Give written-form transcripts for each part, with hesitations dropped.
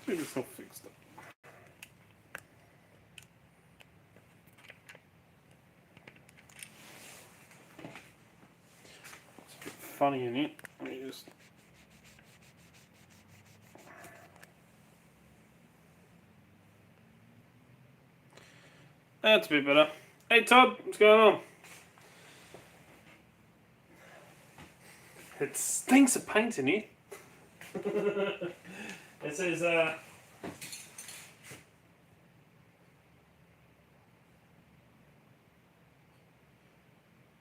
Maybe it's not fixed up. It's a bit funny in it. Let me just. That's a bit better. Hey Todd, what's going on? It stinks of paint in here. It says,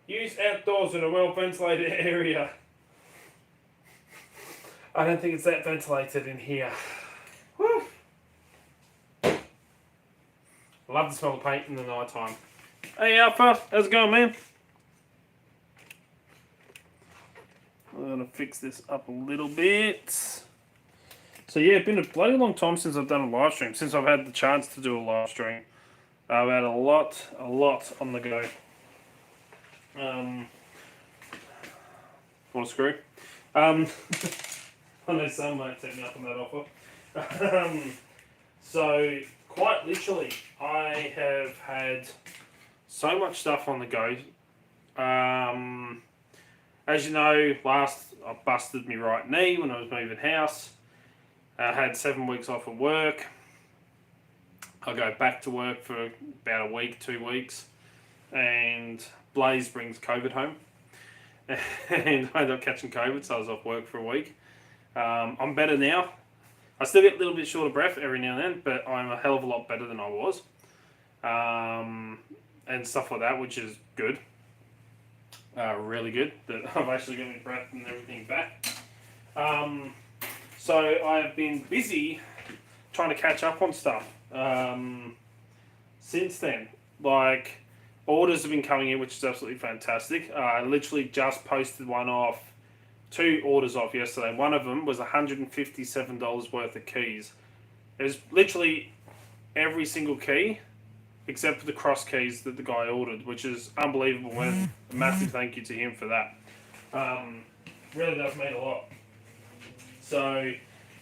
use outdoors in a well-ventilated area. I don't think it's that ventilated in here. Woo! I love the smell of paint in the night time. Hey Alpha, how's it going, man? I'm going to fix this up a little bit. So yeah, it's been a bloody long time since I've done a live stream. Since I've had the chance to do a live stream. I've had a lot on the go. Want a screw? I know some might take me up on that offer. So, quite literally, I have had so much stuff on the go. As you know, I busted my right knee when I was moving house. I had 7 weeks off of work. I go back to work for about a week, 2 weeks. And Blaze brings COVID home. And I ended up catching COVID, so I was off work for a week. I'm better now. I still get a little bit short of breath every now and then, but I'm a hell of a lot better than I was. And stuff like that, which is good. Really good that I've actually got my breath and everything back. So I've been busy trying to catch up on stuff since then. Like, orders have been coming in, which is absolutely fantastic. I literally just posted 2 orders off yesterday. One of them was $157 worth of keys. It was literally every single key except for the cross keys that the guy ordered, which is unbelievable, and a massive thank you to him for that. Really does mean a lot. So,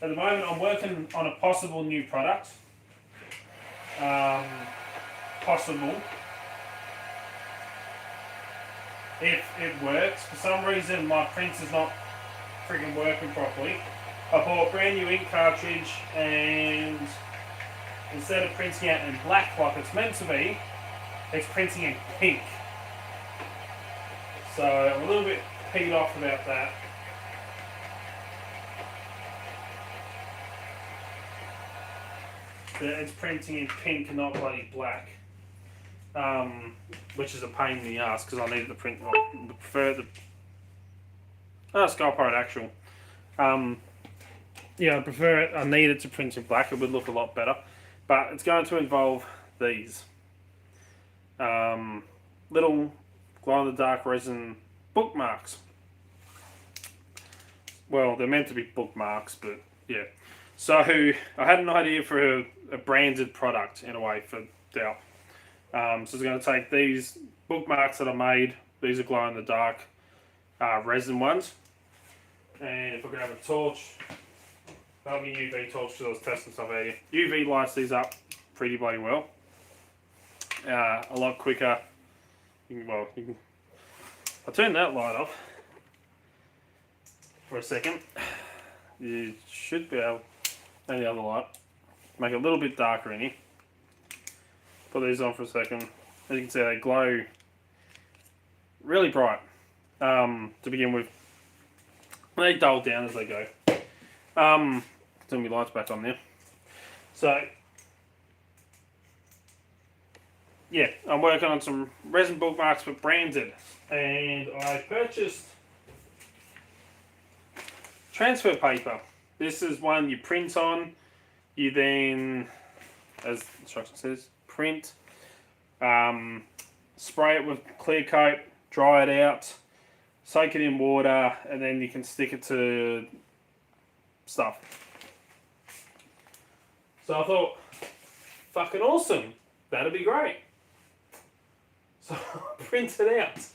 at the moment I'm working on a possible new product. Possible. If it works. For some reason my printer's not freaking working properly. I bought a brand new ink cartridge, and instead of printing out in black like it's meant to be, it's printing in pink. So I'm a little bit peed off about that. It's printing in pink and not bloody black. Which is a pain in the ass because I needed to print, prefer the Skypirate Actual. Yeah, I prefer it. I need it to print in black. It would look a lot better. But it's going to involve these little glow-in-the-dark resin bookmarks. Well, they're meant to be bookmarks, but yeah. So I had an idea for a branded product in a way for DALP. So it's going to take these bookmarks that I made. These are glow-in-the-dark resin ones. And if I grab a torch, that'll be UV torch because I was testing stuff out here. UV lights these up pretty bloody well. A lot quicker. I'll turn that light off for a second. You should be able, and the other light, make it a little bit darker in here. Put these on for a second. As you can see, they glow really bright to begin with. They dull down as they go. Turn my lights back on now. So, yeah, I'm working on some resin bookmarks but branded. And I purchased transfer paper. This is one you print on. You then, as the instruction says, print, spray it with clear coat, dry it out, soak it in water, and then you can stick it to stuff. So I thought, fucking awesome, that'd be great. So I printed it out.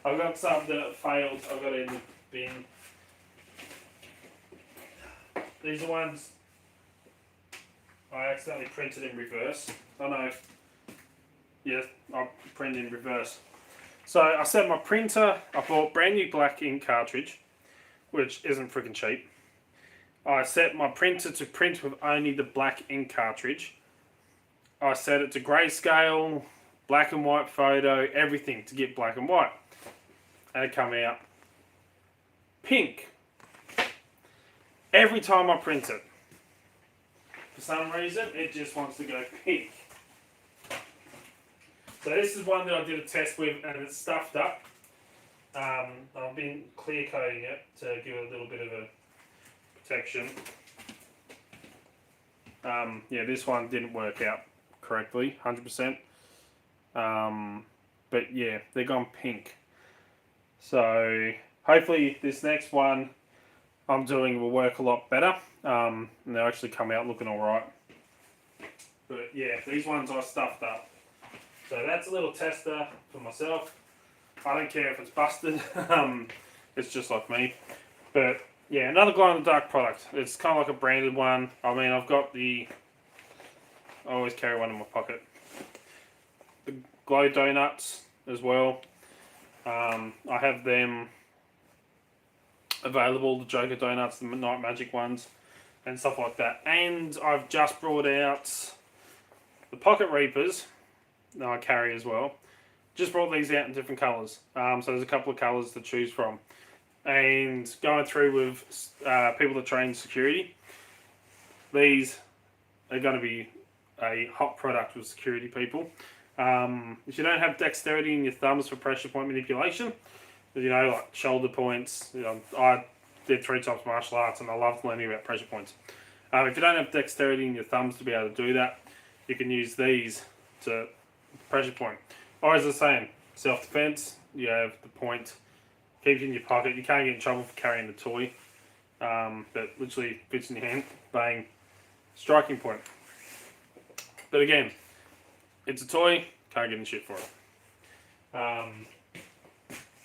I've got some that failed, I've got it in the bin. These are ones I accidentally printed in reverse. Oh no. Yeah, I printed in reverse. So I set my printer, I bought brand new black ink cartridge, which isn't freaking cheap. I set my printer to print with only the black ink cartridge. I set it to grayscale, black and white photo, everything to get black and white. And it come out pink. Every time I print it. For some reason, it just wants to go pink. So this is one that I did a test with and it's stuffed up. I've been clear coating it to give it a little bit of a protection. Yeah, this one didn't work out correctly, 100%. But yeah, they're gone pink. So hopefully this next one I'm doing will work a lot better. And they'll actually come out looking alright. But yeah, these ones I stuffed up. So that's a little tester for myself. I don't care if it's busted. It's just like me. But yeah, another glow in the dark product. It's kind of like a branded one. I mean, I've got I always carry one in my pocket. The glow donuts as well. I have them available, the Joker donuts, the Night Magic ones, and stuff like that. And I've just brought out the Pocket Reapers that I carry as well. Just brought these out in different colours. So there's a couple of colours to choose from. And going through with people that train security, these are going to be a hot product with security people. If you don't have dexterity in your thumbs for pressure point manipulation, you know, like shoulder points, you know, I did 3 times martial arts and I loved learning about pressure points. If you don't have dexterity in your thumbs to be able to do that, you can use these to pressure point. Or as I was saying, self-defense, you have the point, keep it in your pocket. You can't get in trouble for carrying the toy, but literally fits in your hand, bang, striking point. But again, it's a toy, can't get in shit for it.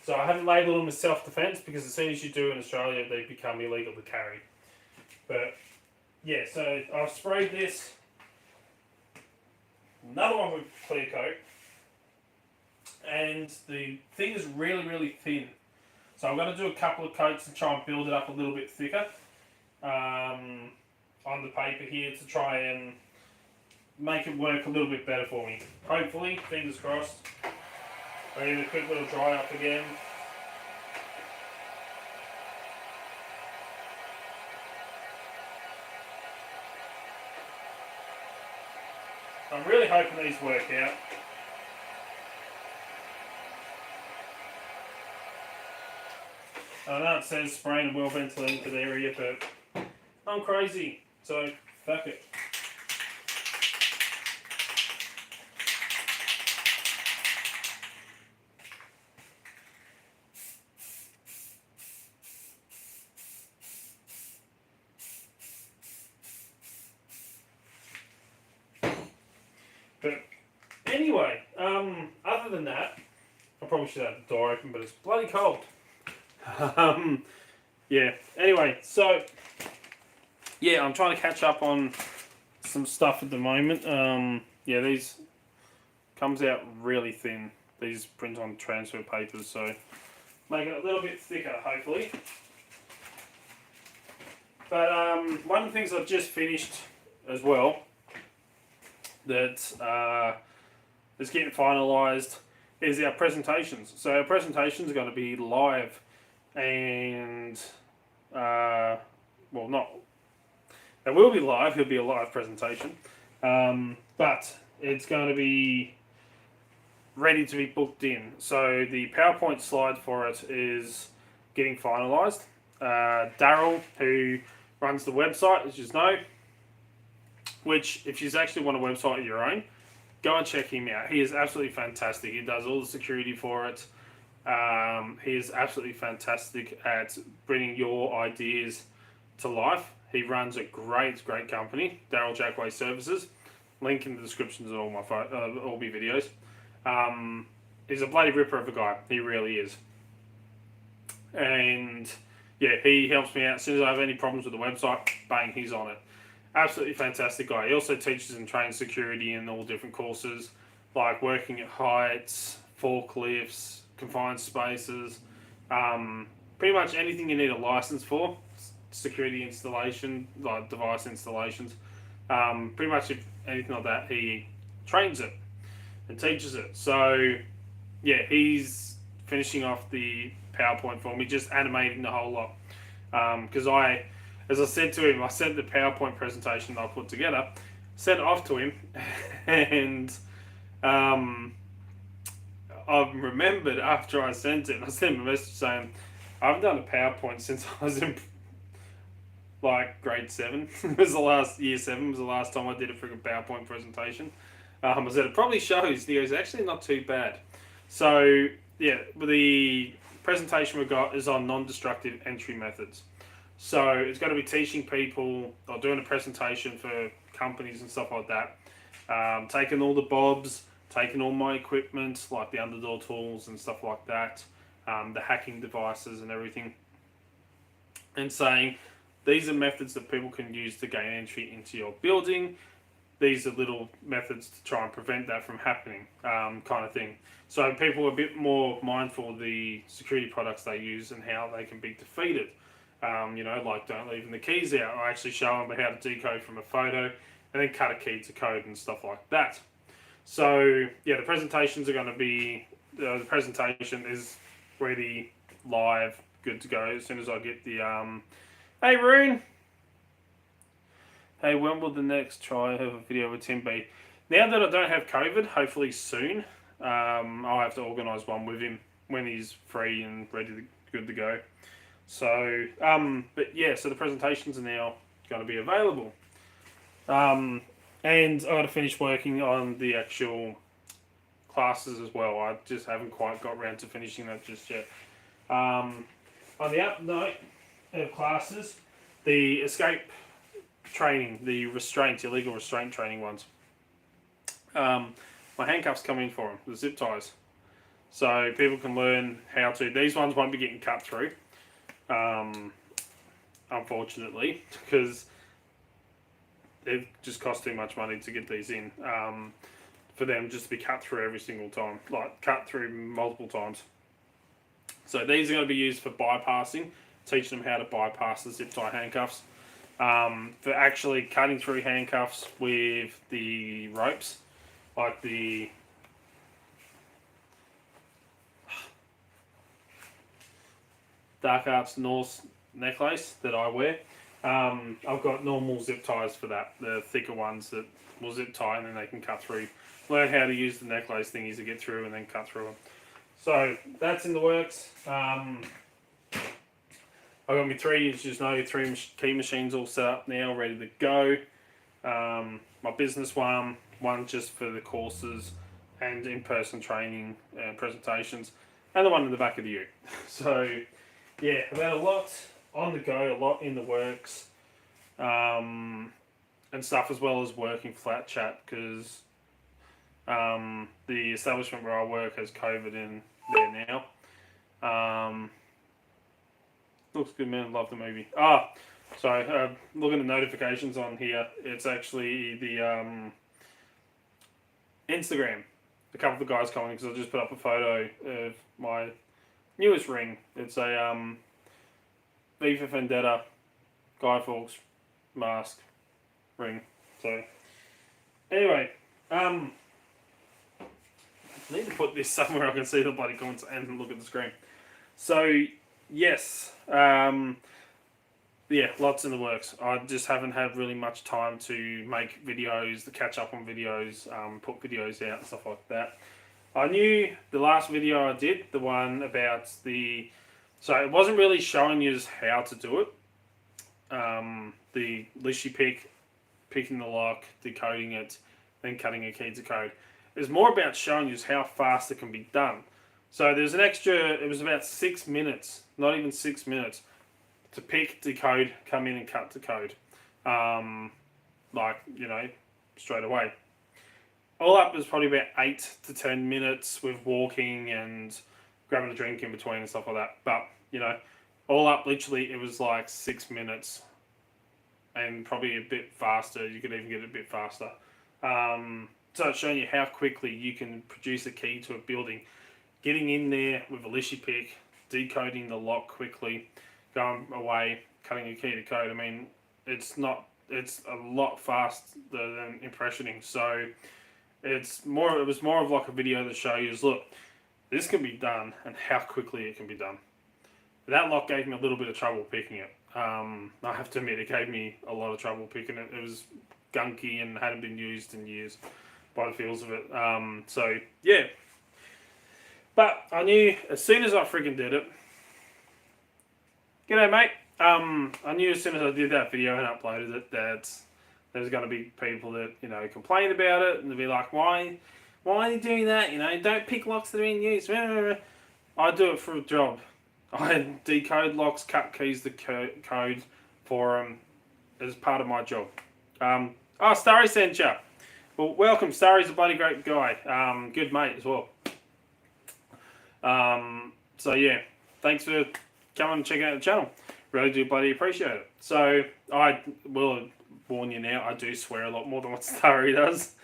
So I haven't labelled them as self-defense because as soon as you do in Australia, they become illegal to carry. But yeah, so I've sprayed this. Another one with clear coat. And the thing is really, really thin. So I'm going to do a couple of coats and try and build it up a little bit thicker on the paper here to try and make it work a little bit better for me. Hopefully, fingers crossed. I give it a quick little dry up again. I'm really hoping these work out. I know it says spray in a well ventilated area, but I'm crazy, so fuck it. But anyway, other than that, I probably should have the door open, but it's bloody cold. Yeah, anyway, so yeah, I'm trying to catch up on some stuff at the moment. Yeah, these comes out really thin. These print on transfer papers, so make it a little bit thicker, hopefully. But one of the things I've just finished as well that is getting finalised is our presentations. So our presentations are going to be live and well, not, it will be live, it'll be a live presentation, but it's going to be ready to be booked in. So the PowerPoint slide for it is getting finalised. Daryl, who runs the website, as you know, which if you actually want a website of your own, go and check him out. He is absolutely fantastic. He does all the security for it. He is absolutely fantastic at bringing your ideas to life. He runs a great company, Daryl Jackway Services. Link in the descriptions of all my videos. He's a bloody ripper of a guy. He really is. And yeah, he helps me out. As soon as I have any problems with the website, bang, he's on it. absolutely fantastic guy. He also teaches and trains security in all different courses, like working at heights, forklifts, confined spaces, pretty much anything you need a license for, security installation, like device installations. Pretty much if anything like that, he trains it and teaches it. So yeah, he's finishing off the PowerPoint for me, just animating the whole lot. Because as I said to him, I sent the PowerPoint presentation that I put together, sent it off to him, and I remembered after I sent it, I sent him a message saying, I haven't done a PowerPoint since I was in like grade 7. It was the last year 7 was the last time I did a freaking PowerPoint presentation. I said it probably shows. He goes, actually not too bad. So yeah, the presentation we got is on non-destructive entry methods. So it's going to be teaching people or doing a presentation for companies and stuff like that. Taking all the bobs, taking all my equipment like the underdoor tools and stuff like that, the hacking devices and everything, and saying these are methods that people can use to gain entry into your building. These are little methods to try and prevent that from happening, kind of thing. So people are a bit more mindful of the security products they use and how they can be defeated. Like don't leave the keys out. I actually show them how to decode from a photo and then cut a key to code and stuff like that. So yeah, the presentations are going to be, the presentation is ready, live, good to go as soon as I get the, hey Rune! Hey, when will the next try have a video with Tim be? Now that I don't have COVID, hopefully soon, I'll have to organise one with him when he's free and ready, good to go. So, but yeah, so the presentations are now going to be available. And I got to finish working on the actual classes as well. I just haven't quite got around to finishing that just yet. On the up note of classes, the escape training, the restraint, illegal restraint training ones. My handcuffs come in for them, the zip ties. So people can learn how to, these ones won't be getting cut through, unfortunately, because they've just cost too much money to get these in, for them just to be cut through every single time, like cut through multiple times. So these are going to be used for bypassing, teaching them how to bypass the zip tie handcuffs. For actually cutting through handcuffs with the ropes, like the Dark Arts Norse necklace that I wear. I've got normal zip ties for that, the thicker ones that will zip tie and then they can cut through. Learn how to use the necklace thingies to get through and then cut through them. So that's in the works. I've got my three key machines all set up now, ready to go. My business one just for the courses and in-person training and presentations, and the one in the back of the ute. So, yeah, I've had a lot on the go, a lot in the works, and stuff, as well as working flat chat, because the establishment where I work has COVID in there now. Looks good, man. Love the movie. Sorry. Looking at notifications on here. It's actually the Instagram. A couple of the guys commenting because I just put up a photo of my newest ring. It's a V for Vendetta Guy Fawkes mask ring. So anyway, I need to put this somewhere I can see the bloody comments and look at the screen. So yes, yeah, lots in the works. I just haven't had really much time to make videos, to catch up on videos, put videos out and stuff like that. I knew the last video I did, the one about the, so it wasn't really showing you how to do it. The lishy pick, picking the lock, decoding it, then cutting a key to code. It was more about showing you how fast it can be done. So there's an extra, it was about 6 minutes, not even 6 minutes, to pick, decode, come in and cut to code. Straight away. All up was probably about 8 to 10 minutes with walking and grabbing a drink in between and stuff like that. But, all up, literally, it was like 6 minutes and probably a bit faster. You could even get it a bit faster. So it's showing you how quickly you can produce a key to a building. Getting in there with a lishy pick, decoding the lock quickly, going away, cutting a key to code. I mean, it's a lot faster than impressioning. So it was more of like a video to show you, look, this can be done and how quickly it can be done. That lock gave me a little bit of trouble picking it. I have to admit, it gave me a lot of trouble picking it. It was gunky and hadn't been used in years by the feels of it. So, yeah. But I knew as soon as I freaking did it, g'day mate, I knew as soon as I did that video and uploaded it that there's going to be people that, you know, complain about it and they'll be like, why are you doing that? You know, don't pick locks that are in use. I do it for a job. I decode locks, cut keys to code for them as part of my job. Starry sent you. Well, welcome. Starry's a bloody great guy. Good mate as well. So yeah, thanks for coming and checking out the channel. Really do bloody appreciate it. So I will warn you now, I do swear a lot more than what Starry does.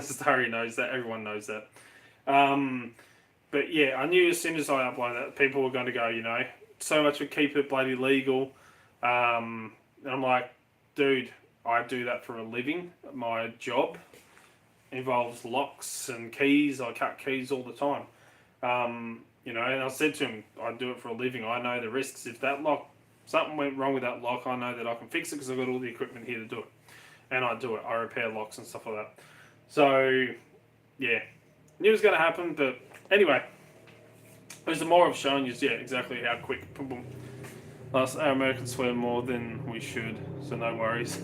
Starry knows that. Everyone knows that. But yeah, I knew as soon as I uploaded that, people were going to go, you know, so much would keep it bloody legal. And I'm like, dude, I do that for a living. My job involves locks and keys. I cut keys all the time. You know, and I said to him, I do it for a living. I know the risks. If that lock, something went wrong with that lock, I know that I can fix it because I've got all the equipment here to do it. And I do it. I repair locks and stuff like that. So, yeah, knew it was going to happen, but anyway, it was more of showing you, yeah, exactly how quick. Boom, boom. Us Americans swear more than we should, so no worries.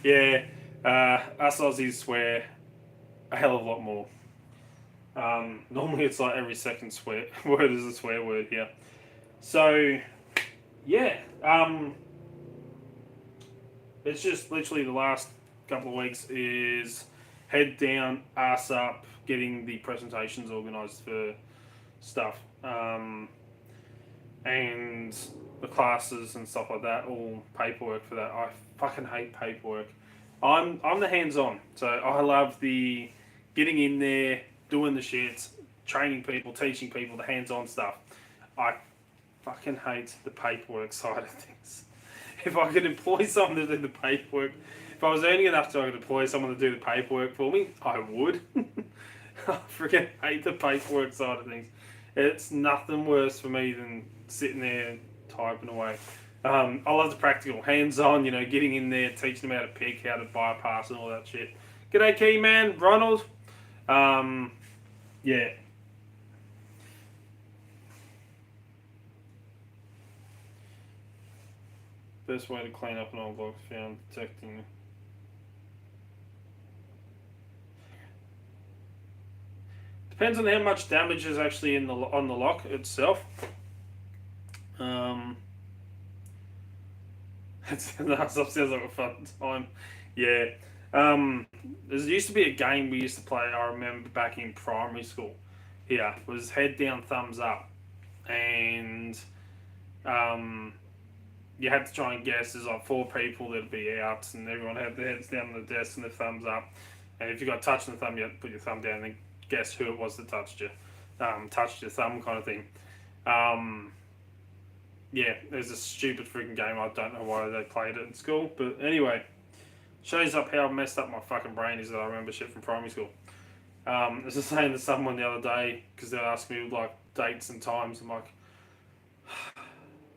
Yeah, us Aussies swear a hell of a lot more. Normally it's like every second swear word is a swear word here. So, yeah, it's just literally the last couple of weeks is head down, ass up, getting the presentations organised for stuff, and the classes and stuff like that, all paperwork for that. I fucking hate paperwork. I'm the hands-on, so I love the getting in there, doing the shits, training people, teaching people, the hands-on stuff. I fucking hate the paperwork side of things. If I could employ someone to do the paperwork, if I was earning enough so I could employ someone to do the paperwork for me, I would. I freaking hate the paperwork side of things. It's nothing worse for me than sitting there and typing away. I love the practical, hands-on, you know, getting in there, teaching them how to pick, how to bypass and all that shit. G'day, key man, Ronald. Yeah. Best way to clean up an old lock found detecting. Depends on how much damage is actually on the lock itself. That sounds like a fun time. Yeah. There used to be a game we used to play, I remember back in primary school. Here, it was head down, thumbs up. And you had to try and guess. There's like 4 people that'd be out, and everyone had their heads down on the desk and their thumbs up. And if you got touched on the thumb, you had to put your thumb down and then guess who it was that touched you. Touched your thumb kind of thing. Yeah, there's a stupid freaking game. I don't know why they played it in school. But anyway, shows up how messed up my fucking brain is that I remember shit from primary school. I was just saying to someone the other day, because they asked me like dates and times. I'm like,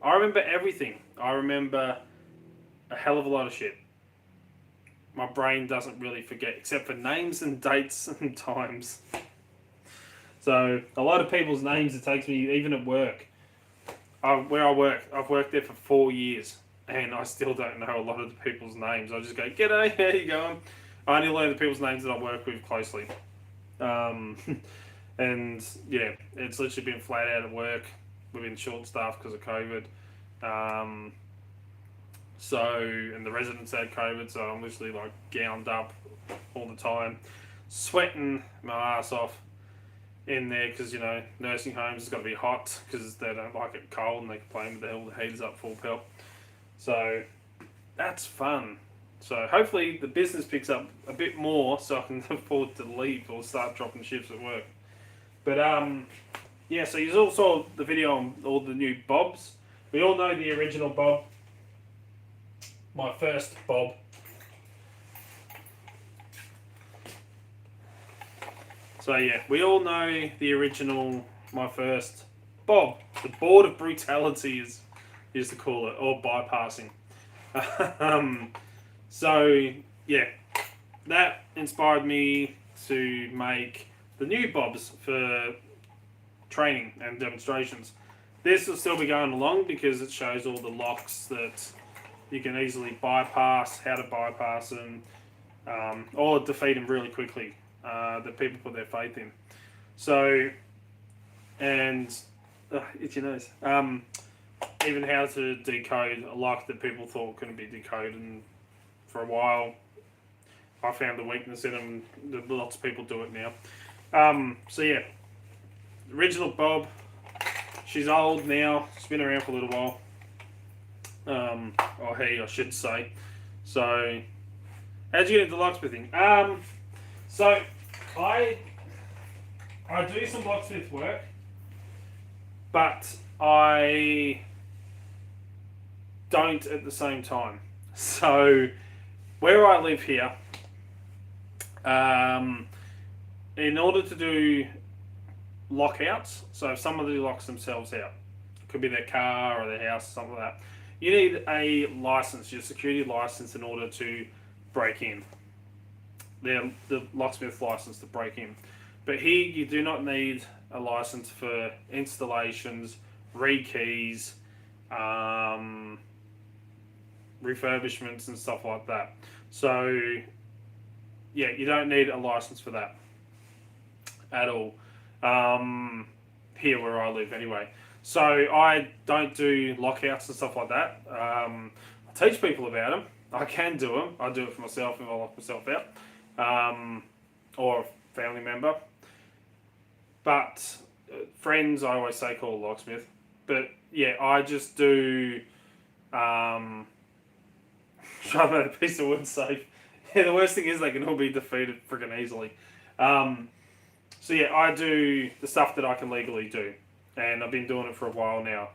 I remember everything. I remember a hell of a lot of shit. My brain doesn't really forget, except for names and dates and times. So a lot of people's names, it takes me, even at work. Where I work, I've worked there for 4 years, and I still don't know a lot of the people's names. I just go, g'day, how you going? I only learn the people's names that I work with closely. And yeah, it's literally been flat out at work. We've been short staffed because of COVID. And the residents had COVID, so I'm literally like gowned up all the time, sweating my ass off in there because, you know, nursing homes has got to be hot because they don't like it cold and they complain with the hell the heaters up full pelt. So that's fun. So hopefully the business picks up a bit more so I can afford to leave or start dropping shifts at work. But yeah, so you all saw the video on all the new bobs. We all know the original bob. My first bob. So yeah, we all know the original, my first bob. The board of brutality is to call it, or bypassing. So yeah, that inspired me to make the new bobs for training and demonstrations. This will still be going along because it shows all the locks that you can easily bypass, how to bypass them, or defeat them really quickly, that people put their faith in. So, and itchy nose. Even how to decode a lock that people thought couldn't be decoded, and for a while I found the weakness in them. Lots of people do it now. So yeah, original Bob. She's old now. She's been around for a little while. Or he, I should say. So, how'd you get into locksmithing? So I do some locksmith work, but I don't at the same time. So where I live here, in order to do lockouts, so if somebody locks themselves out, it could be their car or their house, something like that, you need a license, your security license, in order to break in. The locksmith license to break in. But here you do not need a license for installations, rekeys, refurbishments and stuff like that. So yeah, you don't need a license for that at all. Here where I live anyway. So I don't do lockouts and stuff like that. I teach people about them. I can do them. I do it for myself if I lock myself out. Or a family member. But friends, I always say call a locksmith. But yeah, I just do try to make a piece of wood safe. Yeah, the worst thing is they can all be defeated freaking easily. So yeah, I do the stuff that I can legally do, and I've been doing it for a while now.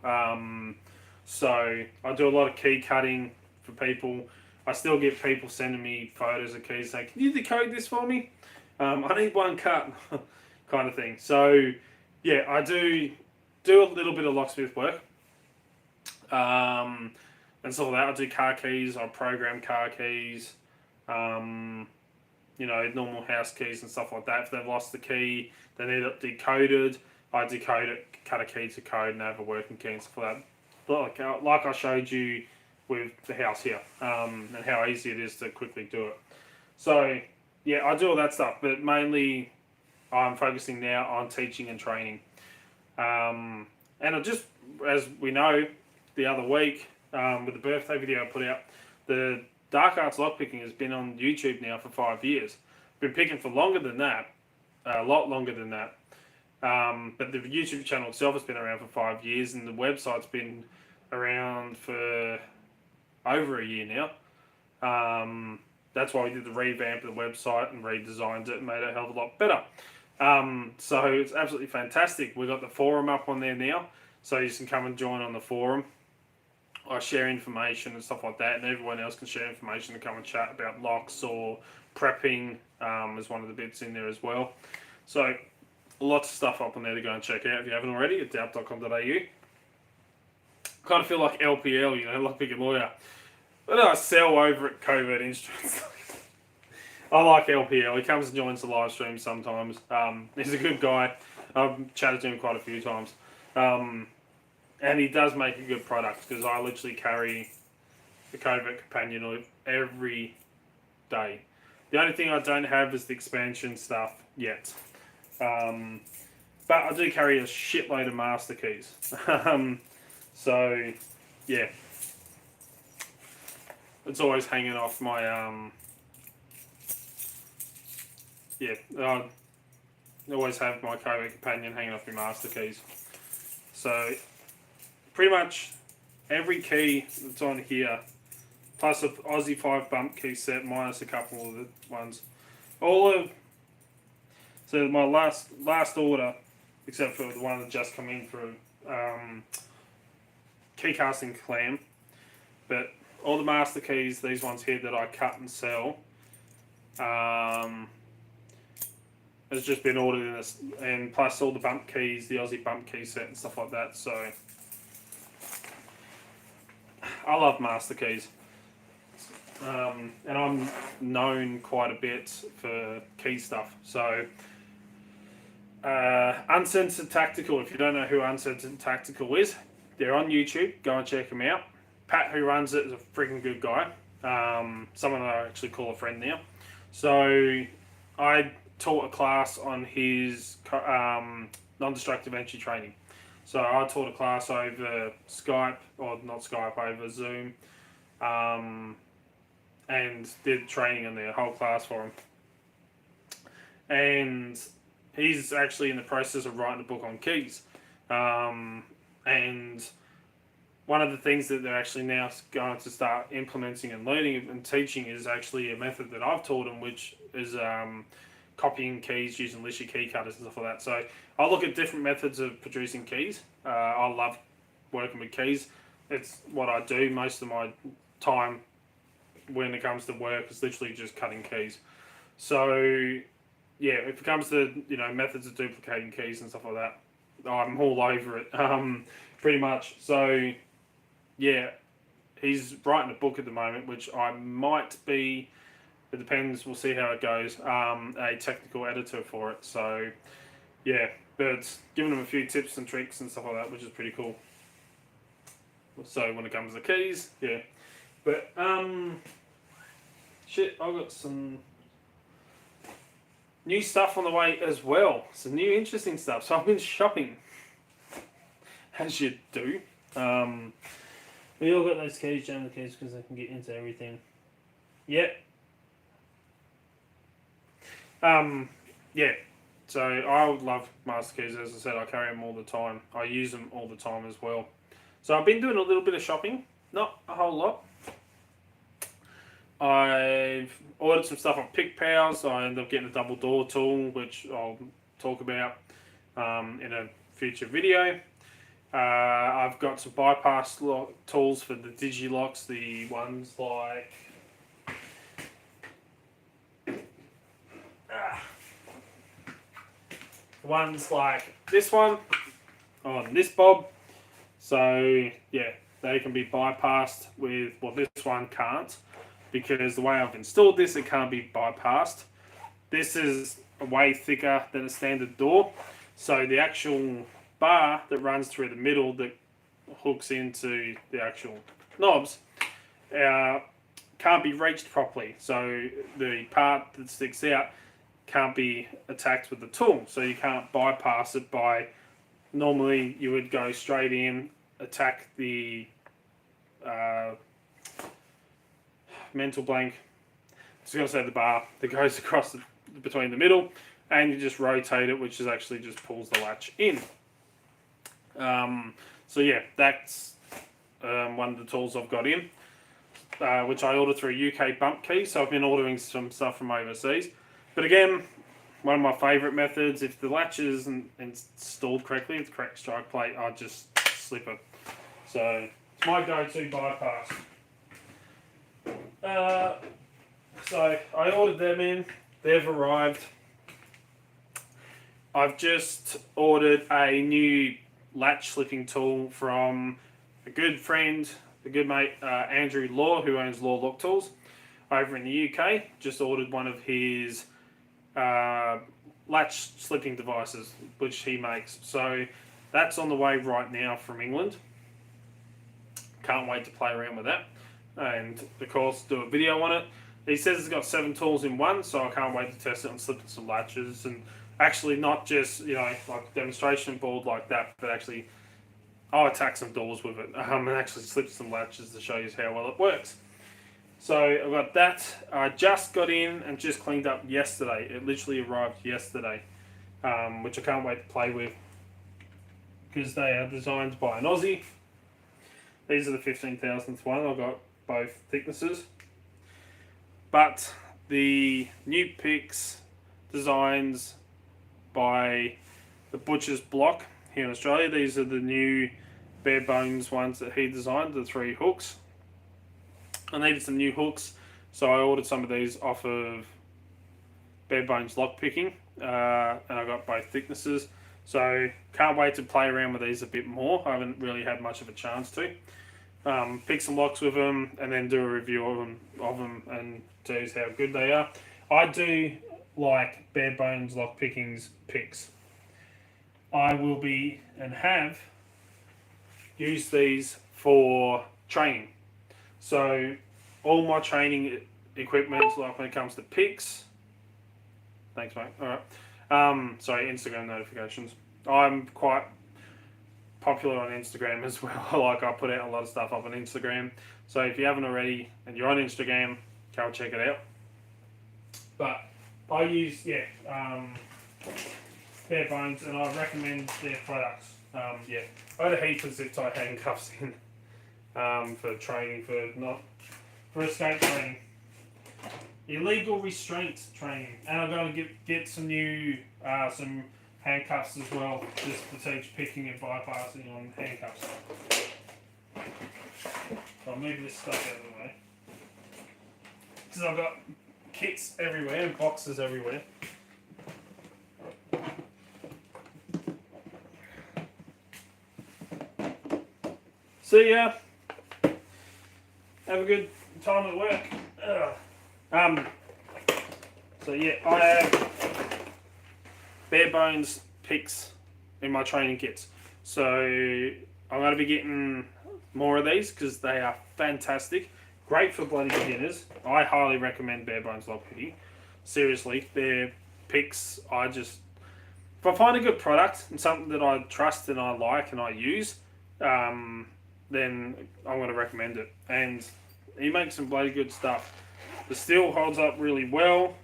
So I do a lot of key cutting for people. I still get people sending me photos of keys saying, "Can you decode this for me? I need one cut," kind of thing. So yeah, I do a little bit of locksmith work. And so that I do car keys. I program car keys. Normal house keys and stuff like that. If they've lost the key, they need it decoded. I decode it, cut a key to code, and have a working key and stuff like that. Like I showed you with the house here, and how easy it is to quickly do it. So, yeah, I do all that stuff, but mainly I'm focusing now on teaching and training. And I just, as we know, the other week, with the birthday video I put out, the Dark Arts Lockpicking has been on YouTube now for 5 years. Been picking for longer than that, a lot longer than that. But the YouTube channel itself has been around for 5 years, and the website's been around for over a year now. That's why we did the revamp of the website and redesigned it and made it a hell of a lot better. So it's absolutely fantastic. We've got the forum up on there now, so you can come and join on the forum. I share information and stuff like that, and everyone else can share information to come and chat about locks or prepping, is one of the bits in there as well. So lots of stuff up on there to go and check out if you haven't already at DALP.com.au. Kind of feel like LPL, Lockpicking Lawyer. But I sell over at Covert Instruments. I like LPL. He comes and joins the live stream sometimes. He's a good guy. I've chatted to him quite a few times. And he does make a good product, because I literally carry the Covert Companion every day. The only thing I don't have is the expansion stuff yet. But I do carry a shitload of master keys. So, yeah. It's always hanging off my, I always have my Covert Companion hanging off my master keys. So, pretty much every key that's on here plus a Aussie 5 bump key set minus a couple of the ones. So my last order, except for the one that just come in for key casting clam, but all the master keys, these ones here that I cut and sell, has just been ordered in this, and plus all the bump keys, the Aussie bump key set and stuff like that. So I love master keys, and I'm known quite a bit for key stuff. So Uncensored Tactical, if you don't know who Uncensored Tactical is, they're on YouTube. Go and check them out. Pat, who runs it, is a freaking good guy. Someone I actually call a friend now. So I taught a class on his non-destructive entry training. So I taught a class over Skype, or not Skype, over Zoom, and did training on the whole class for him. And he's actually in the process of writing a book on keys. And one of the things that they're actually now going to start implementing and learning and teaching is actually a method that I've taught them, which is copying keys using Lishy key cutters and stuff like that. So I look at different methods of producing keys. I love working with keys. It's what I do. Most of my time when it comes to work is literally just cutting keys. So yeah, if it comes to methods of duplicating keys and stuff like that, I'm all over it, pretty much. So yeah, he's writing a book at the moment, which I might be, it depends, we'll see how it goes, a technical editor for it. So yeah, but giving him a few tips and tricks and stuff like that, which is pretty cool. So when it comes to keys, yeah. But shit, I've got some new stuff on the way as well. Some new interesting stuff. So I've been shopping, as you do. We all got those keys, jam the keys, because they can get into everything. Yep. Yeah. So I would love master keys. As I said, I carry them all the time. I use them all the time as well. So I've been doing a little bit of shopping. Not a whole lot. I've ordered some stuff on PickPower. I ended up getting a double door tool, which I'll talk about in a future video. I've got some bypass tools for the digi-locks, the ones like this one on this bob. So yeah, they can be bypassed with, well, this one can't, because the way I've installed this, it can't be bypassed. This is way thicker than a standard door, so the actual bar that runs through the middle that hooks into the actual knobs can't be reached properly. So the part that sticks out can't be attacked with the tool. So you can't bypass it by, normally you would go straight in, attack the mental blank. I was going to say the bar that goes across between the middle, and you just rotate it, which is actually just pulls the latch in. So yeah, that's one of the tools I've got in, which I ordered through UK Bump Key. So I've been ordering some stuff from overseas. But again, one of my favourite methods, if the latch isn't installed correctly with the correct strike plate, I just slip it. So it's my go-to bypass. So I ordered them in. They've arrived. I've just ordered a new latch slipping tool from a good friend, a good mate, Andrew Law, who owns Law Lock Tools over in the UK. Just ordered one of his latch slipping devices, which he makes. So that's on the way right now from England. Can't wait to play around with that, and of course do a video on it. He says it's got 7 tools in one, so I can't wait to test it and slip some latches, and actually not just, like a demonstration board like that, but actually I'll attack some doors with it and actually slip some latches to show you how well it works. So I've got that. I just got in and just cleaned up yesterday. It literally arrived yesterday, which I can't wait to play with, because they are designed by an Aussie. These are the 15,000th one. I've got both thicknesses. But the new picks designs by the Butcher's Block here in Australia, these are the new bare bones ones that he designed, the 3 hooks. I needed some new hooks, so I ordered some of these off of Bare Bones Lockpicking, and I got both thicknesses. So can't wait to play around with these a bit more. I haven't really had much of a chance to. Pick some locks with them and then do a review of them and tell you how good they are. I do like Bare Bones Lockpicking's picks. I will be and have used these for training. So all my training equipment, like when it comes to picks, thanks mate, alright, sorry, Instagram notifications. I'm quite popular on Instagram as well. Like I put out a lot of stuff up on Instagram. So if you haven't already and you're on Instagram, go check it out. But I use, Bare Bones, and I recommend their products. I had a heap of zip tie handcuffs in for training, for escape training, illegal restraint training, and I'm going to get some new some handcuffs as well, just to teach picking and bypassing on handcuffs. I'll move this stuff out of the way because I've got kits everywhere and boxes everywhere. So yeah, have a good time at work. So yeah, I have Bare Bones picks in my training kits. So I'm going to be getting more of these because they are fantastic. Great for bloody beginners. I highly recommend Bare Bones Lockpicking. Seriously, their picks, if I find a good product and something that I trust and I like and I use, then I'm going to recommend it. And he makes some bloody good stuff. The steel holds up really well.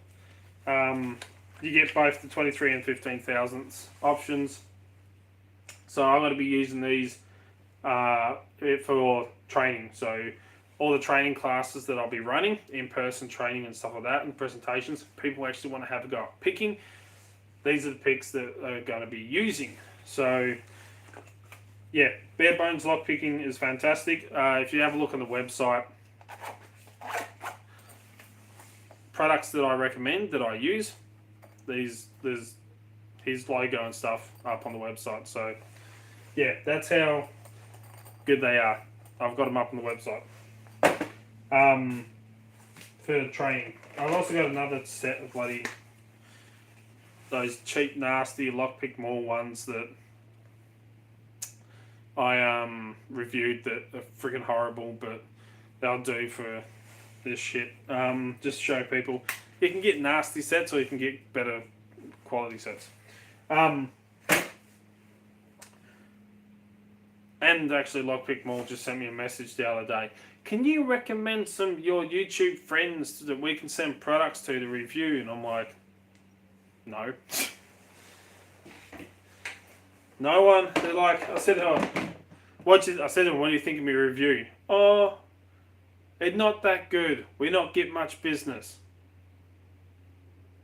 You get both the 23 and 15 thousandths options. So I'm going to be using these for training. So all the training classes that I'll be running, in-person training and stuff like that, and presentations, people actually want to have a go at picking. These are the picks that I'm going to be using. So yeah, Bare Bones Lockpicking is fantastic. If you have a look on the website, products that I recommend, that I use, there's his logo and stuff up on the website. So yeah, that's how good they are. I've got them up on the website. For training, I've also got another set of those cheap, nasty Lockpick Mall ones that I reviewed that are freaking horrible, but they'll do for this shit. Just to show people you can get nasty sets or you can get better quality sets. And actually, Lockpick Mall just sent me a message the other day. Can you recommend some your YouTube friends that we can send products to review? And I'm like, no. No one. They're like, I said, what do you think of my review? Oh, it's not that good. We not get much business.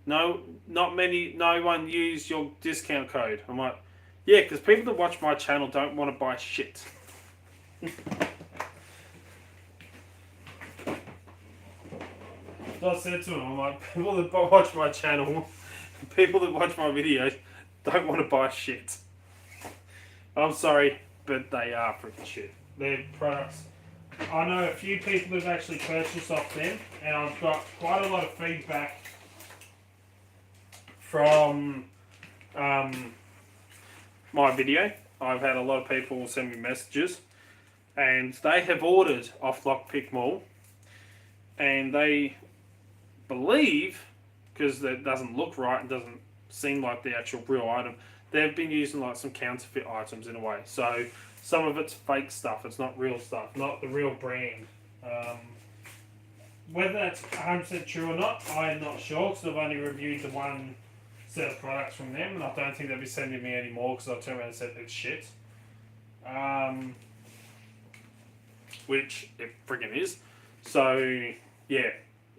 No, not many. No one use your discount code. I'm like, yeah, because people that watch my channel don't want to buy shit. So I said to him, I'm like, people that watch my channel, people that watch my videos, don't want to buy shit. I'm sorry, but they are freaking shit. Their products. I know a few people who've actually purchased off them, and I've got quite a lot of feedback from my video. I've had a lot of people send me messages, and they have ordered off Lockpick Mall, and they believe, because it doesn't look right and doesn't seem like the actual real item, they've been using like some counterfeit items in a way. So some of it's fake stuff, it's not real stuff, not the real brand. Whether that's 100% true or not, I'm not sure, because I've only reviewed the one set of products from them, and I don't think they'll be sending me any more, because I've turned around and said it's shit. Which it friggin' is. So yeah,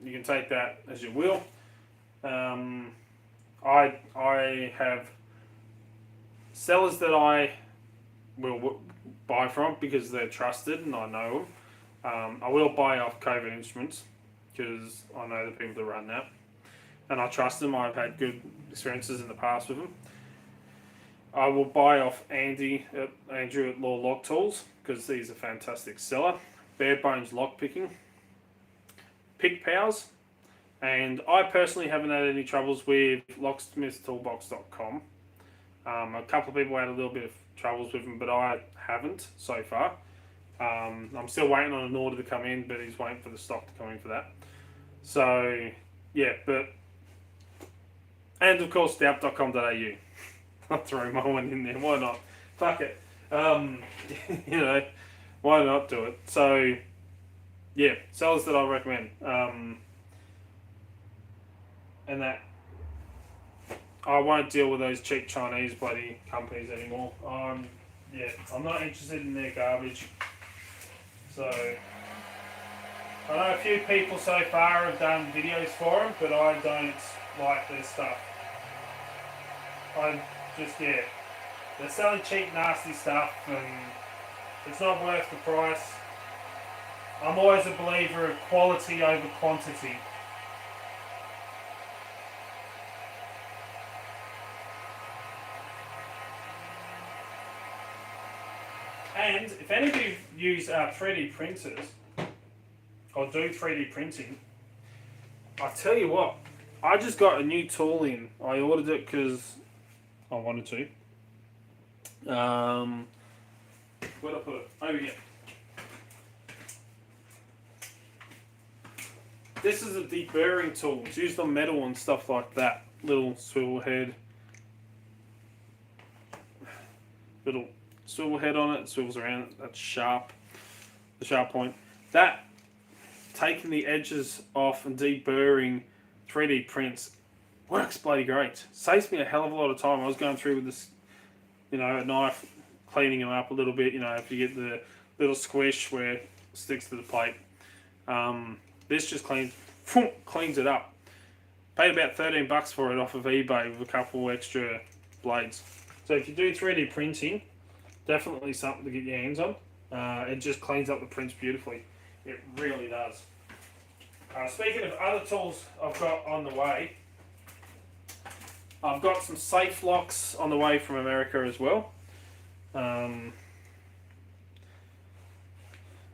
you can take that as you will. I have sellers that I will buy from because they're trusted and I know them. I will buy off COVID Instruments because I know the people that run that and I trust them. I've had good experiences in the past with them. I will buy off Andrew at Law Lock Tools because he's a fantastic seller. Bare Bones Lock Picking, Pick Powers, and I personally haven't had any troubles with locksmithtoolbox.com. A couple of people had a little bit of troubles with them, but I haven't so far. I'm still waiting on an order to come in, but he's waiting for the stock to come in for that. So, yeah, and of course, DALP.com.au. I'll throw my one in there. Why not? Fuck it. You know, why not do it? So, yeah, sellers that I recommend. And that I won't deal with those cheap Chinese bloody companies anymore. Yeah, I'm not interested in their garbage. So, I know a few people so far have done videos for them, but I don't like their stuff. They're selling cheap, nasty stuff, and it's not worth the price. I'm always a believer of quality over quantity. And if any of you use 3D printers or do 3D printing, I tell you what, I just got a new tool in. I ordered it because I wanted to. Where'd I put it? Oh yeah. This is a deburring tool. It's used on metal and stuff like that. Little swivel head. Little swivel head on it. Swivels around. That's sharp. The sharp point. That, taking the edges off and deburring 3D prints, works bloody great. Saves me a hell of a lot of time. I was going through with this, a knife, cleaning them up a little bit. If you get the little squish where it sticks to the plate. This just cleans it up. Paid about $13 for it off of eBay with a couple extra blades. So if you do 3D printing, definitely something to get your hands on. It just cleans up the prints beautifully. It really does. Speaking of other tools I've got on the way, I've got some safe locks on the way from America as well. And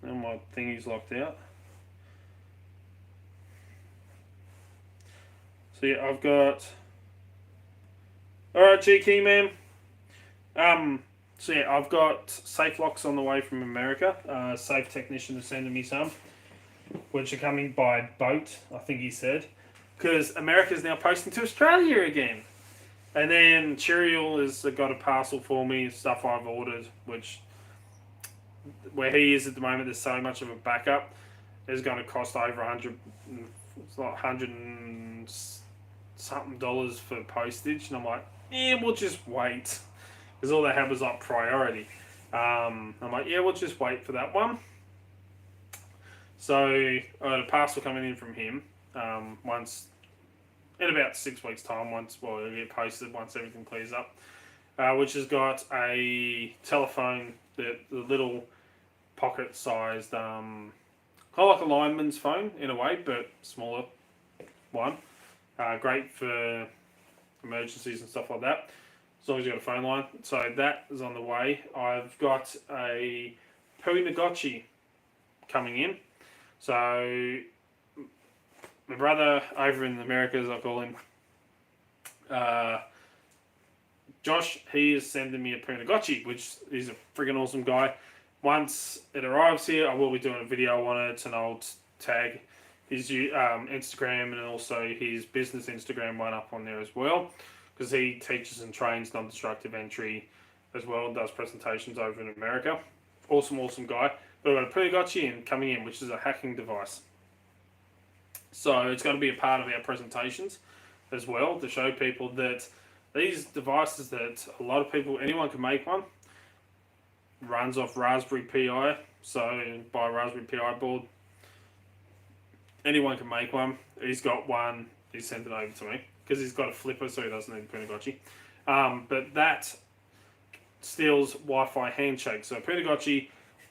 my thingy's locked out. So yeah, I've got... Alright, GK man. So yeah, I've got safe locks on the way from America. Safe technician is sending me some, which are coming by boat, I think he said. Because America's now posting to Australia again. And then Cheerial has got a parcel for me, stuff I've ordered, which, where he is at the moment, there's so much of a backup. It's going to cost over $100 and something dollars for postage. And I'm like, we'll just wait. Because all they have was like priority. I'm like, we'll just wait for that one. So I had a parcel coming in from him in about 6 weeks' time, it'll get posted once everything clears up, which has got a telephone, the little pocket-sized, kind of like a lineman's phone in a way, but smaller one. Great for emergencies and stuff like that, as long as you've got a phone line. So that is on the way. I've got a Punagotchi coming in. So my brother over in the Americas, I call him, Josh, he is sending me a Punagotchi, which is a friggin' awesome guy. Once it arrives here, I will be doing a video on it, and I'll tag his Instagram and also his business Instagram one up on there as well, because he teaches and trains non-destructive entry as well and does presentations over in America. Awesome guy. But I've got a Punagotchi coming in, which is a hacking device. So it's going to be a part of our presentations as well, to show people that these devices that a lot of people, anyone can make one, runs off Raspberry Pi. So buy a Raspberry Pi board, anyone can make one. He's got one. He sent it over to me because he's got a flipper, so he doesn't need Putagotchi. But that steals Wi-Fi handshake. So Putagotchi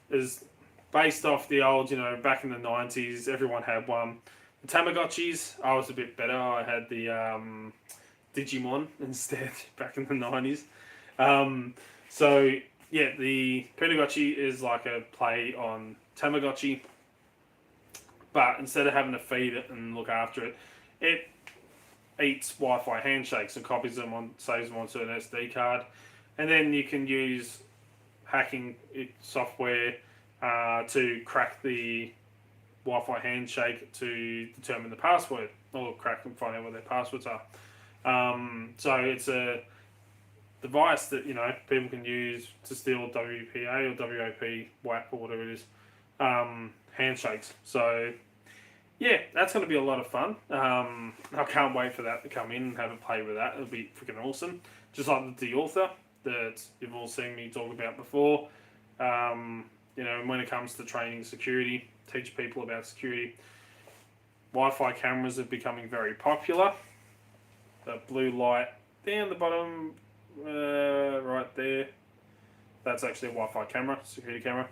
is based off the old, back in the 90s, everyone had one. The Tamagotchis, I was a bit better. I had the Digimon instead back in the 90s. So, yeah, the Putagotchi is like a play on Tamagotchi. But instead of having to feed it and look after it, it eats Wi-Fi handshakes and copies them saves them onto an SD card. And then you can use hacking software to crack the Wi-Fi handshake to determine the password, or crack and find out what their passwords are. So it's a device that people can use to steal WPA or WAP, WAP or whatever it is, handshakes. So yeah, that's going to be a lot of fun. I can't wait for that to come in and have a play with that. It'll be freaking awesome. Just like the DALP that you've all seen me talk about before. When it comes to training security, teach people about security. Wi-Fi cameras are becoming very popular. The blue light down the bottom, right there, that's actually a Wi-Fi camera, security camera.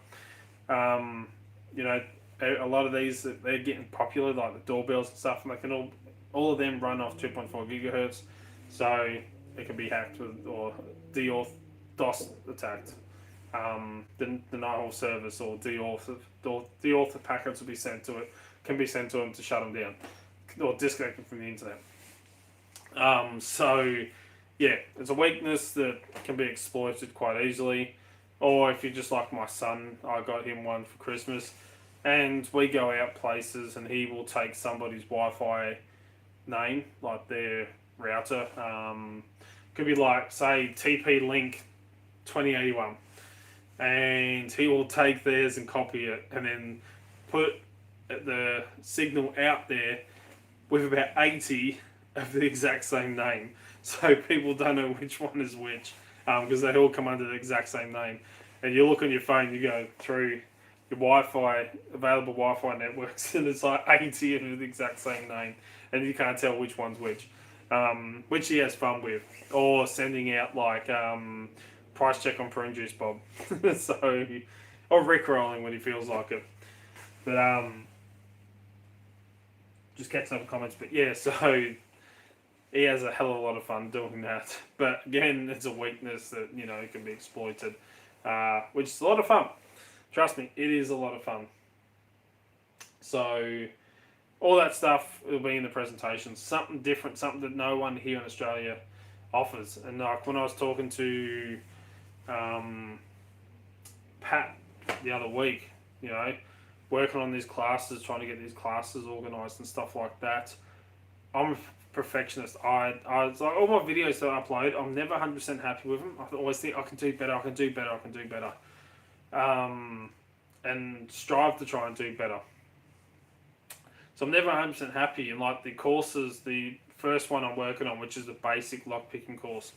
A lot of these, they're getting popular, like the doorbells and stuff, and they can all of them run off 2.4 gigahertz, so it can be hacked or DOS attacked. The Nighthawk service or DALP packets will be sent to it, can be sent to them to shut them down or disconnect them from the internet. So yeah, it's a weakness that can be exploited quite easily. Or if you're just like my son, I got him one for Christmas, and we go out places and he will take somebody's Wi-Fi name, like their router. Could be like, say, TP-Link 2081. And he will take theirs and copy it and then put the signal out there with about 80 of the exact same name. So people don't know which one is which, because they all come under the exact same name. And you look on your phone, you go through your available Wi-Fi networks, and it's like 80 of the exact same name, and you can't tell which one's which he has fun with. Or sending out like price check on prune juice, Bob. So, or rickrolling when he feels like it. But just catching up with comments. But yeah, so he has a hell of a lot of fun doing that. But again, it's a weakness that can be exploited, which is a lot of fun. Trust me, it is a lot of fun. So all that stuff will be in the presentation. Something different, something that no one here in Australia offers. And like when I was talking to Pat the other week, working on these classes, trying to get these classes organised and stuff like that. I'm a perfectionist. I like all my videos that I upload, I'm never 100% happy with them. I always think I can do better, and strive to try and do better. So I'm never 100% happy. And like the courses, the first one I'm working on, which is the basic lockpicking course,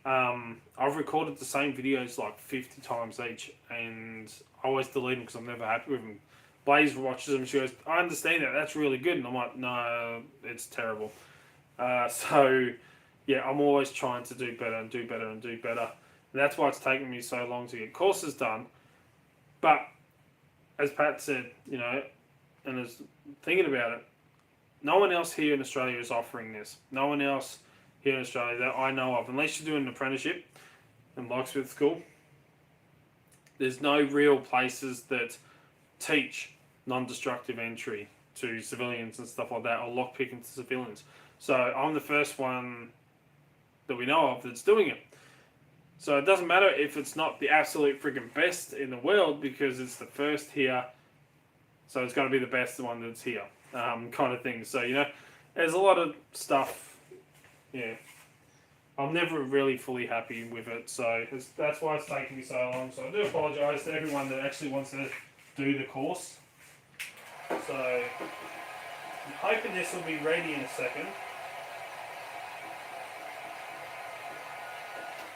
I've recorded the same videos like 50 times each, and I always delete them because I'm never happy with them. Blaze watches them, she goes, I understand that, that's really good. And I'm like, no, it's terrible. So yeah, I'm always trying to do better and do better and do better. And that's why it's taken me so long to get courses done. But as Pat said, and as thinking about it, no one else here in Australia is offering this. No one else here in Australia that I know of, unless you're doing an apprenticeship in Locksmith school. There's no real places that teach non-destructive entry to civilians and stuff like that, or lockpicking to civilians. So I'm the first one that we know of that's doing it. So it doesn't matter if it's not the absolute freaking best in the world, because it's the first here, so it's going to be the best one that's here, kind of thing. So, there's a lot of stuff, yeah. I'm never really fully happy with it, so that's why it's taking me so long. So I do apologise to everyone that actually wants to do the course. So I'm hoping this will be ready in a second,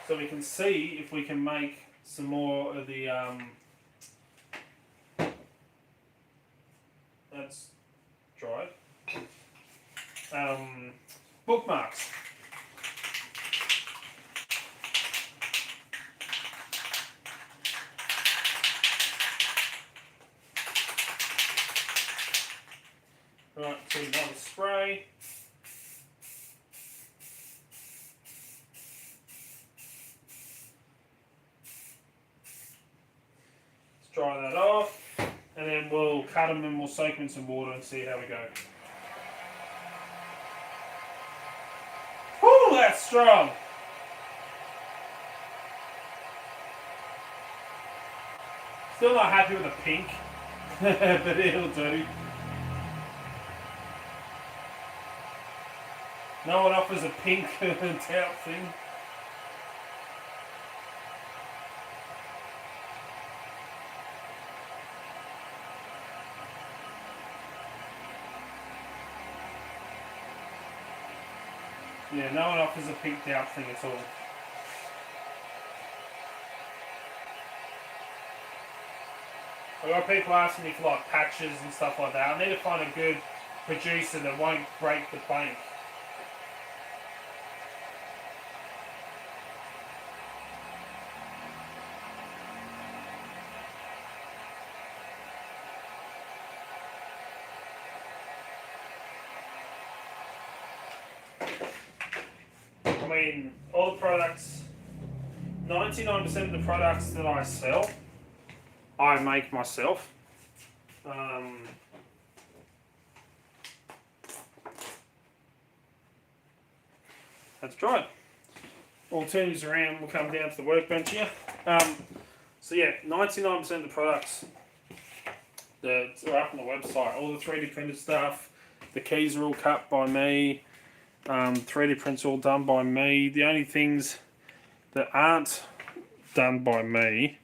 so we can see if we can make some more of the that's dried. Bookmarks. Right, so another spray. Let's dry that off, and then we'll cut them and we'll soak them in some water and see how we go. Whew, that's strong. Still not happy with the pink, but it'll do. No one offers a pink DALP thing. Yeah, no one offers a pink DALP thing at all. I've got people asking me for like patches and stuff like that. I need to find a good producer that won't break the bank. I mean, all the products, 99% of the products that I sell, I make myself. That's dried. All turns around, we'll come down to the workbench here. So yeah, 99% of the products that are up on the website, all the 3D printed stuff, the keys are all cut by me. 3D prints all done by me. The only things that aren't done by me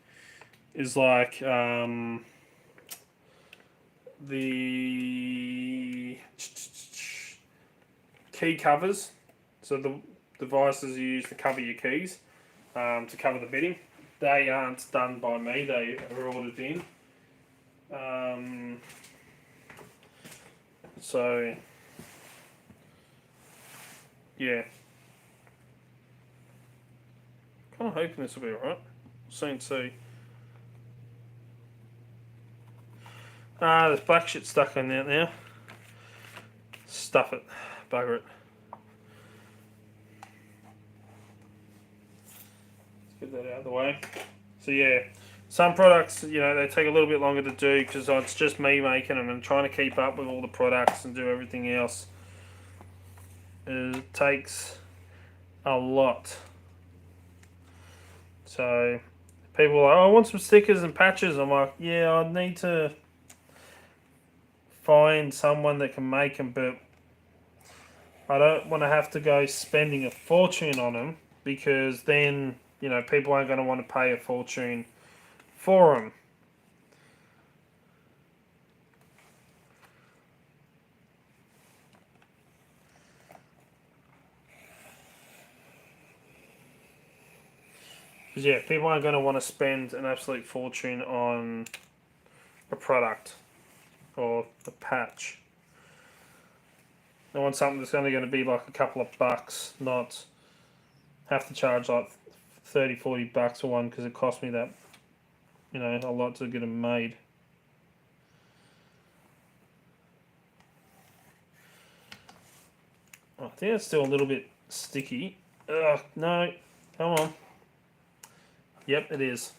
is like the key covers. So the devices you use to cover your keys, to cover the bitting, they aren't done by me. They are ordered in. So yeah, kind of hoping this will be alright. Soon see. There's black shit stuck in there now. Stuff it, bugger it. Let's get that out of the way. So yeah, some products, you know, they take a little bit longer to do because it's just me making them and trying to keep up with all the products and do everything else. It takes a lot. So people are like, oh, I want some stickers and patches. I'm like, yeah, I need to find someone that can make them, but I don't want to have to go spending a fortune on them because then, you know, people aren't going to want to pay a fortune for them. Because yeah, people aren't going to want to spend an absolute fortune on a product or a patch. They want something that's only going to be like a couple of bucks, not have to charge like 30, 40 bucks for one because it cost me that, you know, a lot to get them made. I think it's still a little bit sticky. Ugh, no, come on. Yep, it is.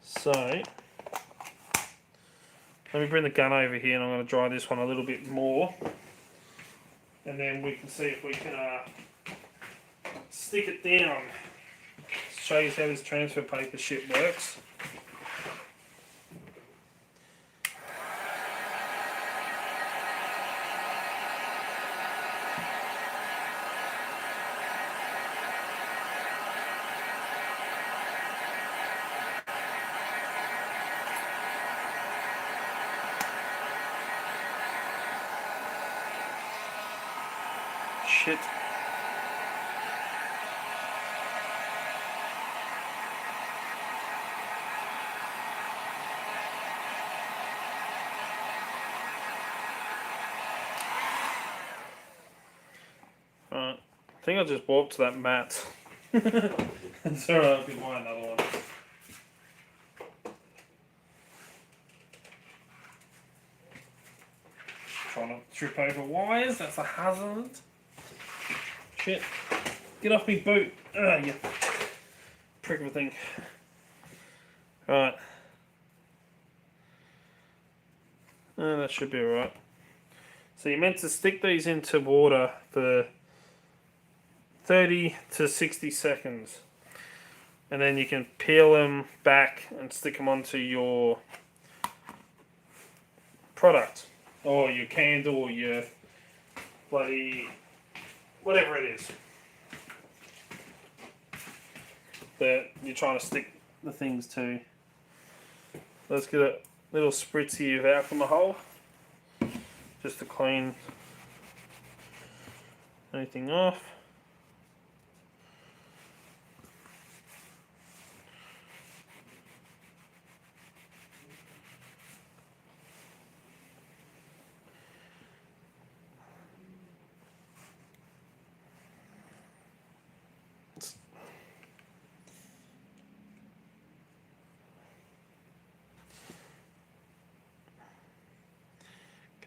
So, let me bring the gun over here and I'm going to dry this one a little bit more. And then we can see if we can stick it down. Show you how this transfer paper shit works. Shit. think I just warped that mat. It's alright, I could buy another one. Trying not to trip over wires, that's a hazard. Shit. Get off me boot. Ugh, you prick of a thing. Right. That should be alright. So you're meant to stick these into water for 30 to 60 seconds. And then you can peel them back and stick them onto your product. Or your candle, or your bloody... whatever it is that you're trying to stick the things to. Let's get a little spritzy of alcohol just to clean anything off.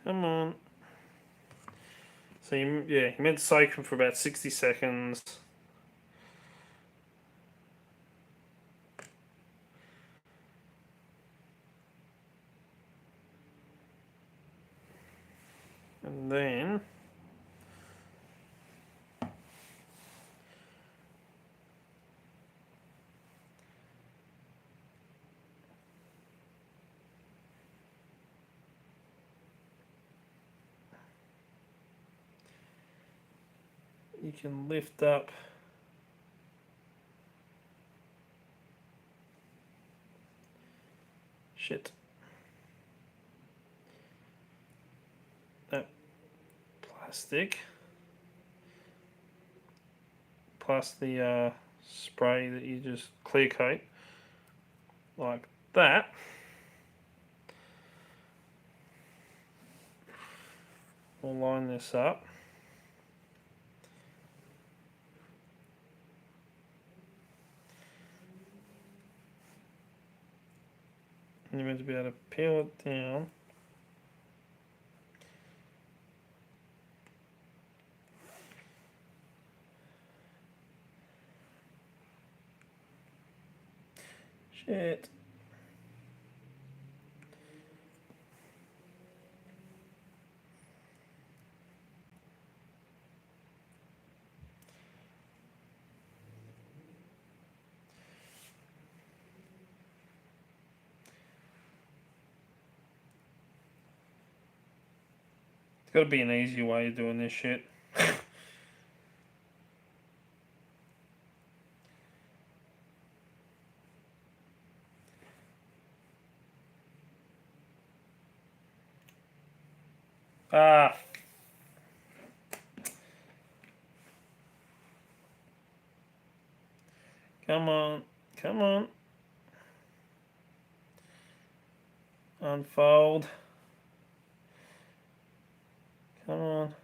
Come on. So you meant to soak them for about 60 seconds. And then you can lift up that plastic plus the spray that you just clear coat like that. We'll line this up. And you're meant to be able to peel it down. Shit. There's got to be an easier way of doing this shit. Ah. Come on. Come on. Unfold. Come on.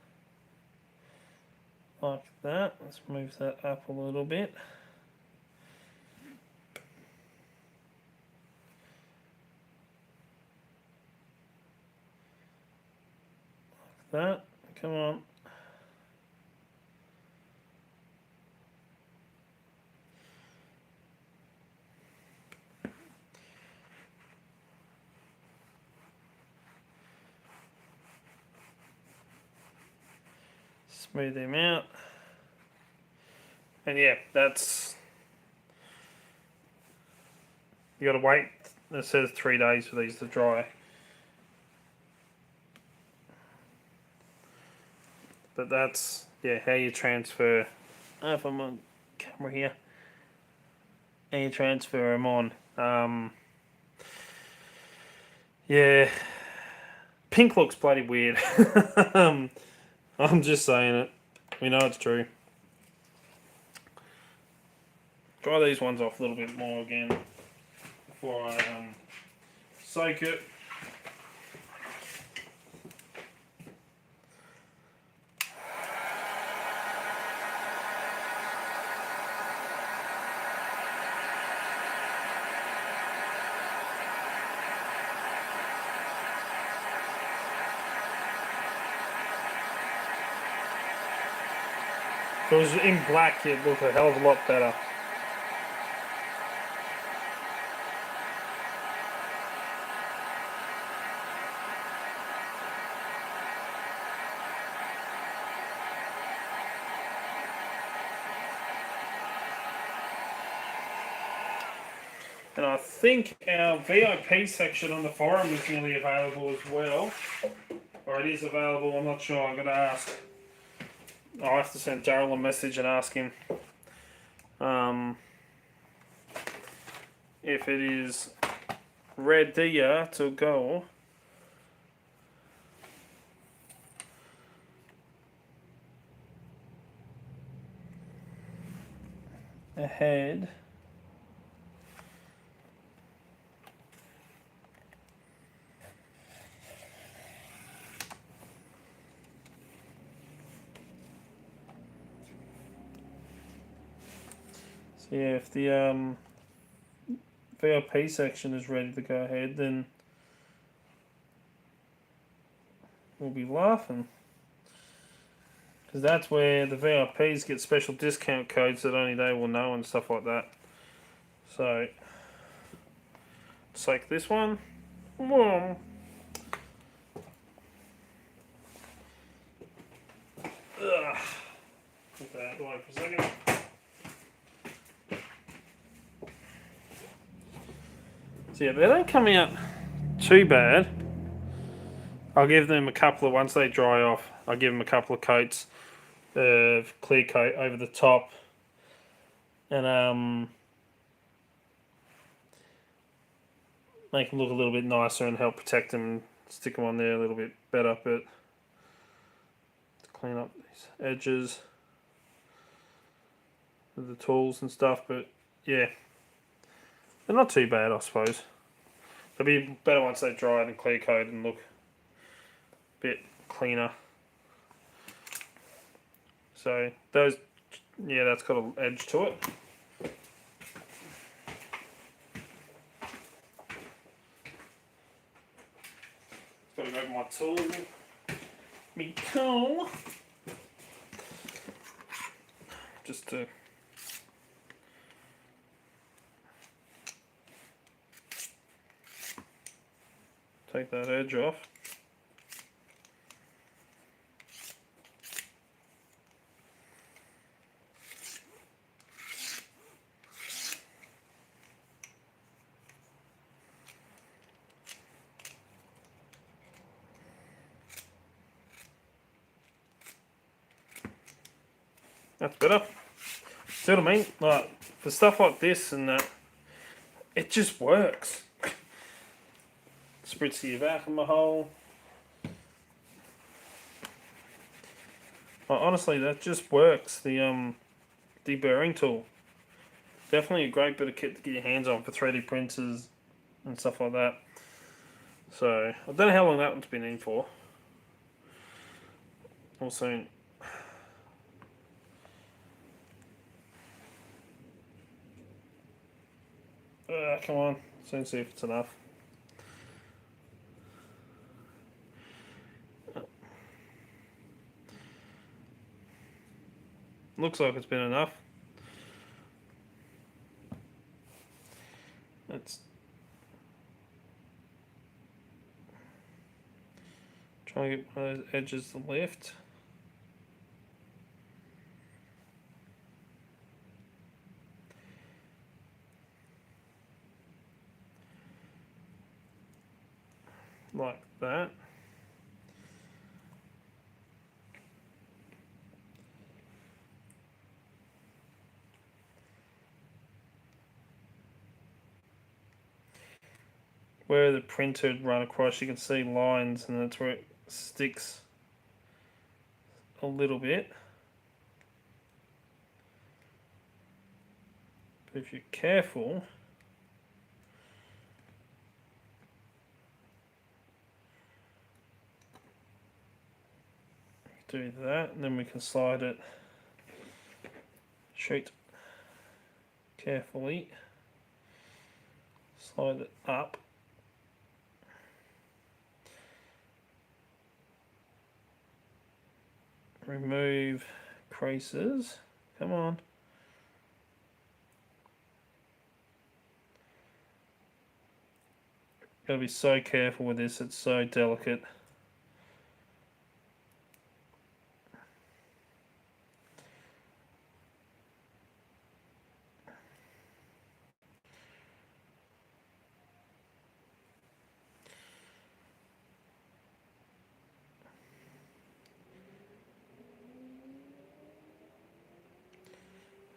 Like that. Let's move that up a little bit. Like that. Come on. Smooth them out. And yeah, that's... You gotta wait. It says 3 days for these to dry. But that's, yeah, how you transfer... if I'm on camera here. How you transfer them on. Yeah. Pink looks bloody weird. I'm just saying it. We know it's true. Dry these ones off a little bit more again before I soak it. If it was in black, it'd look a hell of a lot better. And I think our VIP section on the forum is nearly available as well. Or it is available, I'm not sure, I've got to ask. I'll have to send Daryl a message and ask him if it is ready to go. Ahead. So yeah, if the VIP section is ready to go ahead, then we'll be laughing. Because that's where the VIPs get special discount codes that only they will know and stuff like that. So, just like this one. Whoa. Ugh. Put that out the way for a second. So yeah, they don't come out too bad. I'll give them a couple of, once they dry off, I'll give them a couple of coats of clear coat over the top. And make them look a little bit nicer and help protect them and stick them on there a little bit better. But to clean up these edges with the tools and stuff. But yeah, they're not too bad, I suppose. They'll be better once they dry and clear coat and look a bit cleaner. So those, yeah, that's got an edge to it. Got to grab my tool. Me tool. Just to take that edge off. That's better. See what I mean? Like, for stuff like this and that, it just works. Spritz your vacuum hole. Like, honestly, that just works. The deburring tool. Definitely a great bit of kit to get your hands on for 3D printers and stuff like that. So, I don't know how long that one's been in for. Also, come on, soon see if it's enough. Looks like it's been enough. Let's try and get one of those edges to lift. Like that. Where the printer had run across, you can see lines, and that's where it sticks a little bit. But if you're careful, do that, and then we can slide it, shoot, carefully, slide it up, remove creases. Come on. Gotta be so careful with this, it's so delicate.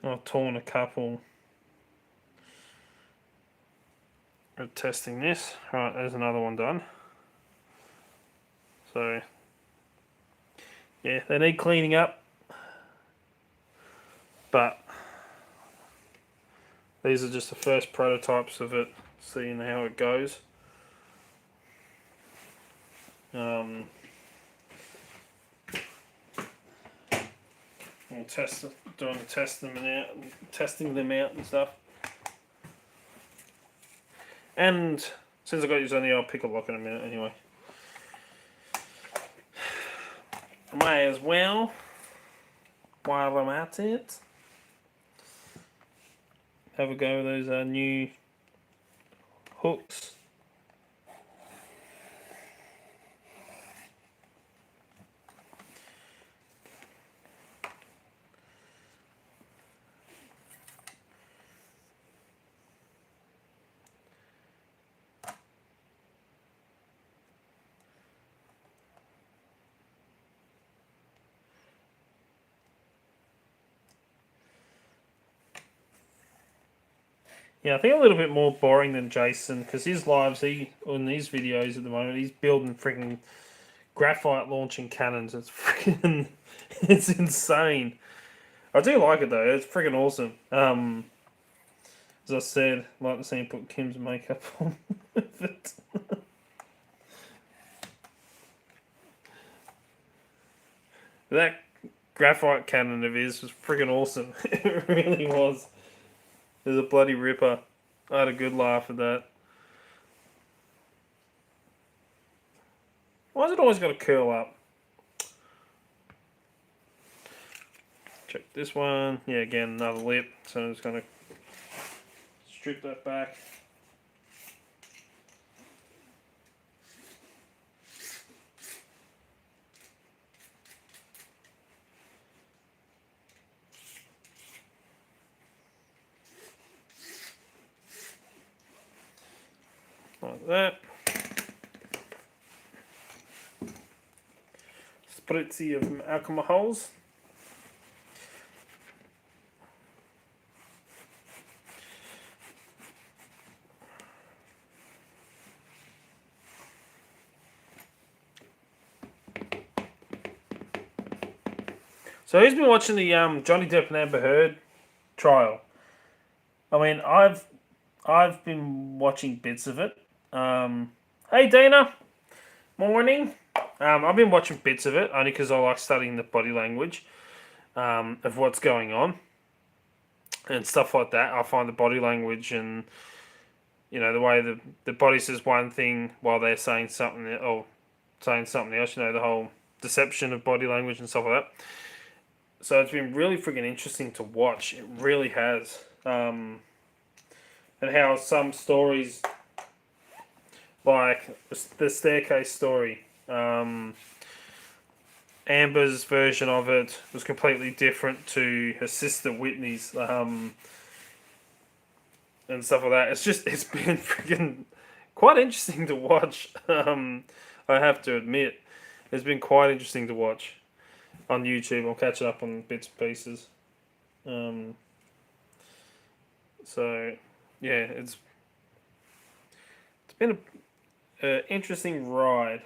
I've torn a couple. We're testing this. Right, there's another one done. So, yeah, they need cleaning up. But these are just the first prototypes of it, seeing how it goes. We'll testing them out and stuff. And since I got these on here, I'll pick a lock in a minute anyway. I may as well, while I'm at it, have a go with those new hooks. Yeah, I think a little bit more boring than Jason, because his lives, on these videos at the moment, he's building freaking graphite launching cannons. It's freaking, it's insane. I do like it though. It's freaking awesome. As I said, I like to see him put Kim's makeup on with it. That graphite cannon of his was freaking awesome. It really was. It was a bloody ripper. I had a good laugh at that. Why has it always got to curl up? Check this one. Yeah, again, another lip. So I'm just going to strip that back. Like that. Spritzy of alcohols. So who's been watching the Johnny Depp and Amber Heard trial? I mean, I've been watching bits of it. Hey Dana, morning. I've been watching bits of it only because I like studying the body language of what's going on and stuff like that. I find the body language and the way the body says one thing while they're saying something or saying something else. The whole deception of body language and stuff like that. So it's been really freaking interesting to watch. It really has. And how some stories, like the staircase story, Amber's version of it was completely different to her sister Whitney's, and stuff like that. It's been freaking quite interesting to watch. I have to admit, it's been quite interesting to watch on YouTube. I'll catch up on bits and pieces. So yeah, it's been an interesting ride.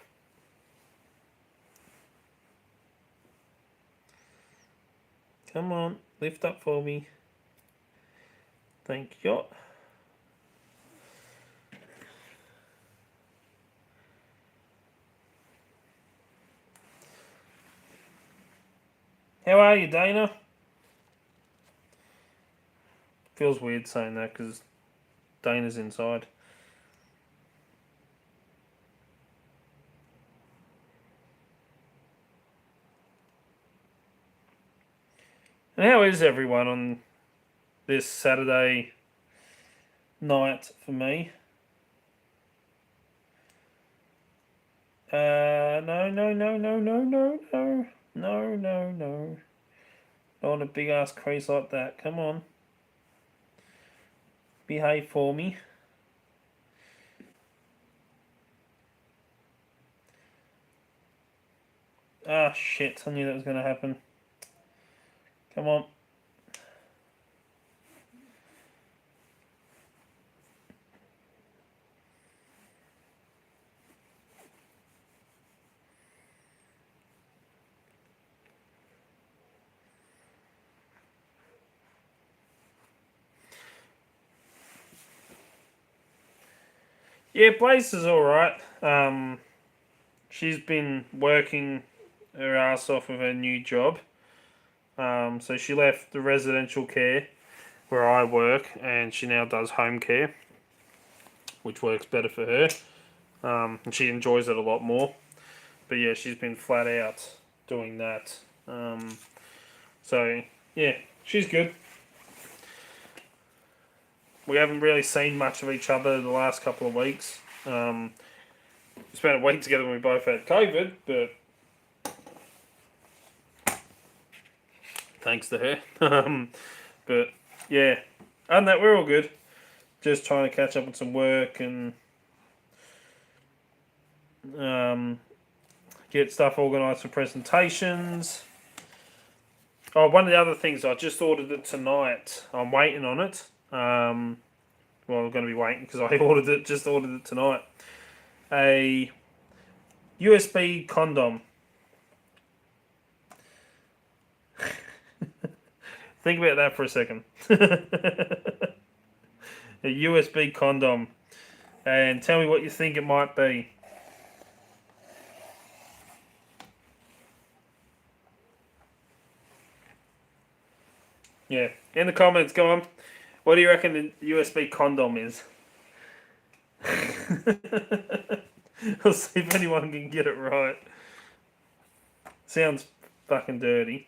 Come on, lift up for me. Thank you. How are you, Dana? Feels weird saying that because Dana's inside. And how is everyone on this Saturday night for me? No. Not on a big ass crease like that. Come on. Behave for me. Ah, shit. I knew that was going to happen. Come on. Yeah, Blaze is alright. She's been working her ass off with her new job. So she left the residential care where I work, and she now does home care, which works better for her. And she enjoys it a lot more. But yeah, she's been flat out doing that. So yeah, she's good. We haven't really seen much of each other the last couple of weeks. We spent a week together when we both had COVID, but thanks to her. But yeah, other than that, we're all good. Just trying to catch up on some work and get stuff organised for presentations. Oh, one of the other things, I just ordered it tonight. I'm waiting on it. Well, I'm going to be waiting because I just ordered it tonight. A USB condom. Think about that for a second. A USB condom. And tell me what you think it might be. Yeah, in the comments, go on. What do you reckon the USB condom is? I'll see if anyone can get it right. Sounds fucking dirty.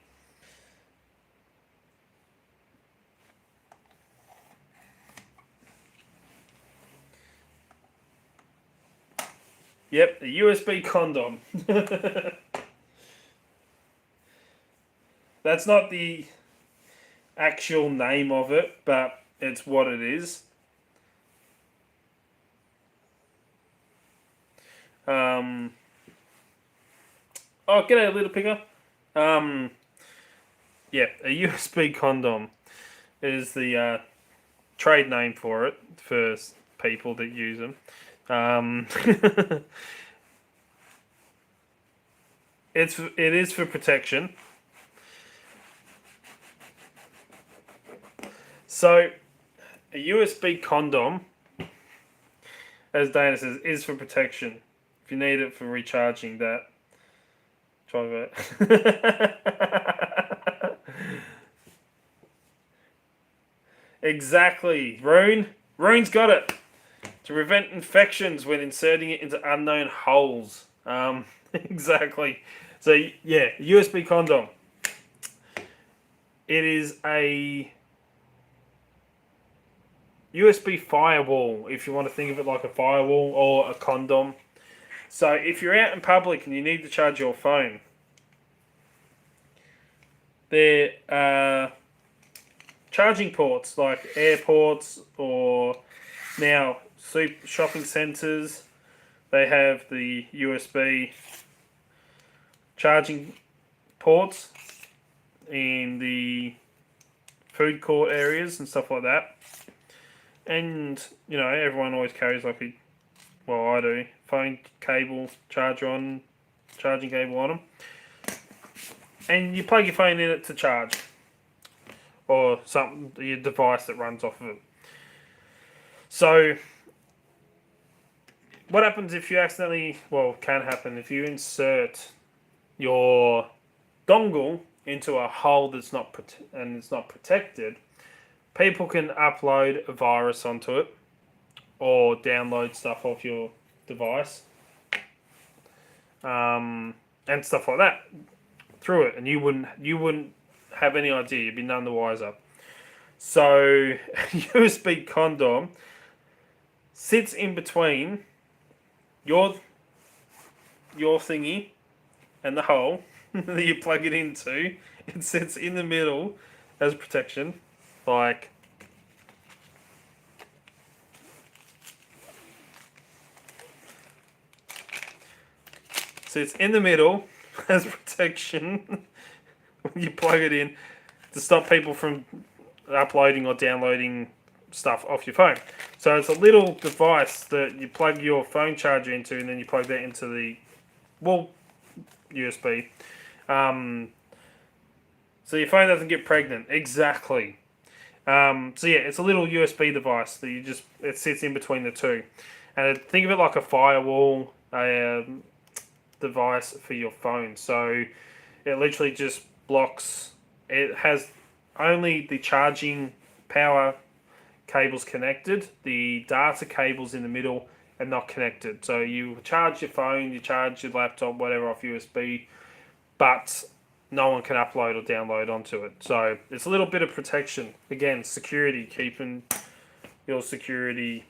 Yep, a USB condom. That's not the actual name of it, but it's what it is. Oh, g'day, little picker. Yeah, a USB condom is the trade name for it for people that use them. It is for protection. So, a USB condom, as Dana says, is for protection. If you need it for recharging that, try that. Exactly, Rune. Rune's got it. To prevent infections when inserting it into unknown holes. Exactly. So yeah, USB condom. It is a USB firewall, if you want to think of it like a firewall or a condom. So if you're out in public and you need to charge your phone, there are charging ports like airports or now shopping centres. They have the USB charging ports in the food court areas and stuff like that. And, you know, everyone always carries like a, well, I do, phone cable, charging cable on them. And you plug your phone in it to charge. Or something, your device that runs off of it. So, what happens if you accidentally, well, can happen, if you insert your dongle into a hole that's not and it's not protected, people can upload a virus onto it or download stuff off your device and stuff like that through it, and you wouldn't have any idea. You'd be none the wiser. So, USB condom sits in between your thingy and the hole that you plug it into. It sits in the middle as protection, like sits in the middle as protection when you plug it in to stop people from uploading or downloading stuff off your phone. So it's a little device that you plug your phone charger into, and then you plug that into the wall USB. So your phone doesn't get pregnant. Exactly. So yeah, it's a little USB device that it sits in between the two. And think of it like a firewall device for your phone. So it literally just blocks. It has only the charging power cables connected. The data cables in the middle are not connected. So you charge your phone, you charge your laptop, whatever off USB, but no one can upload or download onto it. So it's a little bit of protection. Again, security, keeping your security.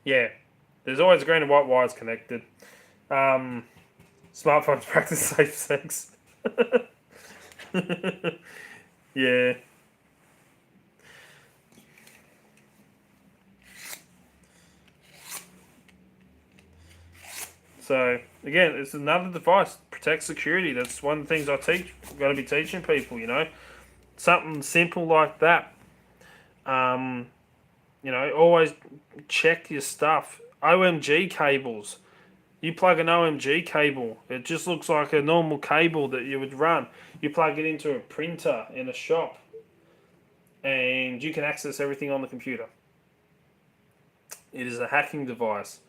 Yeah, there's always green and white wires connected. Smartphones practice safe sex. Yeah. So again, it's another device. Protect security. That's one of the things I teach. I'm going to be teaching people. Something simple like that. Always check your stuff. OMG cables. You plug an OMG cable. It just looks like a normal cable that you would run. You plug it into a printer in a shop, and you can access everything on the computer. It is a hacking device.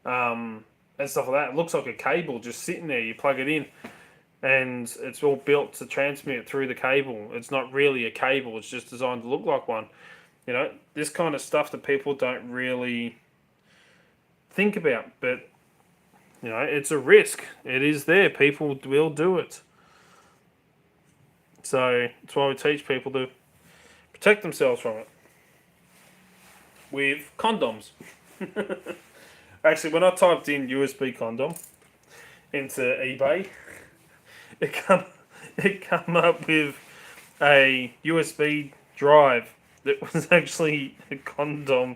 And stuff like that. It looks like a cable just sitting there. You plug it in, and it's all built to transmit through the cable. It's not really a cable. It's just designed to look like one. This kind of stuff that people don't really think about, but it's a risk. It is there. People will do it. So that's why we teach people to protect themselves from it with condoms. Actually, when I typed in USB condom into eBay, it come up with a USB drive that was actually a condom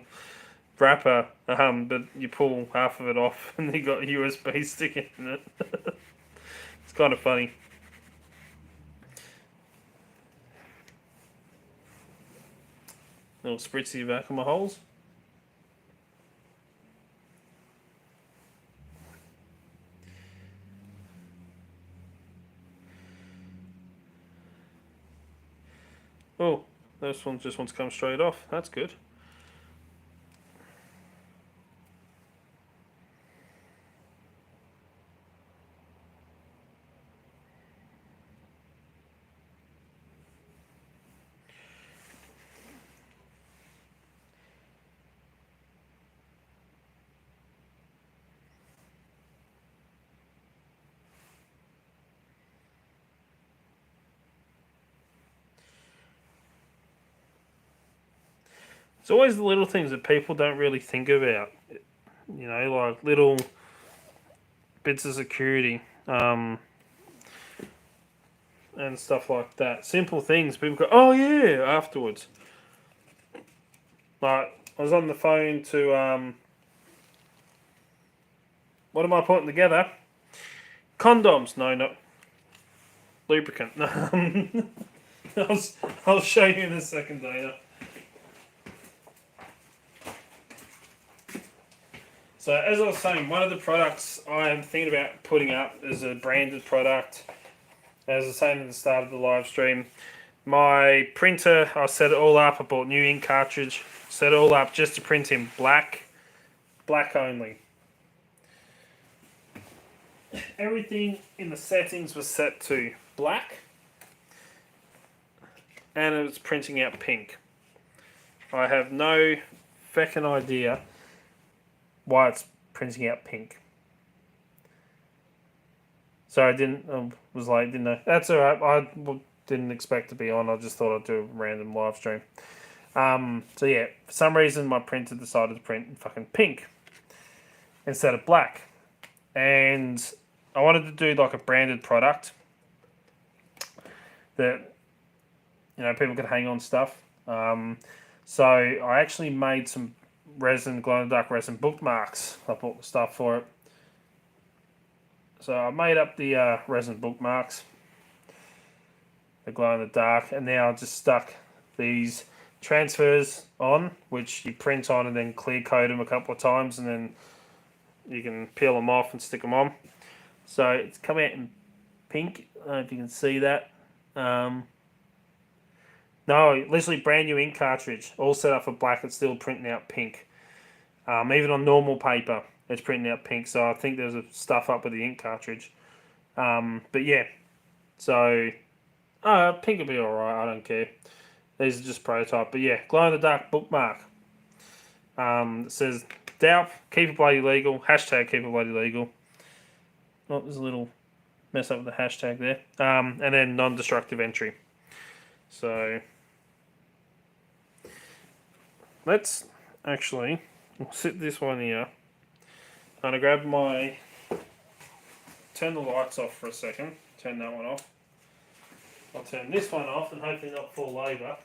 wrapper, but you pull half of it off and you got a USB stick in it. It's kind of funny. Little spritzy back of my holes. Oh, this one just wants to come straight off. That's good. It's always the little things that people don't really think about. Like little bits of security and stuff like that. Simple things. People go, oh yeah, afterwards. Like, I was on the phone to, what am I putting together? Condoms. No, not lubricant. I'll show you in a second, Dana. So as I was saying, one of the products I am thinking about putting up is a branded product. As I was saying at the start of the live stream, my printer, I set it all up. I bought new ink cartridge, set it all up just to print in black only. Everything in the settings was set to black, and it was printing out pink. I have no feckin' idea why it's printing out pink. Sorry, I didn't. I was late, didn't I? That's alright. Didn't expect to be on. I just thought I'd do a random live stream. So yeah, for some reason my printer decided to print fucking pink instead of black. And I wanted to do like a branded product that, you know, people could hang on stuff. So I actually made some resin, glow-in-the-dark resin bookmarks. I bought the stuff for it. So I made up the resin bookmarks, the glow-in-the-dark, and now I just stuck these transfers on, which you print on and then clear coat them a couple of times, and then you can peel them off and stick them on. So it's come out in pink. I don't know if you can see that. No, literally brand new ink cartridge, all set up for black. It's still printing out pink. Even on normal paper, it's printing out pink. So I think there's a stuff up with the ink cartridge. But yeah, so pink will be alright. I don't care. These are just prototype. But yeah, glow in the dark bookmark. It says DALP, keep it bloody legal. Hashtag keep it bloody legal. Oh, there's a little mess up with the hashtag there. And then non-destructive entry. So let's actually sit this one here. I'm going to grab my... Turn the lights off for a second. Turn that one off. I'll turn this one off and hopefully not fall over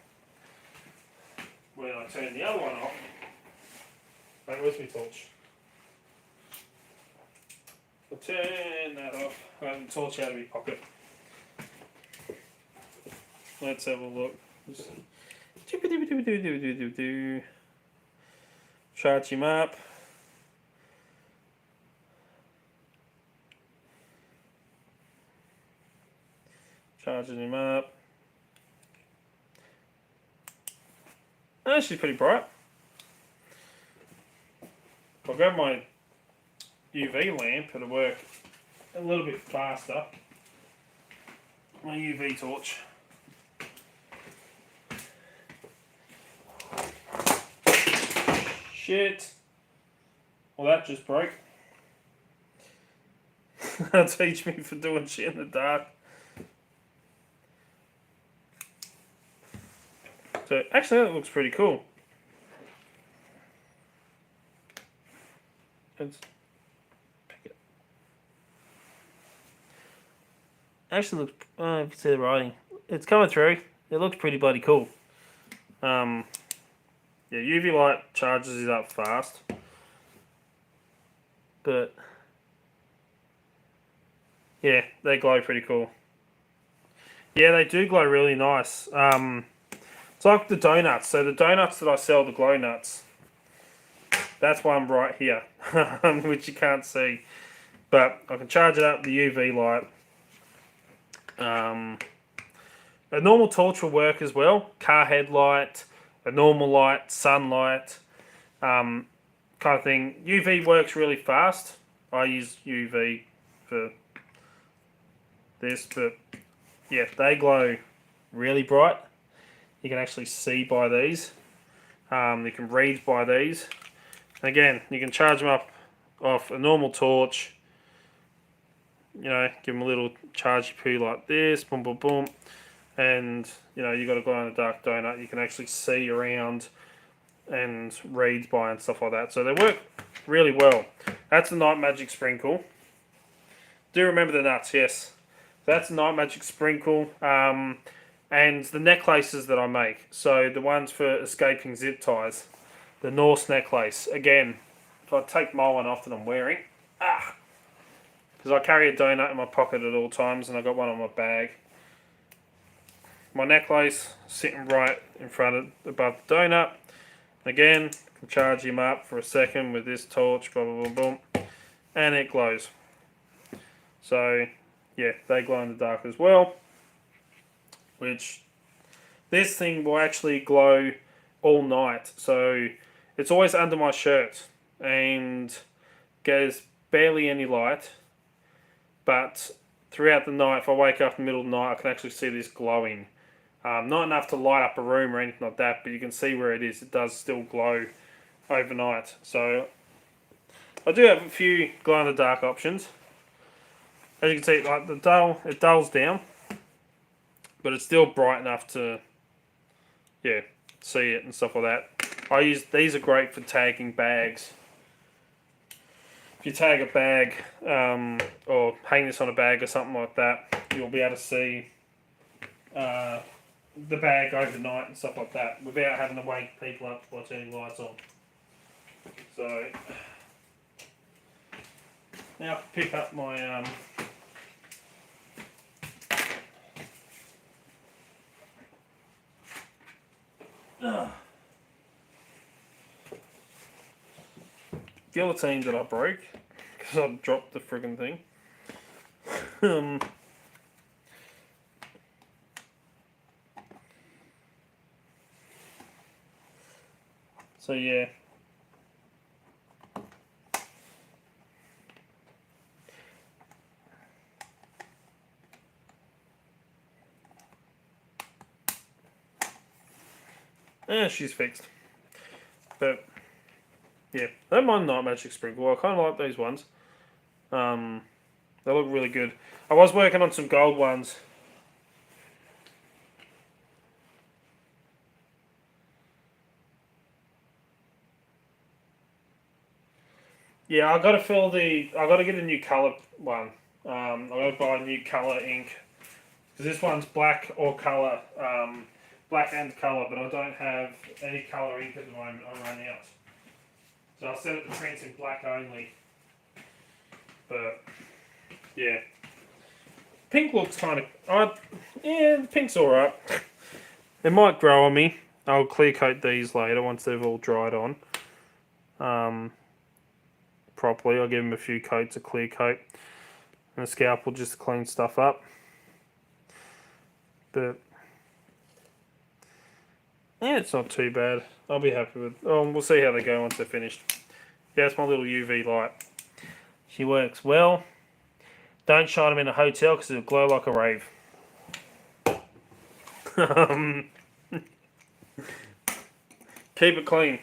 when I turn the other one off. Wait, where's my torch? I'll turn that off. I have the torch out of my pocket. Let's have a look. Charge him up. Charging him up. Oh, she's pretty bright. If I grab my UV lamp, it'll work a little bit faster. My UV torch. Shit. Well, that just broke. That'll teach me for doing shit in the dark. So, actually, that looks pretty cool. Let's pick it. Actually, looks. If you see the writing, it's coming through. It looks pretty bloody cool. Yeah, UV light charges it up fast, but yeah, they glow pretty cool. Yeah, they do glow really nice. It's like the donuts. So the donuts that I sell, the glow nuts, that's one right here, which you can't see. But I can charge it up, the UV light. A normal torch will work as well. Car headlight, a normal light, sunlight, kind of thing. UV works really fast. I use UV for this, but yeah, they glow really bright. You can actually see by these. You can read by these. And again, you can charge them up off a normal torch. You know, give them a little chargey poo like this. Boom, boom, boom. And, you know, you've got a glow-in-the-dark donut. You can actually see around and read by and stuff like that. So they work really well. That's a Night Magic Sprinkle. Do remember the nuts, yes. That's a Night Magic Sprinkle. And the necklaces that I make. So the ones for escaping zip ties. The Norse necklace. Again, if I take my one off that I'm wearing. Because I carry a donut in my pocket at all times and I got one on my bag. My necklace sitting right in front of above the donut. Again, can charge him up for a second with this torch. Boom, boom, boom. And it glows. So, yeah, they glow in the dark as well. Which this thing will actually glow all night. So it's always under my shirt and gets barely any light. But throughout the night, if I wake up in the middle of the night, I can actually see this glowing. Not enough to light up a room or anything like that, but you can see where it is. It does still glow overnight. So I do have a few glow-in-the-dark options. as you can see, like the dull, it dulls down, but it's still bright enough to, yeah, see it and stuff like that. These are great for tagging bags. If you tag a bag, or hang this on a bag or something like that, you'll be able to see the bag overnight and stuff like that without having to wake people up by turning lights on. So now pick up my guillotine that I broke because I dropped the friggin' thing. So yeah. She's fixed. But yeah, I don't mind Night Magic Sprinkle. I kind of like these ones. They look really good. I was working on some gold ones. Yeah, I got to get a new colour one. I got to buy a new colour ink because this one's black or colour, black and colour, but I don't have any colour ink at the moment. I'm running out, so I'll set it to prints in black only. But yeah, pink looks kind of. Yeah, the pink's alright. It might grow on me. I'll clear coat these later once they've all dried on. Properly, I'll give them a few coats of clear coat and a scalpel just to clean stuff up. But yeah, it's not too bad. I'll be happy with. Oh, we'll see how they go once they're finished. Yeah, it's my little UV light. She works well. Don't shine them in a hotel because it'll glow like a rave. Keep it clean.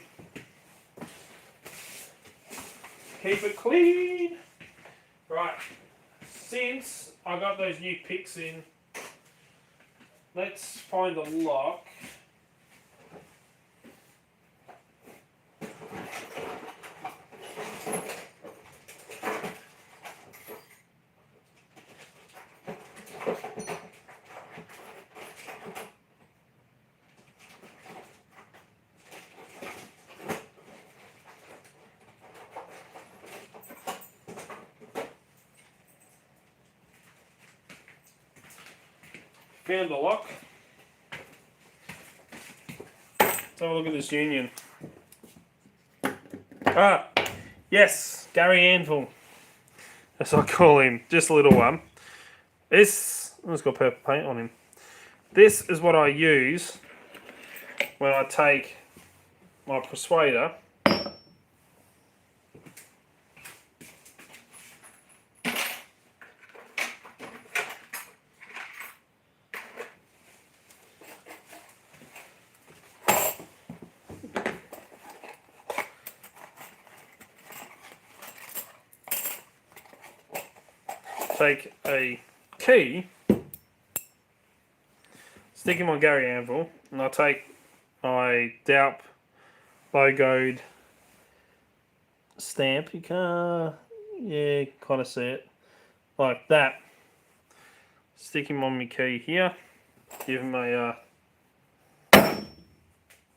Keep it clean. Right. Since I got those new picks in, let's find a lock. Found the lock. Let's have a look at this union. Ah, yes, Gary Anvil, as I call him, just a little one. This, oh, it's got purple paint on him. This is what I use when I take my persuader take a key, stick him on Gary Anvil, and I'll take my DALP logoed stamp. You can't, yeah, kind of see it like that. Stick him on my key here, give him a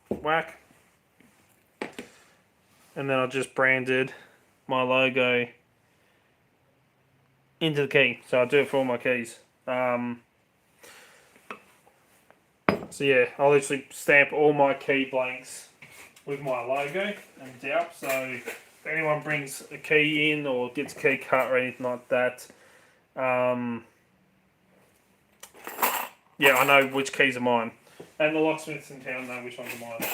whack, and then I just branded my logo into the key. So I do it for all my keys. So yeah, I'll literally stamp all my key blanks with my logo and DALP. So if anyone brings a key in or gets a key cut or anything like that, yeah, I know which keys are mine. And the locksmiths in town know which ones are mine.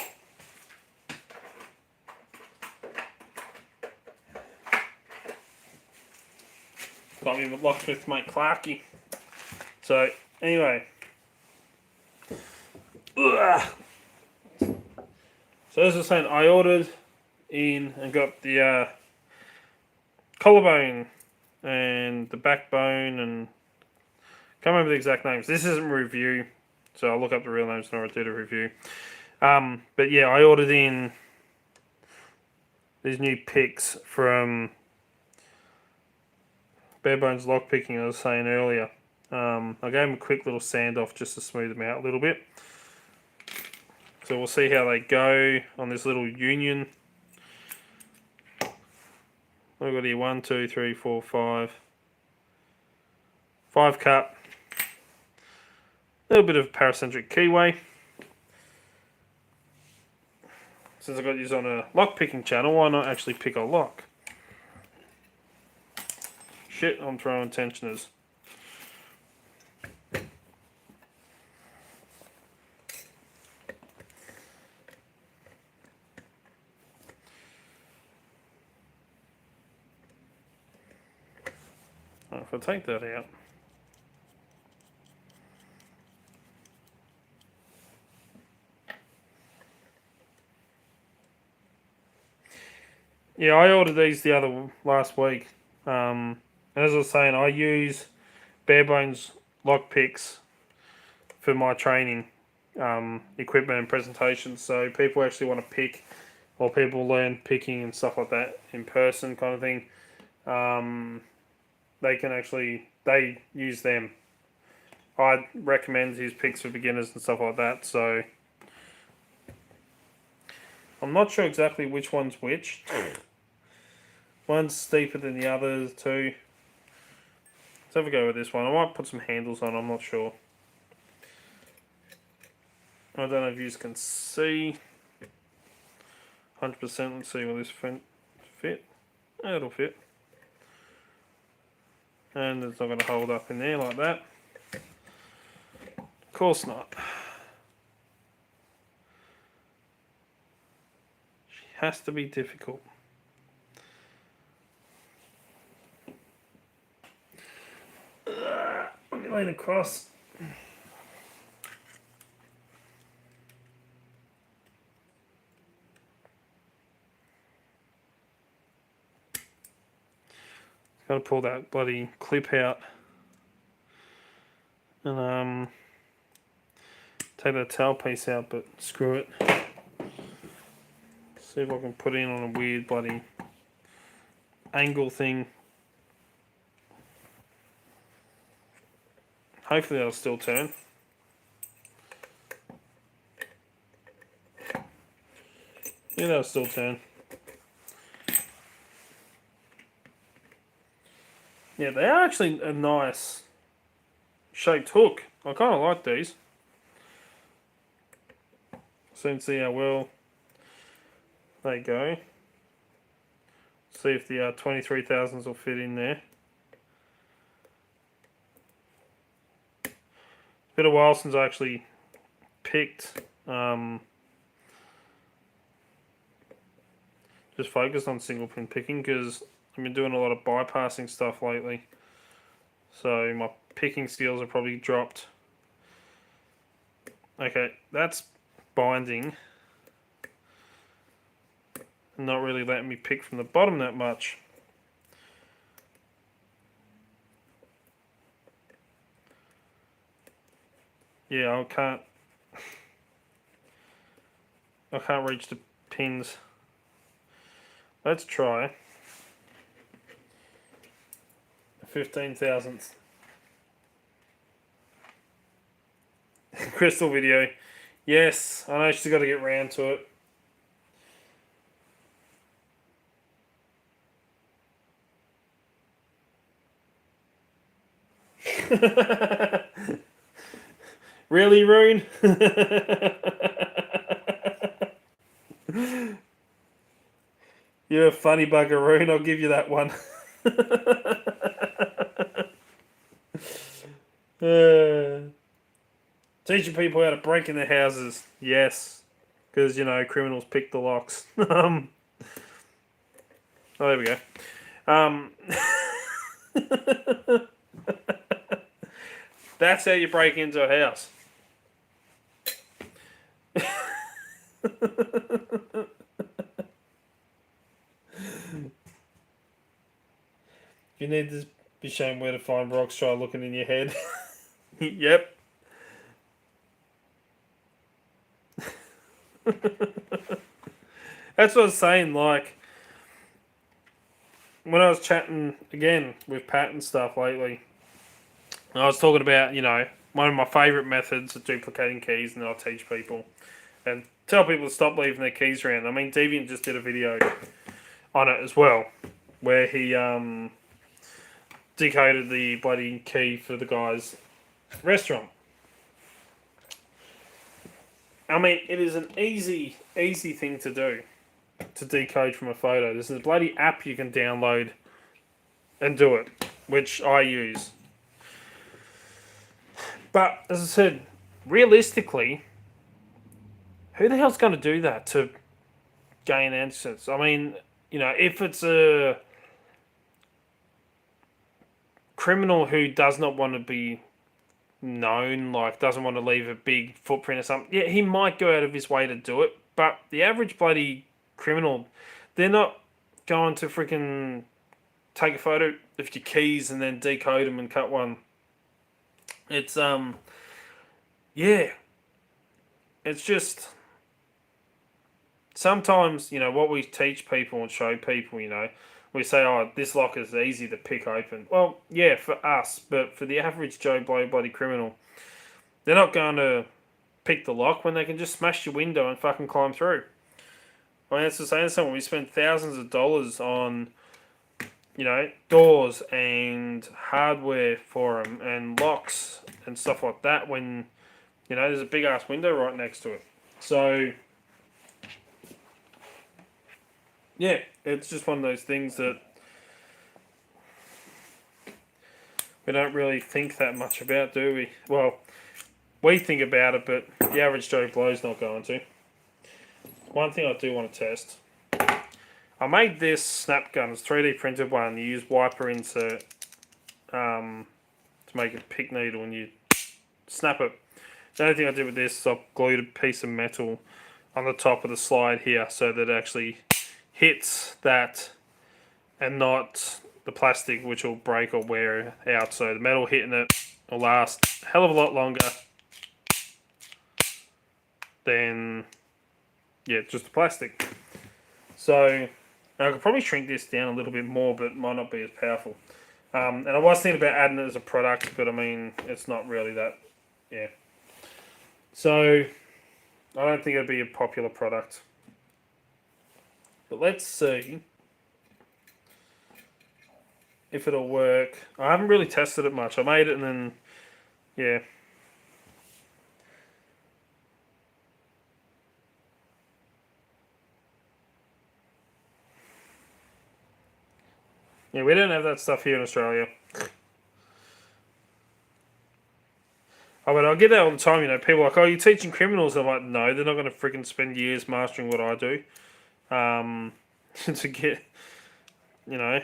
Got me with locksmith mate Clarky. So anyway, so as I was saying, I ordered in and got the collarbone and the backbone, and can't remember the exact names. This isn't a review, so I'll look up the real names and I'll do the review. But yeah, I ordered in these new picks from Barebones Lockpicking, I was saying earlier. I gave them a quick little sand off just to smooth them out a little bit. So we'll see how they go on this little union. I've got here 1, 2, 3, 4, 5. 5 cut. A little bit of paracentric keyway. Since I've got these on a lock picking channel, why not actually pick a lock? Shit, I'm throwing tensioners. If I take that out, yeah, I ordered these last week. And as I was saying, I use Barebones lockpicks for my training equipment and presentations. So people actually want to pick, or people learn picking and stuff like that in person, kind of thing. They use them. I recommend his picks for beginners and stuff like that. So I'm not sure exactly which one's which. One's steeper than the others too. Let's have a go with this one. I might put some handles on, I'm not sure. I don't know if you can see. 100%, let's see will this fit. It'll fit. And it's not going to hold up in there like that. Of course not. She has to be difficult. Let me lean across. Got to pull that bloody clip out and take that tail piece out, but screw it. See if I can put it in on a weird bloody angle thing. Hopefully that'll still turn. Yeah, that'll still turn. Yeah, they are actually a nice shaped hook. I kind of like these. Soon see how well they go. See if the 23,000s will fit in there. It's been a while since I actually picked, just focused on single pin picking because I've been doing a lot of bypassing stuff lately. So my picking skills have probably dropped. Okay, that's binding. Not really letting me pick from the bottom that much. Yeah, I can't reach the pins. Let's try 15,000th. Crystal video. Yes, I know she's got to get round to it. Really, Rune? You're a funny bugger, Rune. I'll give you that one. Teaching people how to break in their houses. Yes. Because, you know, criminals pick the locks. Oh, there we go. That's how you break into a house. you need to be shown where to find rocks, try looking in your head. Yep. That's what I was saying, like, when I was chatting, again, with Pat and stuff lately, I was talking about, you know, one of my favourite methods of duplicating keys, and I'll teach people. And tell people to stop leaving their keys around. I mean, Deviant just did a video on it as well, where he decoded the bloody key for the guy's restaurant. I mean, it is an easy thing to do, to decode from a photo. There's a bloody app you can download and do it, which I use. But, as I said, realistically, who the hell's going to do that to gain answers? I mean, you know, if it's a criminal who does not want to be known, like doesn't want to leave a big footprint or something, yeah, he might go out of his way to do it. But the average bloody criminal, they're not going to freaking take a photo of your keys and then decode them and cut one. It's, yeah. It's just, sometimes, you know, what we teach people and show people, you know, we say, oh, this lock is easy to pick open. Well, yeah, for us, but for the average Joe Blow bloody criminal, they're not going to pick the lock when they can just smash your window and fucking climb through. I mean, that's the same as someone. We spend thousands of dollars on, you know, doors and hardware for them and locks and stuff like that when, you know, there's a big ass window right next to it. So, yeah, it's just one of those things that we don't really think that much about, do we? Well, we think about it, but the average Joe Blow's not going to. One thing I do want to test. I made this snap gun. It's 3D printed one. You use wiper insert to make a pick needle and you snap it. The only thing I did with this is I glued a piece of metal on the top of the slide here so that it actually hits that and not the plastic, which will break or wear out. So the metal hitting it will last a hell of a lot longer than, yeah, just the plastic. So I could probably shrink this down a little bit more, but it might not be as powerful. And I was thinking about adding it as a product, but I mean, it's not really that, yeah. So I don't think it'd be a popular product. But let's see if it'll work. I haven't really tested it much. I made it and then, yeah. Yeah, we don't have that stuff here in Australia. Oh, but I get that all the time, you know, people are like, oh, you're teaching criminals. I'm like, no, they're not going to freaking spend years mastering what I do. To get, you know.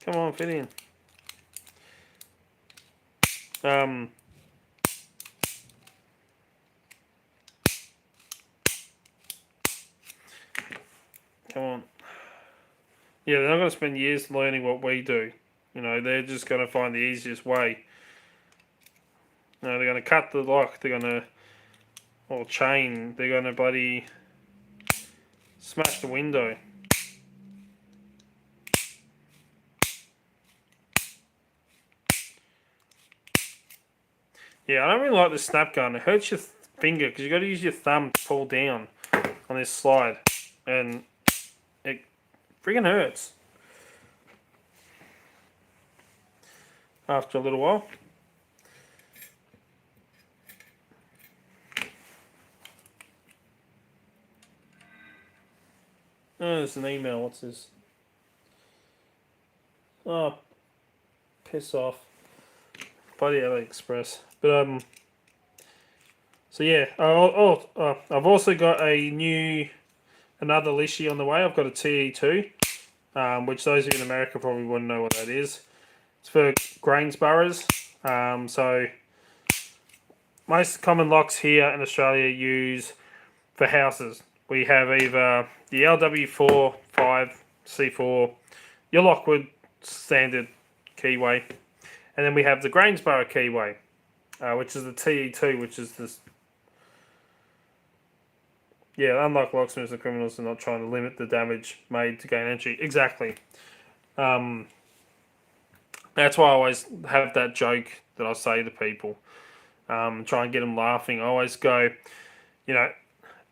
Come on, fit in. Come on. Yeah, they're not going to spend years learning what we do. You know, they're just going to find the easiest way. You know, they're going to cut the lock. They're going to, or chain. They're going to bloody smash the window. Yeah, I don't really like the snap gun. It hurts your finger because you got to use your thumb to pull down on this slide, and it freaking hurts after a little while. Oh, there's an email. What's this? Oh, piss off. Bloody AliExpress. But, so yeah. I've also got another Lishi on the way. I've got a TE2, which those of you in America probably wouldn't know what that is. It's for grain sparrows. So most common locks here in Australia use for houses, we have either the LW4, 5, C4, your Lockwood standard keyway, and then we have the Grainsborough keyway, which is the TE2, which is this. Yeah, unlike locksmiths and criminals, are not trying to limit the damage made to gain entry. Exactly. That's why I always have that joke that I say to people. Try and get them laughing. I always go, you know,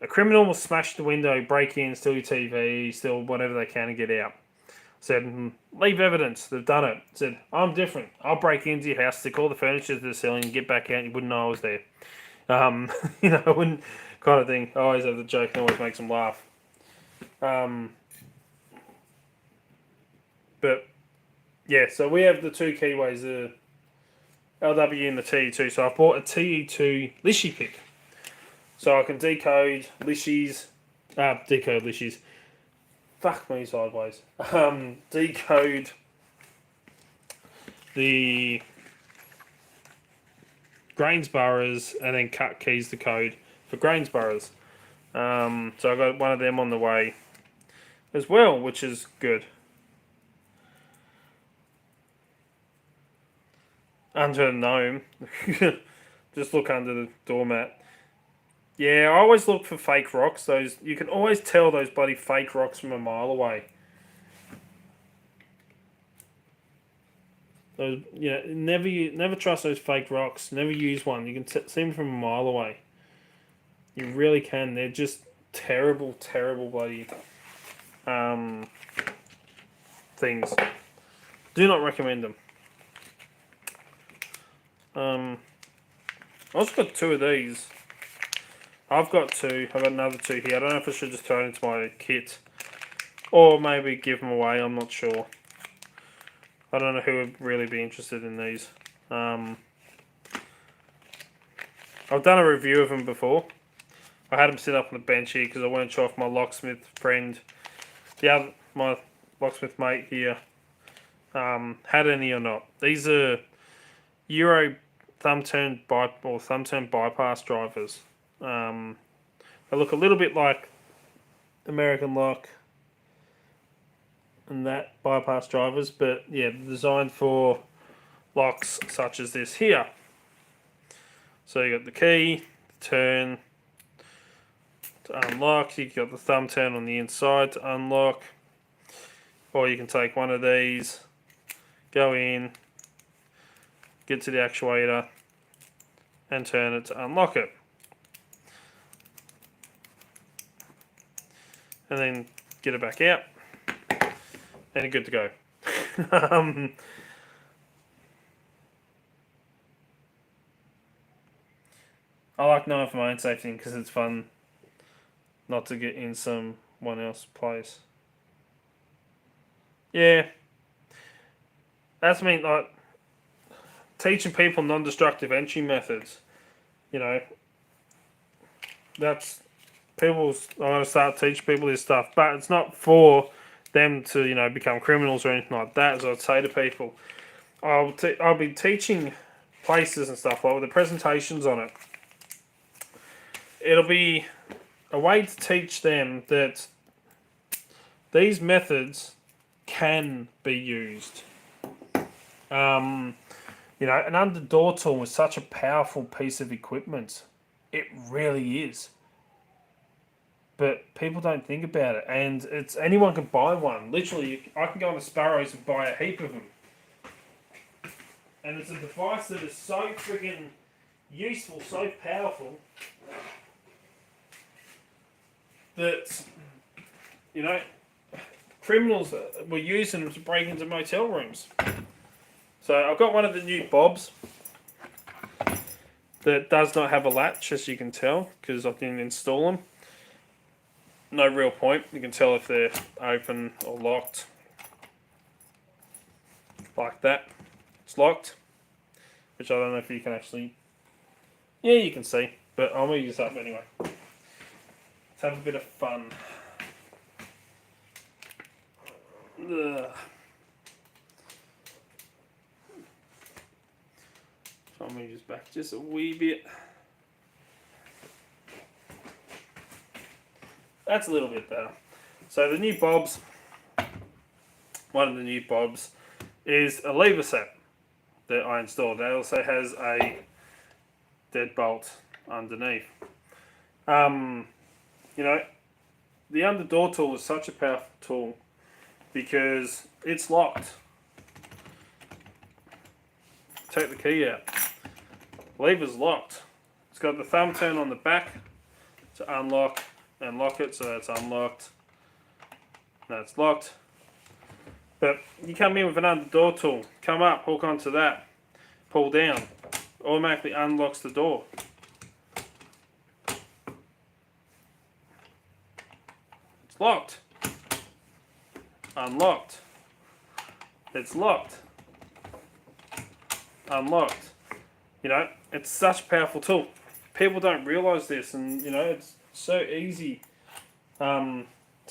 a criminal will smash the window, break in, steal your TV, steal whatever they can and get out. Said, leave evidence. They've done it. Said, I'm different. I'll break into your house, stick all the furniture to the ceiling and get back out and you wouldn't know I was there. You know, I wouldn't, kind of thing. I always have the joke and always makes them laugh. But, yeah, so we have the two keyways, the LW and the TE2. So I bought a TE2 Lishy pick. So I can decode Lishies. Decode Lishies. Fuck me sideways. Decode the Grainsboroughs and then cut keys the code for Grainsboroughs. So I got one of them on the way as well, which is good. Under the gnome. Just look under the doormat. Yeah, I always look for fake rocks. Those you can always tell those bloody fake rocks from a mile away. Those, you know, never trust those fake rocks. Never use one. You can see them from a mile away. You really can. They're just terrible, terrible bloody things. Do not recommend them. I also got two of these. I've got two. I've got another two here. I don't know if I should just throw it into my kit. Or maybe give them away. I'm not sure. I don't know who would really be interested in these. I've done a review of them before. I had them sit up on the bench here because I weren't sure if my locksmith friend, my locksmith mate here, had any or not. These are Euro thumb-turned bypass drivers. They look a little bit like American lock and that bypass drivers, but yeah, designed for locks such as this here. So you got the key, the turn to unlock. You got the thumb turn on the inside to unlock, or you can take one of these, go in, get to the actuator, and turn it to unlock it. And then get it back out, and you're good to go. I like knowing for my own safety because it's fun not to get in someone else's place. Yeah. That's like teaching people non-destructive entry methods. You know, that's I'm going to start teaching people this stuff, but it's not for them to, you know, become criminals or anything like that. As I'd say to people, I'll be teaching places and stuff like with the presentations on it. It'll be a way to teach them that these methods can be used. You know, an under door tool is such a powerful piece of equipment. It really is. But people don't think about it, and anyone can buy one. Literally, I can go on the Sparrows and buy a heap of them. And it's a device that is so friggin' useful, so powerful, that, you know, criminals were using them to break into motel rooms. So I've got one of the new Bobs that does not have a latch, as you can tell, because I didn't install them. No real point. You can tell if they're open or locked. Like that. It's locked. Which I don't know if you can actually... Yeah, you can see. But I'll move this up anyway. Let's have a bit of fun. Ugh. So I'll move this back just a wee bit. That's a little bit better. So the new bobs, one of the new bobs, is a lever set that I installed. It also has a deadbolt underneath. You know, the under door tool is such a powerful tool because it's locked. Take the key out. Lever's locked. It's got the thumb turn on the back to unlock and lock it, so that's unlocked. That's locked. But you come in with an under door tool, come up, hook onto that, pull down, automatically unlocks the door. It's locked. Unlocked. It's locked. Unlocked. You know, it's such a powerful tool. People don't realise this, and you know, it's so easy to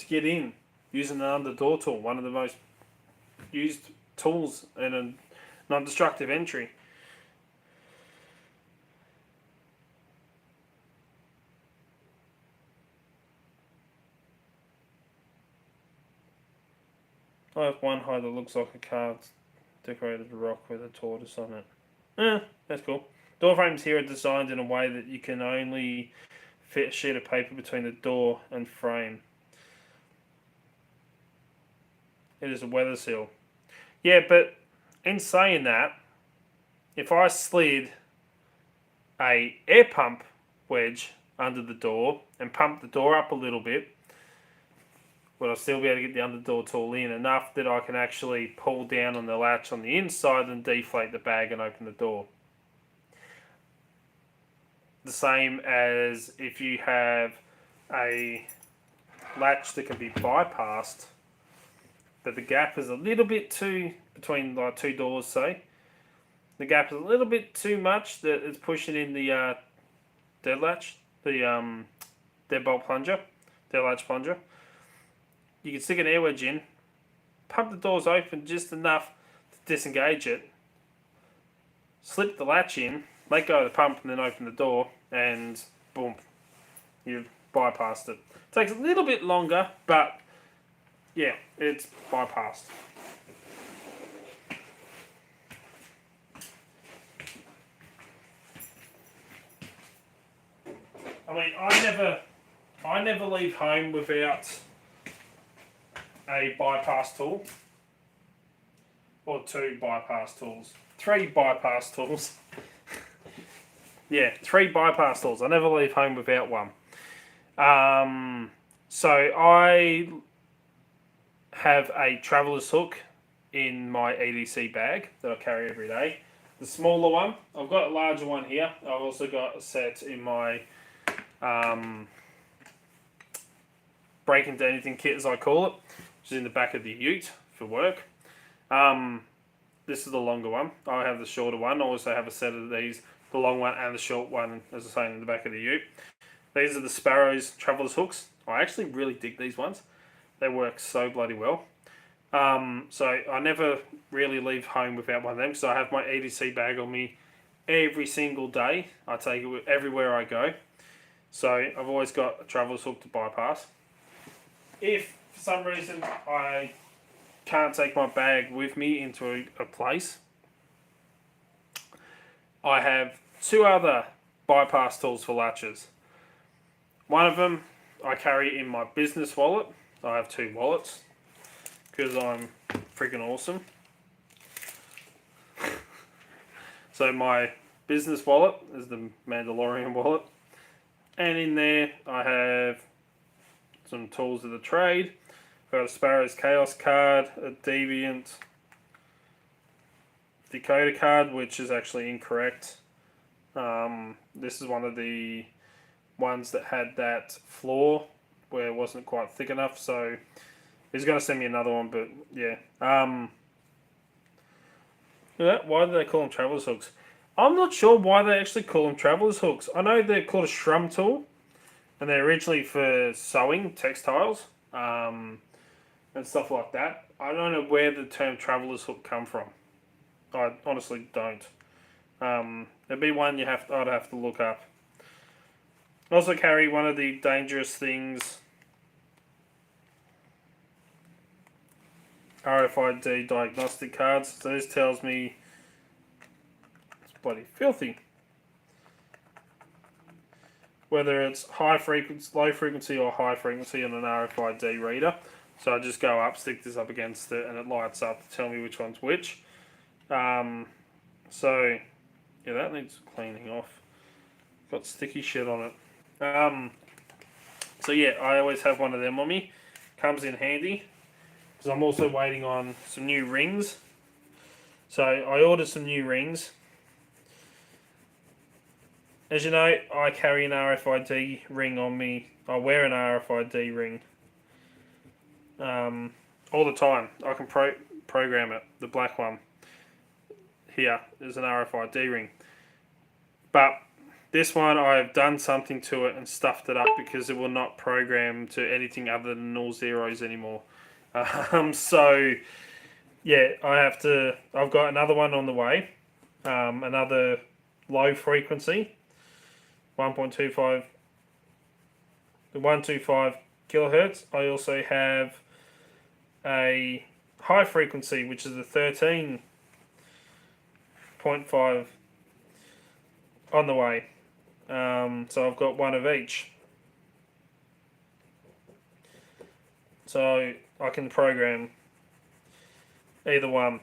get in using an under door tool, one of the most used tools in a non-destructive entry. I have one hide that looks like a carved decorated rock with a tortoise on it. That's cool. Door frames here are designed in a way that you can only fit a sheet of paper between the door and frame. It is a weather seal. Yeah, but in saying that, if I slid a air pump wedge under the door and pumped the door up a little bit, would I still be able to get the under door tool in enough that I can actually pull down on the latch on the inside and deflate the bag and open the door? The same as if you have a latch that can be bypassed, but the gap is a little bit too, between like two doors say, the gap is a little bit too much that it's pushing in the dead latch, the deadbolt plunger, dead latch plunger. You can stick an air wedge in, pump the doors open just enough to disengage it, slip the latch in, let go of the pump and then open the door, and boom, you've bypassed it. Takes a little bit longer, but yeah, it's bypassed. I mean, I never leave home without a bypass tool, or two bypass tools, 3 bypass tools. Yeah, 3 bypass tools. I never leave home without one. So I have a traveller's hook in my EDC bag that I carry every day. The smaller one, I've got a larger one here. I've also got a set in my break into anything kit, as I call it, which is in the back of the ute for work. This is the longer one. I have the shorter one. I also have a set of these, the long one and the short one, as I say, in the back of the ute. These are the Sparrows traveller's hooks. I actually really dig these ones. They work so bloody well. So I never really leave home without one of them, because I have my EDC bag on me every single day. I take it everywhere I go. So I've always got a traveller's hook to bypass. If for some reason I can't take my bag with me into a place, I have 2 other bypass tools for latches. One of them I carry in my business wallet. I have 2 wallets because I'm freaking awesome. So my business wallet is the Mandalorian wallet, and in there I have some tools of the trade. I've got a Sparrows Chaos card, a Deviant Dakota card, which is actually incorrect. This is one of the ones that had that flaw where it wasn't quite thick enough, so he's going to send me another one, but yeah. Why do they call them traveller's hooks? I'm not sure why they actually call them traveller's hooks. I know they're called a shrum tool, and they're originally for sewing textiles and stuff like that. I don't know where the term traveller's hook come from. I honestly don't. There'd be one I'd have to look up. I also carry one of the dangerous things RFID diagnostic cards. So this tells me it's bloody filthy. Whether it's high frequency, low frequency, or high frequency on an RFID reader. So I just go up, stick this up against it, and it lights up to tell me which one's which. So yeah, that needs cleaning off. Got sticky shit on it. So yeah, I always have one of them on me. Comes in handy. Because I'm also waiting on some new rings. So I ordered some new rings. As you know, I carry an RFID ring on me. I wear an RFID ring all the time. I can program it. The black one here is an RFID ring. But this one, I've done something to it and stuffed it up because it will not program to anything other than null zeros anymore. So yeah, I've got another one on the way. Another low frequency, 1.25 kilohertz. I also have a high frequency, which is a 13.5 on the way. So I've got one of each. So I can program either one,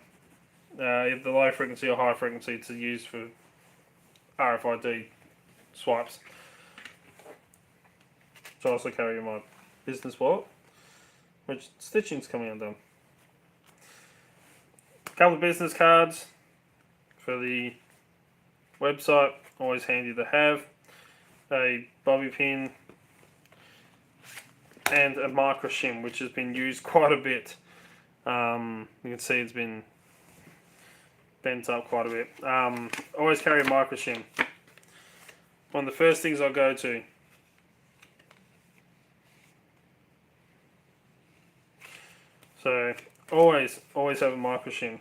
either the low frequency or high frequency, to use for RFID swipes. So I also carry in my business wallet, which stitching's coming undone. A couple of business cards for the website, always handy to have. A bobby pin and a micro shim, which has been used quite a bit. You can see it's been bent up quite a bit. Always carry a micro shim. One of the first things I go to. So always have a micro shim.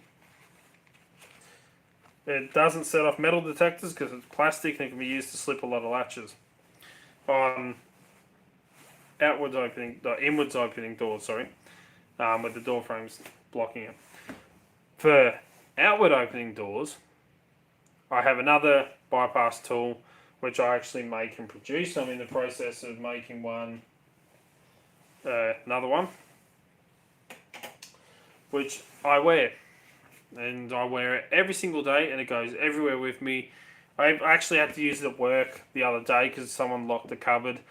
It doesn't set off metal detectors because it's plastic and it can be used to slip a lot of latches on inwards opening doors. Sorry, with the door frames blocking it. For outward opening doors, I have another bypass tool which I actually make and produce. I'm in the process of making another one, which I wear. And I wear it every single day, and it goes everywhere with me. I actually had to use it at work the other day because someone locked the cupboard,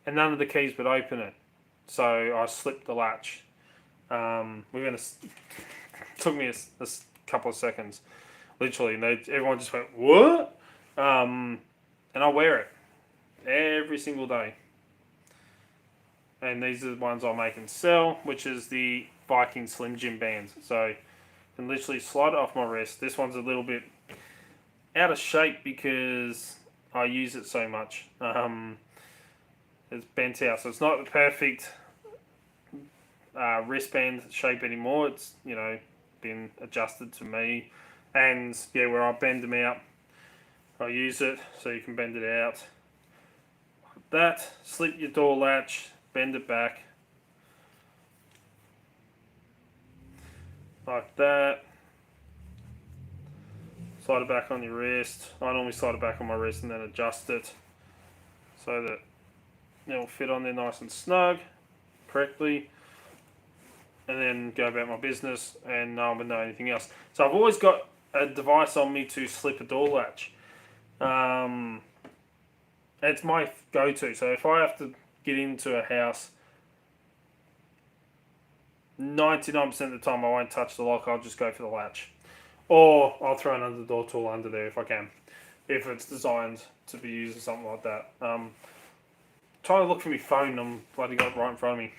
and none of the keys would open it. So I slipped the latch. It took me a couple of seconds, literally. And everyone just went, "What?" And I wear it every single day. And these are the ones I make and sell, which is the Viking Slim Jim bands. So and literally slide it off my wrist. This one's a little bit out of shape because I use it so much. It's bent out, so it's not the perfect wristband shape anymore. It's been adjusted to me, and yeah, where I bend them out, I use it so you can bend it out. Like that, slip your door latch, bend it back. Like that. Slide it back on your wrist. I normally slide it back on my wrist and then adjust it so that it'll fit on there nice and snug correctly, and then go about my business and no one would know anything else. So I've always got a device on me to slip a door latch. It's my go-to. So if I have to get into a house, 99% of the time I won't touch the lock, I'll just go for the latch. Or I'll throw another door tool under there if I can. If it's designed to be used or something like that. Trying to look for my phone, I'm bloody got it right in front of me.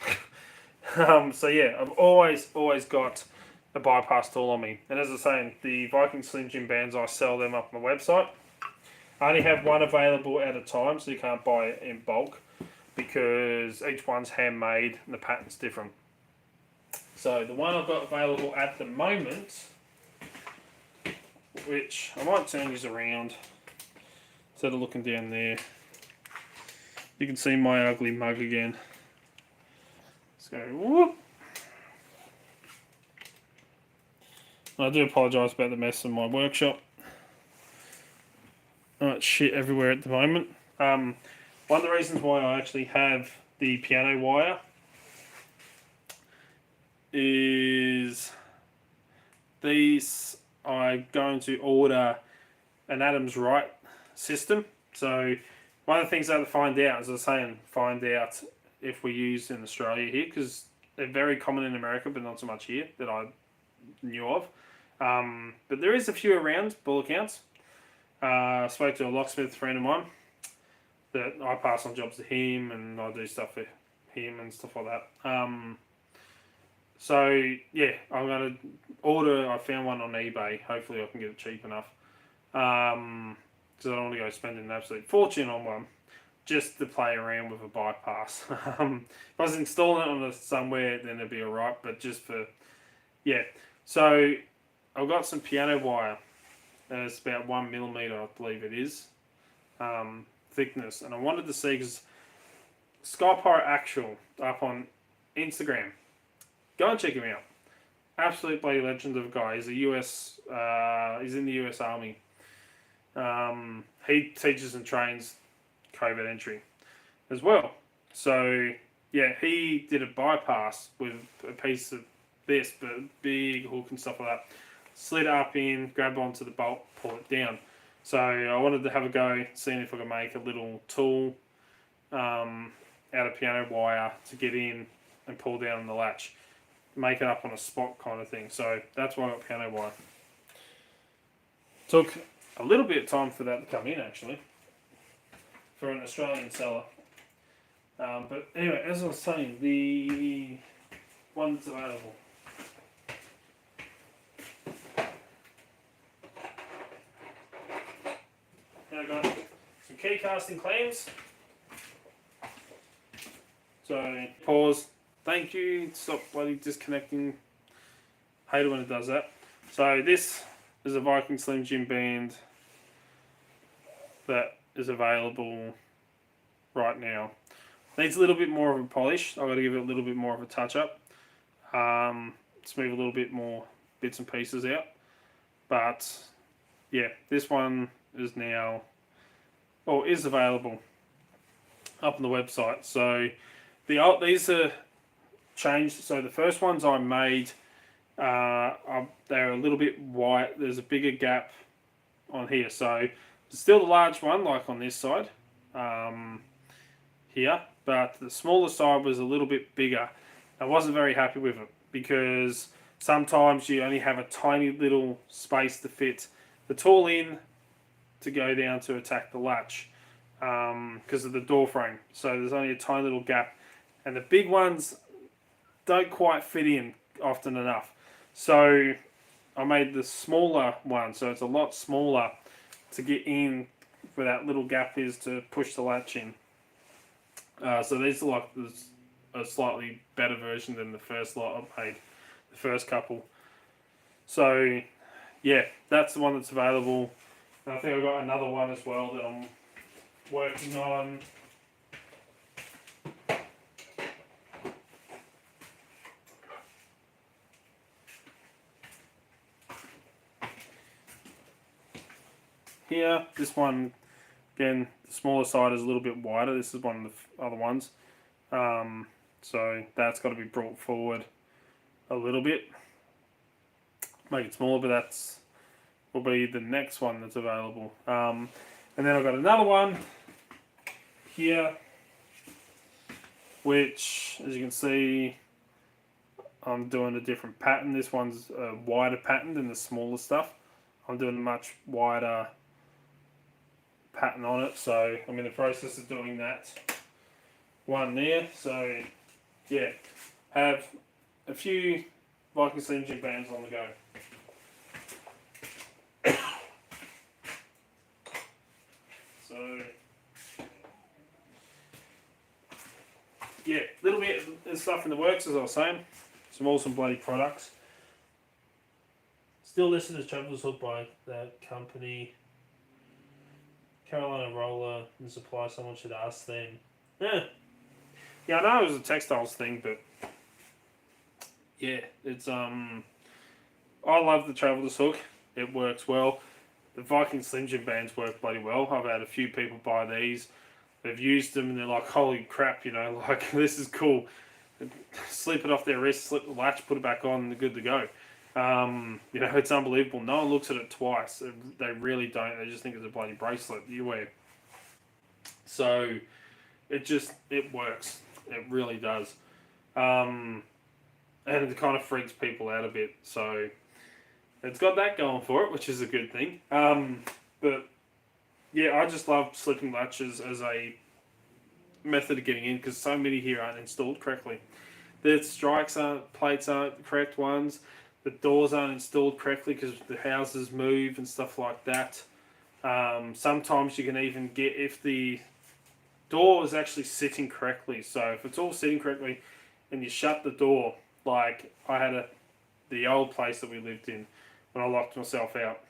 So yeah, I've always got a bypass tool on me. And as I was saying, the Viking Slim Jim bands, I sell them up on my website. I only have one available at a time, so you can't buy it in bulk because each one's handmade and the pattern's different. So the one I've got available at the moment, which I might turn these around instead of looking down there. You can see my ugly mug again. Let's go whoop. I do apologise about the mess in my workshop. It's shit everywhere at the moment. One of the reasons why I actually have the piano wire is these. I'm going to order an Adams Wright system. So one of the things I had to find out, as I was saying, find out if we use in Australia here, because they're very common in America, but not so much here that I knew of. But there is a few around, ball accounts. I spoke to a locksmith friend of mine that I pass on jobs to him, and I do stuff for him and stuff like that. So yeah, I'm going to order. I found one on eBay. Hopefully I can get it cheap enough. Because I don't want to go spending an absolute fortune on one just to play around with a bypass. If I was installing it on somewhere, then it'd be alright. But just for, yeah. So I've got some piano wire. It's about 1 millimeter, I believe it is, thickness. And I wanted to see, because Sky Pirate Actual up on Instagram. Go and check him out. Absolute bloody legend of a guy. He's he's in the US Army. He teaches and trains covert entry as well. So yeah, he did a bypass with a piece of this, but a big hook and stuff like that. Slid it up in, grab onto the bolt, pull it down. So I wanted to have a go, seeing if I could make a little tool out of piano wire to get in and pull down the latch. Make it up on a spot kind of thing. So that's why I got piano wire. Took a little bit of time for that to come in, actually, for an Australian seller. But anyway, as I was saying, the one that's available. Now I've got some key casting clams. So pause. Thank you. Stop bloody disconnecting. Hate it when it does that. So this is a Viking Slim Jim band that is available right now. Needs a little bit more of a polish. I've got to give it a little bit more of a touch up. Smooth a little bit more bits and pieces out. But yeah, this one is now, or is available up on the website. So these are changed. So the first ones I made, they're a little bit white. There's a bigger gap on here. So it's still the large one, like on this side here, but the smaller side was a little bit bigger. I wasn't very happy with it because sometimes you only have a tiny little space to fit the tool in to go down to attack the latch because of the door frame. So there's only a tiny little gap, and the big ones don't quite fit in often enough. So I made the smaller one, so it's a lot smaller to get in where that little gap is to push the latch in. So these are like a slightly better version than the first lot I made, the first couple. So yeah, that's the one that's available. And I think I've got another one as well that I'm working on. Here, this one, again, the smaller side is a little bit wider. This is one of the other ones. So that's got to be brought forward a little bit. Make it smaller, but that's will be the next one that's available. And then I've got another one here, which, as you can see, I'm doing a different pattern. This one's a wider pattern than the smaller stuff. I'm doing a much wider pattern on it, so I'm in the process of doing that one there. So yeah, have a few Viking Slim Jim bands on the go. So yeah, a little bit of stuff in the works, as I was saying. Some awesome bloody products. Still listed as Traveller's Hook by that company. Carolina Roller and Supply. Someone should ask them. Yeah, I know it was a textiles thing, but yeah, it's I love the traveller's hook. It works well. The Viking Slim Jim bands work bloody well. I've had a few people buy these. They've used them and they're like, holy crap, you know, like this is cool. Slip it off their wrist, slip the latch, put it back on, and they're good to go. You know, it's unbelievable. No one looks at it twice. They really don't. They just think it's a bloody bracelet you wear. So it works. It really does. And it kind of freaks people out a bit. So it's got that going for it, which is a good thing. But yeah, I just love slipping latches as a method of getting in because so many here aren't installed correctly. The plates aren't the correct ones. The doors aren't installed correctly because the houses move and stuff like that. Sometimes you can even get if the door is actually sitting correctly. So if it's all sitting correctly and you shut the door, like I had the old place that we lived in when I locked myself out.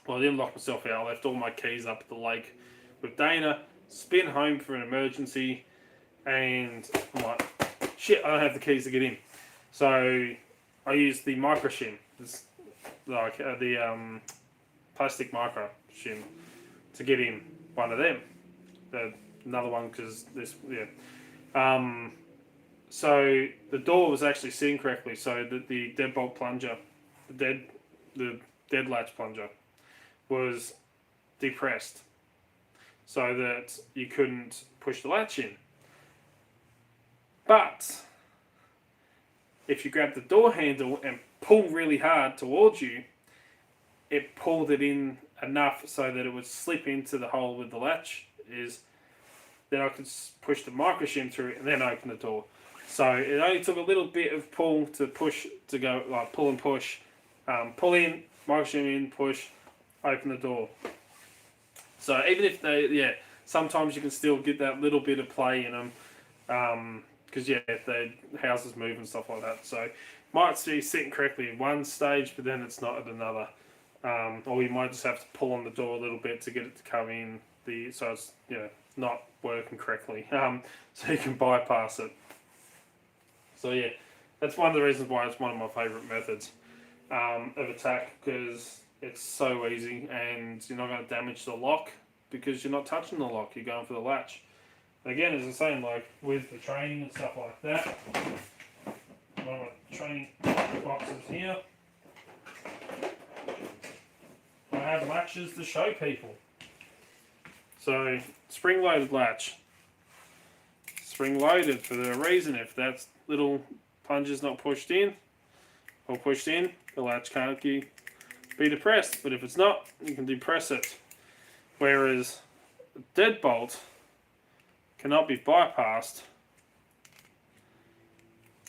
Well, I didn't lock myself out. I left all my keys up at the lake with Dana, spin home for an emergency, and I'm like, shit, I don't have the keys to get in. So I used the micro shim, like the plastic micro shim, to get in one of them. Another one because this, yeah. So the door was actually sitting correctly, so that the deadbolt plunger, the dead latch plunger, was depressed, so that you couldn't push the latch in. But if you grab the door handle and pull really hard towards you, it pulled it in enough so that it would slip into the hole with the latch is. Then I could push the micro shim through and then open the door. So it only took a little bit of pull to push to go, like pull and push. Pull in, micro shim in, push, open the door. So even if sometimes you can still get that little bit of play in them. Because the houses move and stuff like that. So might be sitting correctly in one stage, but then it's not at another. Or you might just have to pull on the door a little bit to get it to come in. So it's not working correctly. So you can bypass it. So yeah, that's one of the reasons why it's one of my favourite methods of attack, because it's so easy and you're not going to damage the lock because you're not touching the lock. You're going for the latch. Again, as I'm saying, like with the training and stuff like that, one of my training boxes here, I have latches to show people. So, spring-loaded latch. Spring-loaded for the reason if that little plunger's not pushed in, or pushed in, the latch can't be depressed. But if it's not, you can depress it. Whereas a deadbolt cannot be bypassed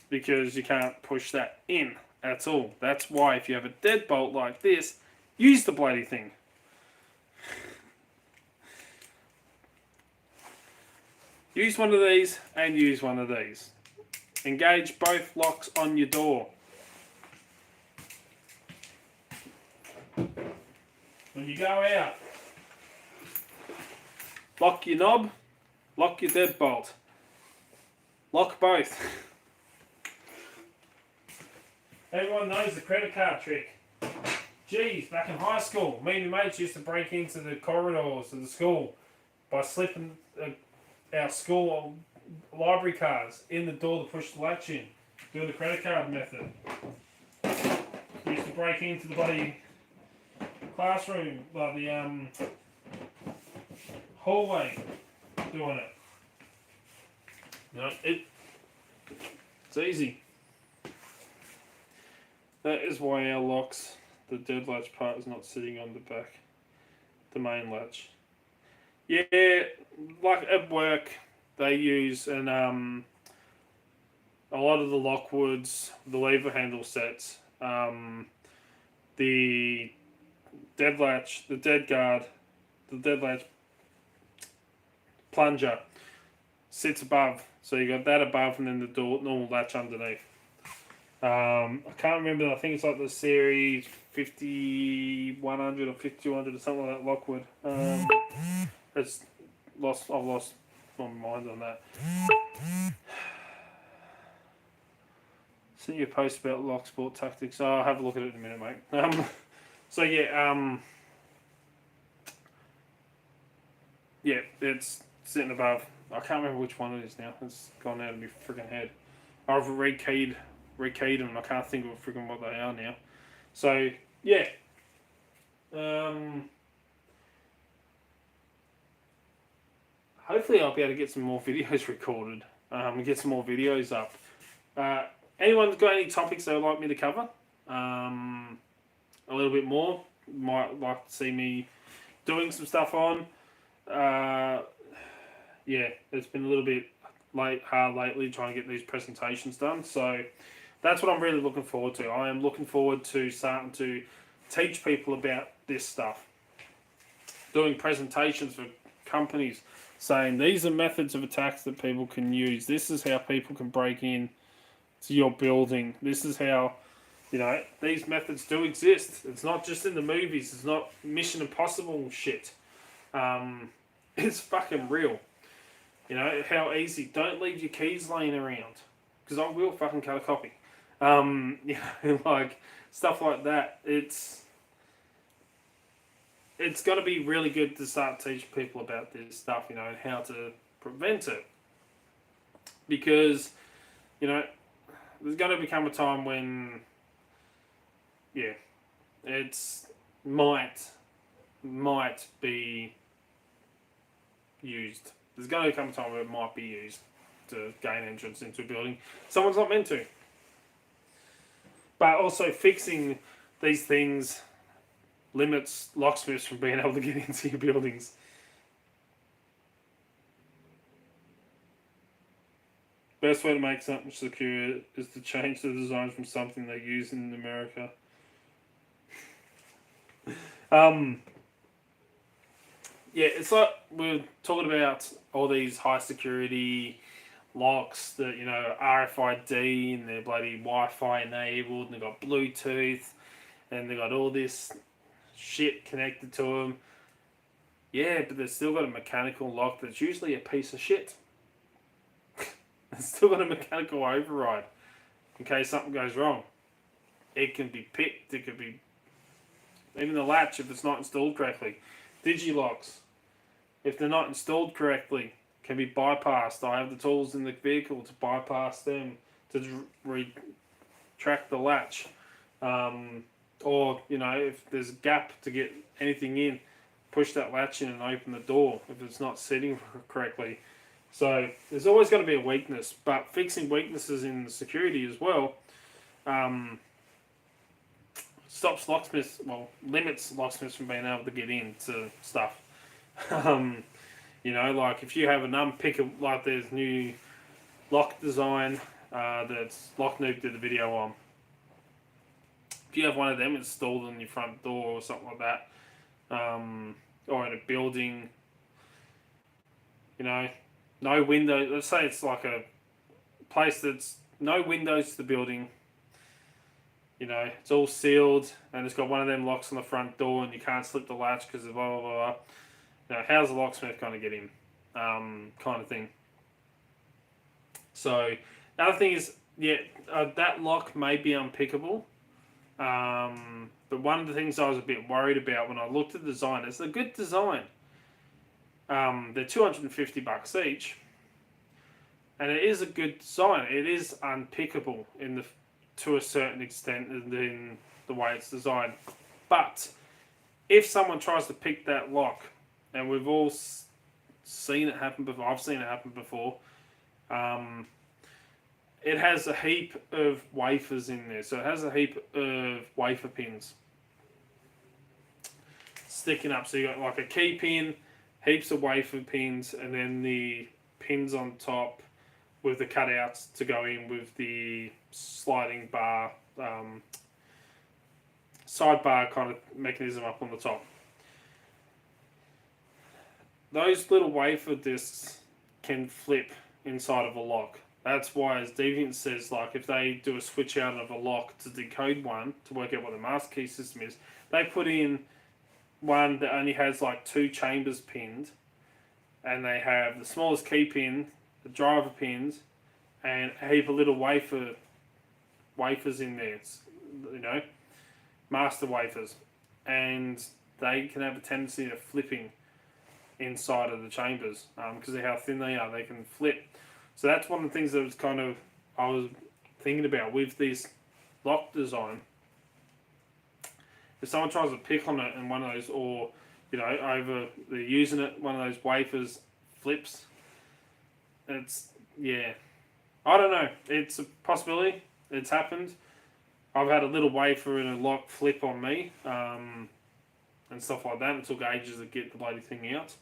because you can't push that in at all. That's why if you have a deadbolt like this, use the bloody thing. Use one of these and use one of these. Engage both locks on your door. When you go out, lock your knob, lock your deadbolt. Lock both. Everyone knows the credit card trick. Geez, back in high school, me and my mates used to break into the corridors of the school by slipping our school library cards in the door to push the latch in, doing the credit card method. We used to break into the bloody classroom, like the hallway, doing it. You know, it's easy. That is why our locks, the dead latch part is not sitting on the back, the main latch. Yeah, like at work, they use a lot of the Lockwoods, the lever handle sets, the dead latch, the dead guard, the dead latch plunger sits above. So you got that above and then the door normal latch underneath. I can't remember. I think it's like the series 5100 or 5200 or something like that. Lockwood. It's lost. I've lost my mind on that. See your post about lock sport tactics. I'll have a look at it in a minute, mate. So yeah, yeah, it's sitting above. I can't remember which one it is now. It's gone out of my freaking head. I've rekeyed them. I can't think of freaking what they are now. So yeah, hopefully I'll be able to get some more videos recorded. And get some more videos up. Anyone's got any topics they would like me to cover? A little bit more. Might like to see me doing some stuff on. Yeah, it's been a little bit hard lately trying to get these presentations done. So that's what I'm really looking forward to. I am looking forward to starting to teach people about this stuff. Doing presentations for companies saying these are methods of attacks that people can use. This is how people can break in to your building. This is how, these methods do exist. It's not just in the movies. It's not Mission Impossible shit. It's fucking real. How easy. Don't leave your keys laying around, because I will fucking cut a copy. Like stuff like that. It's got to be really good to start teaching people about this stuff, and how to prevent it. Because, there's going to become a time when, it's might be used. There's going to come a time where it might be used to gain entrance into a building. Someone's not meant to. But also fixing these things limits locksmiths from being able to get into your buildings. Best way to make something secure is to change the design from something they use in America. Yeah, it's like we're talking about all these high security locks that, RFID, and they're bloody Wi-Fi enabled, and they've got Bluetooth, and they've got all this shit connected to them. Yeah, but they've still got a mechanical lock that's usually a piece of shit. It's still got a mechanical override in case something goes wrong. It can be picked. It could be even the latch if it's not installed correctly. Digilocks, if they're not installed correctly, can be bypassed. I have the tools in the vehicle to bypass them to retract the latch. Or, if there's a gap to get anything in, push that latch in and open the door if it's not setting correctly. So there's always going to be a weakness, but fixing weaknesses in security as well limits locksmiths from being able to get into stuff. Like if you have an unpickable, like there's new lock design that's Lock Noob did a video on. If you have one of them installed on your front door or something like that, or in a building, no window. Let's say it's like a place that's no windows to the building. It's all sealed, and it's got one of them locks on the front door, and you can't slip the latch because of blah, blah, blah, blah. How's the locksmith going to get in? Kind of thing. So, the other thing is, that lock may be unpickable. But one of the things I was a bit worried about when I looked at the design, it's a good design. They're $250 each, and it is a good design. It is unpickable to a certain extent in the way it's designed. But if someone tries to pick that lock, and we've all seen it happen before, I've seen it happen before. It has a heap of wafers in there, so it has a heap of wafer pins sticking up. So you got like a key pin, heaps of wafer pins, and then the pins on top with the cutouts to go in with the sliding bar, sidebar kind of mechanism up on the top. Those little wafer discs can flip inside of a lock. That's why, as Deviant says, like if they do a switch out of a lock to decode one to work out what the master key system is, they put in one that only has like 2 chambers pinned, and they have the smallest key pin, the driver pins, and a heap of little wafer wafers in there, you know, master wafers, and they can have a tendency of flipping inside of the chambers because of how thin they are. They can flip. So that's one of the things that was kind of I was thinking about with this lock design. If someone tries to pick on it and one of those, or you know, over they're using it, one of those wafers flips. It's I don't know. It's a possibility. It's happened. I've had a little wafer and a lock flip on me, and stuff like that. It took ages to get the bloody thing out.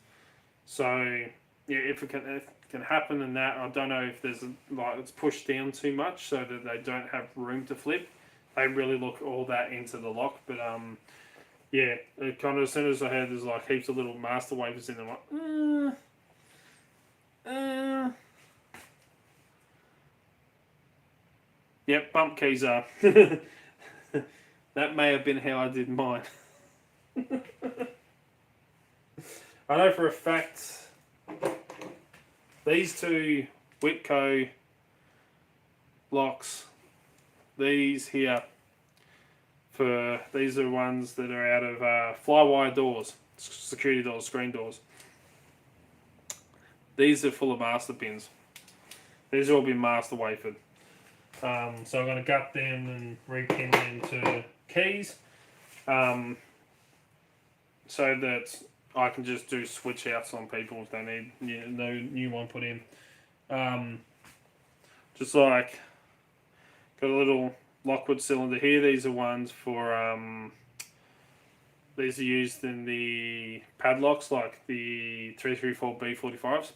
So yeah, if it can happen, and that I don't know if there's it's pushed down too much so that they don't have room to flip. They really look all that into the lock, but yeah, it kind of as soon as I heard there's like heaps of little master wafers in them, like yep, bump keys are. That may have been how I did mine. I know for a fact these two Whitco locks, these here, these are ones that are out of fly-wire doors, security doors, screen doors. These are full of master pins. These have all been master wafered. So I'm going to gut them and repin them to keys, so that I can just do switch outs on people if they need no new one put in. Just like got a little Lockwood cylinder here. These are ones for these are used in the padlocks, like the 334B45s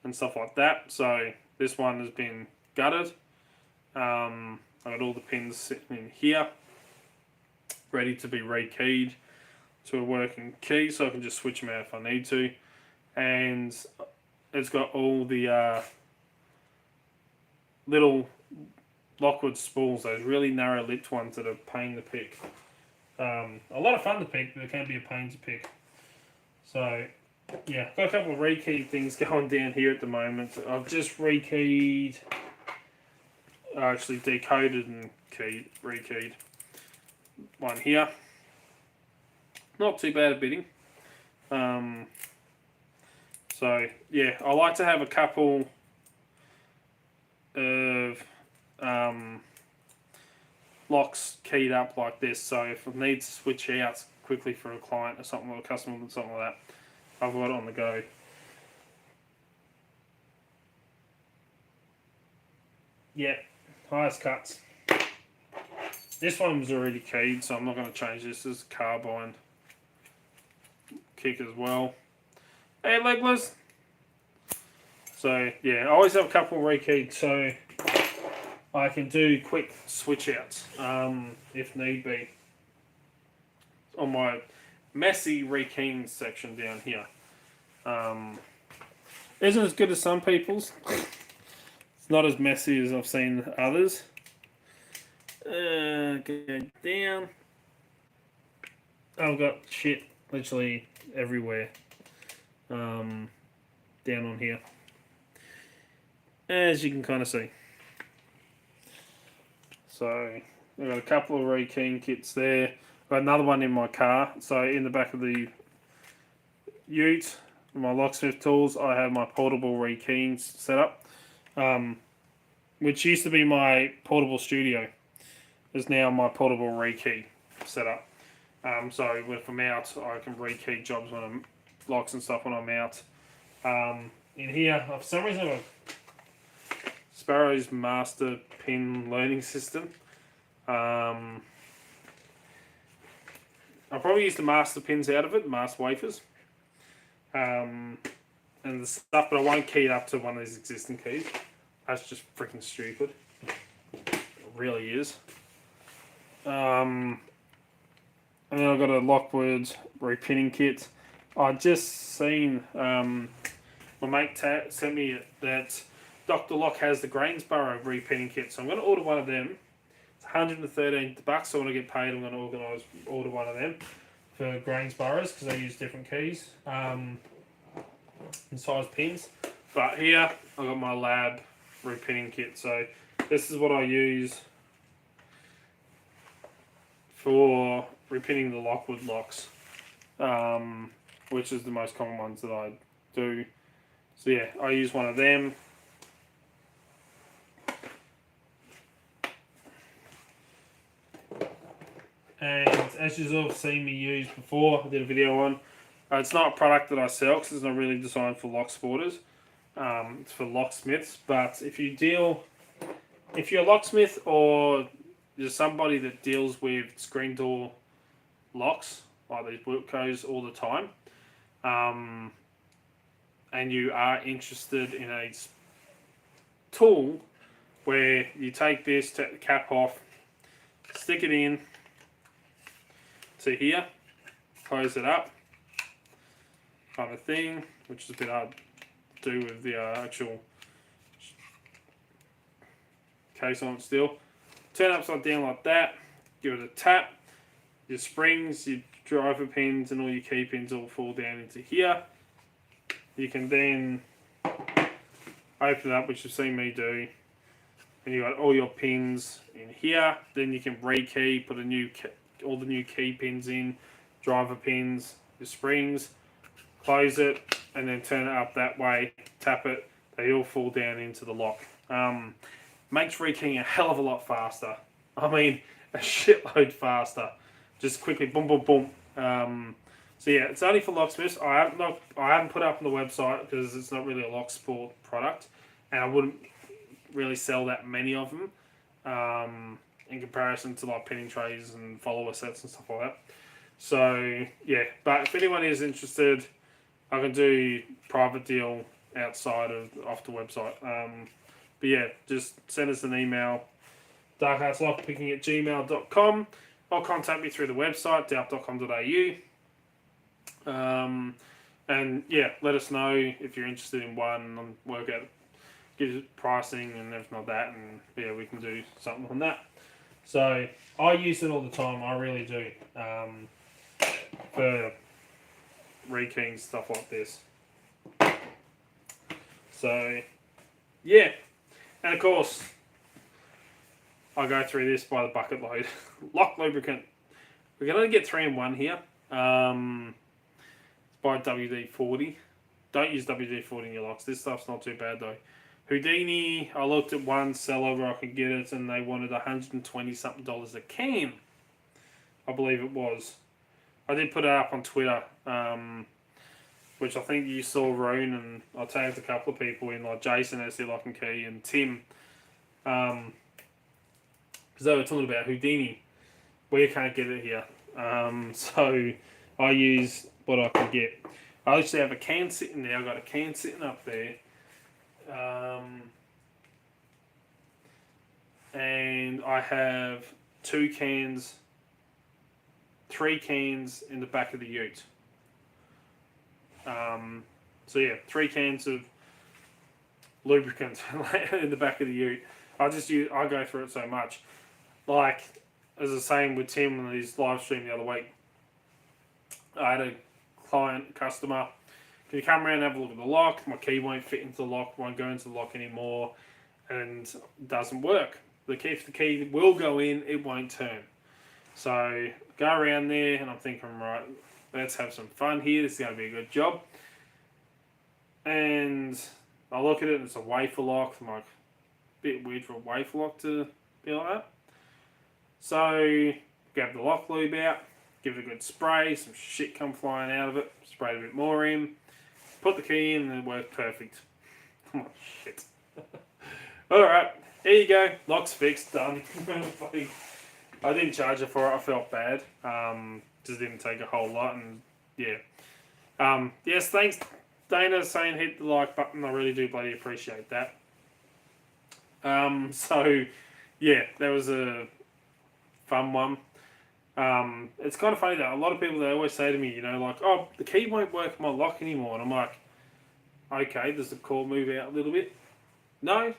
and stuff like that. So this one has been gutted. I've got all the pins sitting in here, ready to be rekeyed to a working key, so I can just switch them out if I need to. And it's got all the little Lockwood spools, those really narrow lipped ones that are a pain to pick. A lot of fun to pick, but it can be a pain to pick. So yeah, got a couple of rekey things going down here at the moment. I've just rekeyed, actually decoded and rekeyed one here. Not too bad at bidding. So yeah, I like to have a couple of locks keyed up like this, so if I need to switch out quickly for a client or something, or a customer or something like that, I've got it on the go. Yeah, highest cuts. This one was already keyed, so I'm not going to change this. This is carbine kick as well. Hey, legless. So yeah, I always have a couple rekeyed, so I can do quick switch outs if need be on my messy rekeying section down here. Isn't as good as some people's. It's not as messy as I've seen others. Go down. I've got shit literally everywhere. Down on here, as you can kind of see. So I've got a couple of rekeying kits there. I've got another one in my car. So in the back of the ute, my locksmith tools, I have my portable rekeying set up, which used to be my portable studio. Is now my portable rekey setup. So if I'm out, I can rekey jobs when I'm locks and stuff when I'm out. In here, for some reason, I've got Sparrows master pin learning system. I probably use the master pins out of it, master wafers, and the stuff, but I won't key it up to one of these existing keys. That's just freaking stupid. It really is. And then I've got a Lockwood Repeating Kit. I just seen my mate sent me that Dr. Lock has the Grainsborough Repeating Kit, so I'm going to order one of them. It's $113, so when I get paid, I'm going to order one of them for Grainsboroughs because they use different keys and size pins. But here I've got my lab repeating kit, so this is what I use for repinning the Lockwood locks, which is the most common ones that I do. So yeah, I use one of them. And as you've all seen me use before, I did a video on. It's not a product that I sell because it's not really designed for lock sporters. It's for locksmiths. But if you're a locksmith or you're somebody that deals with screen door locks, like these Wilcos all the time, and you are interested in a tool where you take this, take the cap off, stick it in to here, close it up, kind of thing, which is a bit hard to do with the actual case on it still. Turn it upside down like that, give it a tap, your springs, your driver pins and all your key pins all fall down into here. You can then open it up, which you've seen me do, and you've got all your pins in here. Then you can rekey, put all the new key pins in, driver pins, your springs, close it, and then turn it up that way, tap it, they all fall down into the lock. Makes rekeying a hell of a lot faster. I mean, a shitload faster. Just quickly, boom, boom, boom. So yeah, it's only for locksmiths. I haven't put it up on the website because it's not really a lock sport product, and I wouldn't really sell that many of them in comparison to like pinning trays and follower sets and stuff like that. So yeah, but if anyone is interested, I can do private deal outside of off the website. But yeah, just send us an email, darkartslockpicking@gmail.com, or contact me through the website, dalp.com.au. And yeah, let us know if you're interested in one and work out, give us pricing and everything like that, and yeah, we can do something on that. So I use it all the time, I really do, for rekeying stuff like this. So yeah, and of course I go through this by the bucket load. Lock lubricant. We're going to get 3-in-1 here. It's by WD-40. Don't use WD-40 in your locks. This stuff's not too bad though. Houdini, I looked at one seller where I could get it and they wanted $120 something a can. I believe it was. I did put it up on Twitter, which I think you saw, Roon, and I tagged a couple of people in, like Jason, SC Lock and Key, and Tim. Because they were talking about Houdini. We can't get it here. So I use what I can get. I actually have a can sitting there. I've got a can sitting up there. And I have 3 cans in the back of the ute. So yeah, 3 cans of lubricant in the back of the ute. I go through it so much. Like, as I was saying with Tim on his live stream the other week, I had a customer, can you come around and have a look at the lock? My key won't fit into the lock, won't go into the lock anymore, and it doesn't work. If the key will go in, it won't turn. So, go around there, and I'm thinking, right, let's have some fun here. This is going to be a good job. And I look at it, and it's a wafer lock. I'm like, a bit weird for a wafer lock to be like that. So, grab the lock lube out, give it a good spray, some shit come flying out of it, spray a bit more in, put the key in, and it worked perfect. Oh, shit. Alright, here you go, lock's fixed, done. I didn't charge her for it, I felt bad. Just didn't take a whole lot, and yeah. Yes, thanks Dana saying hit the like button, I really do bloody appreciate that. So, yeah, that was a fun one. It's kind of funny though, a lot of people, they always say to me, you know, like, oh, the key won't work in my lock anymore, and I'm like, okay, does the core move out a little bit? No.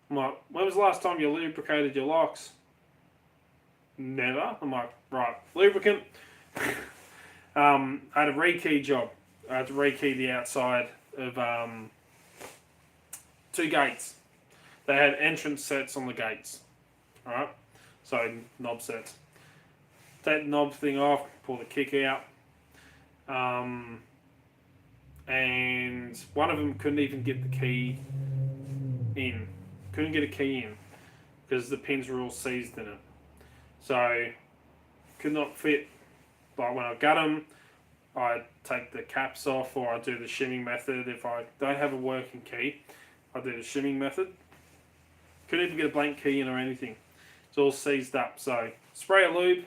I'm like, when was the last time you lubricated your locks? Never. I'm like, right, lubricant. I had a rekey job. I had to rekey the outside of 2 gates. They had entrance sets on the gates. Alright? So, knob sets. take the knob thing off, pull the kick out. And one of them couldn't even get the key in. Couldn't get a key in because the pins were all seized in it. So, could not fit. Like when I gut them, I take the caps off, or I do the shimming method. If I don't have a working key, I do the shimming method. Couldn't even get a blank key in or anything. It's all seized up. So, spray a lube,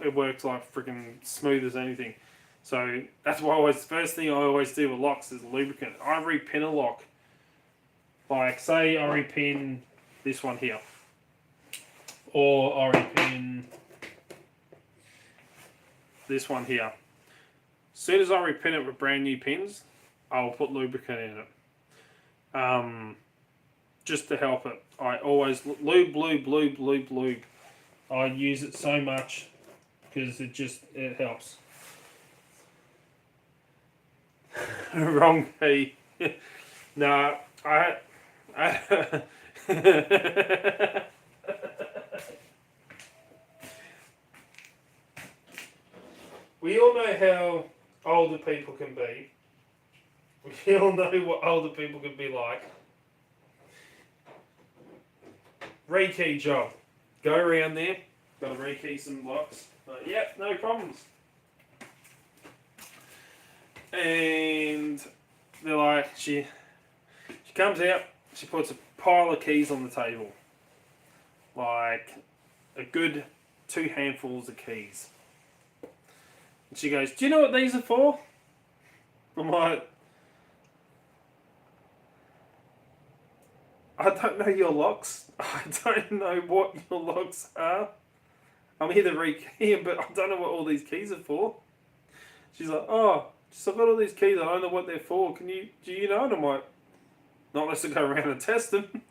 it works like freaking smooth as anything. So that's why first thing I always do with locks is lubricant. I repin a lock. Like say I repin this one here, or I repin this one here. As soon as I repin it with brand new pins, I'll put lubricant in it. Just to help it. I always lube. I use it so much because it helps. Wrong key. No, we all know how older people can be. We all know what older people can be like. Rekey job. Go around there. Got to rekey some locks. Yep, no problems. And they're like, she comes out, she puts a pile of keys on the table. Like a good 2 handfuls of keys. And she goes, do you know what these are for? I'm like, I don't know your locks. I don't know what your locks are. I'm here to rekey them, but I don't know what all these keys are for. She's like, oh, so I've got all these keys, I don't know what they're for. Do you know? And I'm like, not unless I go around and test them.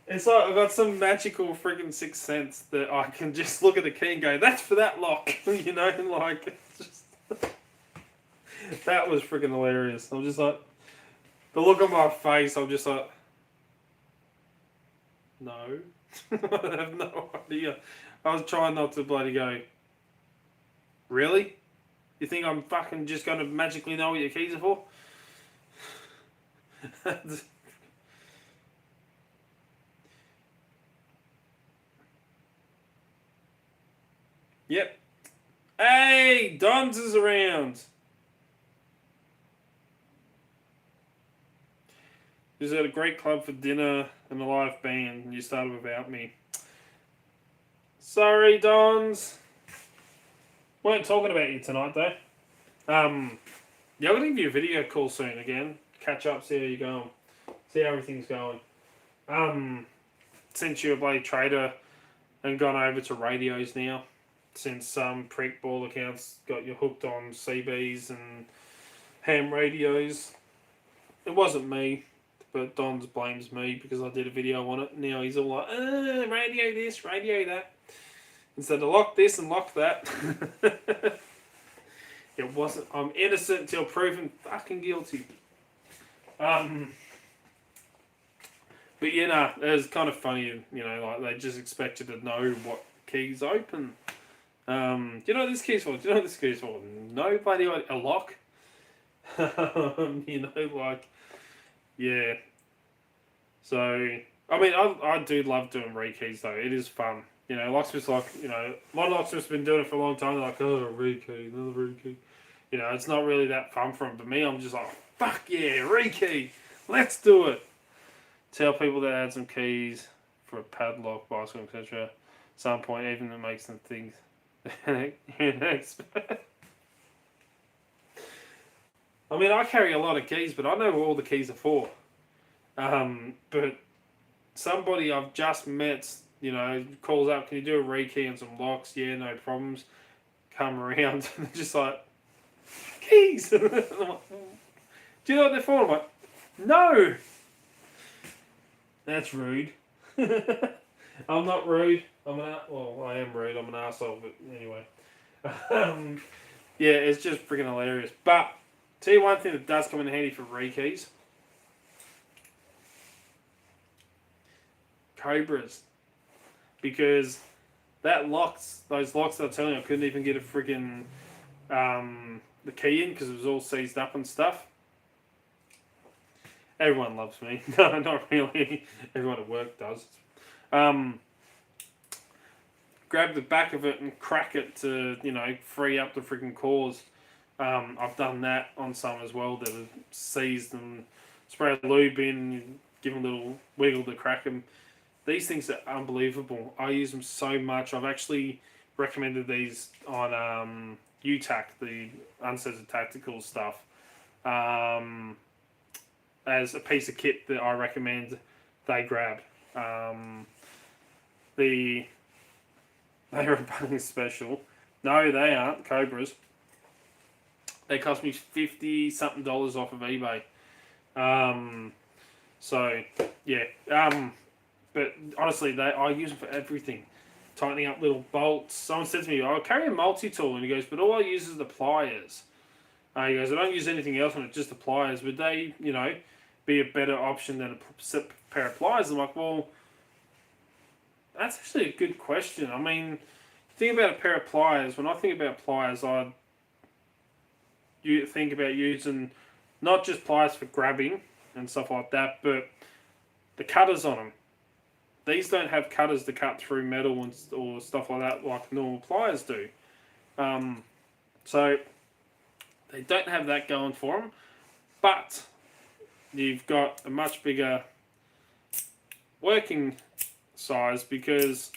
It's like I've got some magical freaking sixth sense that I can just look at the key and go, that's for that lock. You know, like, it's just... That was freaking hilarious. I'm just like, the look on my face, I'm just like, no. I have no idea. I was trying not to bloody go, really? You think I'm fucking just going to magically know what your keys are for? Yep. Hey, Don's is around. He's at a great club for dinner and a live band, and you started without me. Sorry, Dons. Weren't talking about you tonight, though. Yeah, I'm going to give you a video call soon again. Catch up, see how you're going. See how everything's going. Since you're a bloody trader and gone over to radios now, since some prick ball accounts got you hooked on CBs and ham radios. It wasn't me, but Don's blames me because I did a video on it. Now he's all like, radio this, radio that. Instead of lock this and lock that. It wasn't. I'm innocent until proven fucking guilty. But you know, it was kind of funny, you know, like they just expect you to know what keys open. Do you know what this key's for? Do you know what this key's for? No bloody a lock. You know, like, yeah. So, I mean, I do love doing rekeys though. It is fun. You know, locksmiths like, you know, a lot of locksmiths have been doing it for a long time. They're like, oh, rekey, another rekey. You know, it's not really that fun for them. But me, I'm just like, fuck yeah, rekey. Let's do it. Tell people to add some keys for a padlock, bicycle, etc. At some point, even it makes them think you're an expert. I mean, I carry a lot of keys, but I know what all the keys are for. But somebody I've just met, you know, calls up, can you do a rekey and some locks? Yeah, no problems. Come around and they're just like, keys! I'm like, do you know what they're for? I'm like, no! That's rude. I'm not rude. Well, I am rude. I'm an arsehole, but anyway. Yeah, it's just freaking hilarious. But, tell you one thing that does come in handy for rekeys. Cobras. Because those locks that I was telling you, I couldn't even get a freaking the key in because it was all seized up and stuff. Everyone loves me. No, not really. Everyone at work does. Grab the back of it and crack it to, free up the freaking cores. I've done that on some as well that have seized and spray a lube in, give them a little wiggle to crack them. These things are unbelievable. I use them so much. I've actually recommended these on UTAC, the Uncensored Tactical stuff, as a piece of kit that I recommend they grab. They are a bunny special. No, they aren't Cobras. They cost me $50 something off of eBay. So yeah. But honestly, I use them for everything. Tightening up little bolts. Someone said to me, "I'll carry a multi-tool," and he goes, "But all I use is the pliers." He goes, "I don't use anything else on it, just the pliers." Would they, be a better option than a pair of pliers? I'm like, well, that's actually a good question. I mean, think about a pair of pliers. When I think about pliers, you think about using not just pliers for grabbing and stuff like that, but the cutters on them. These don't have cutters to cut through metal or stuff like that like normal pliers do. So they don't have that going for them, but you've got a much bigger working size because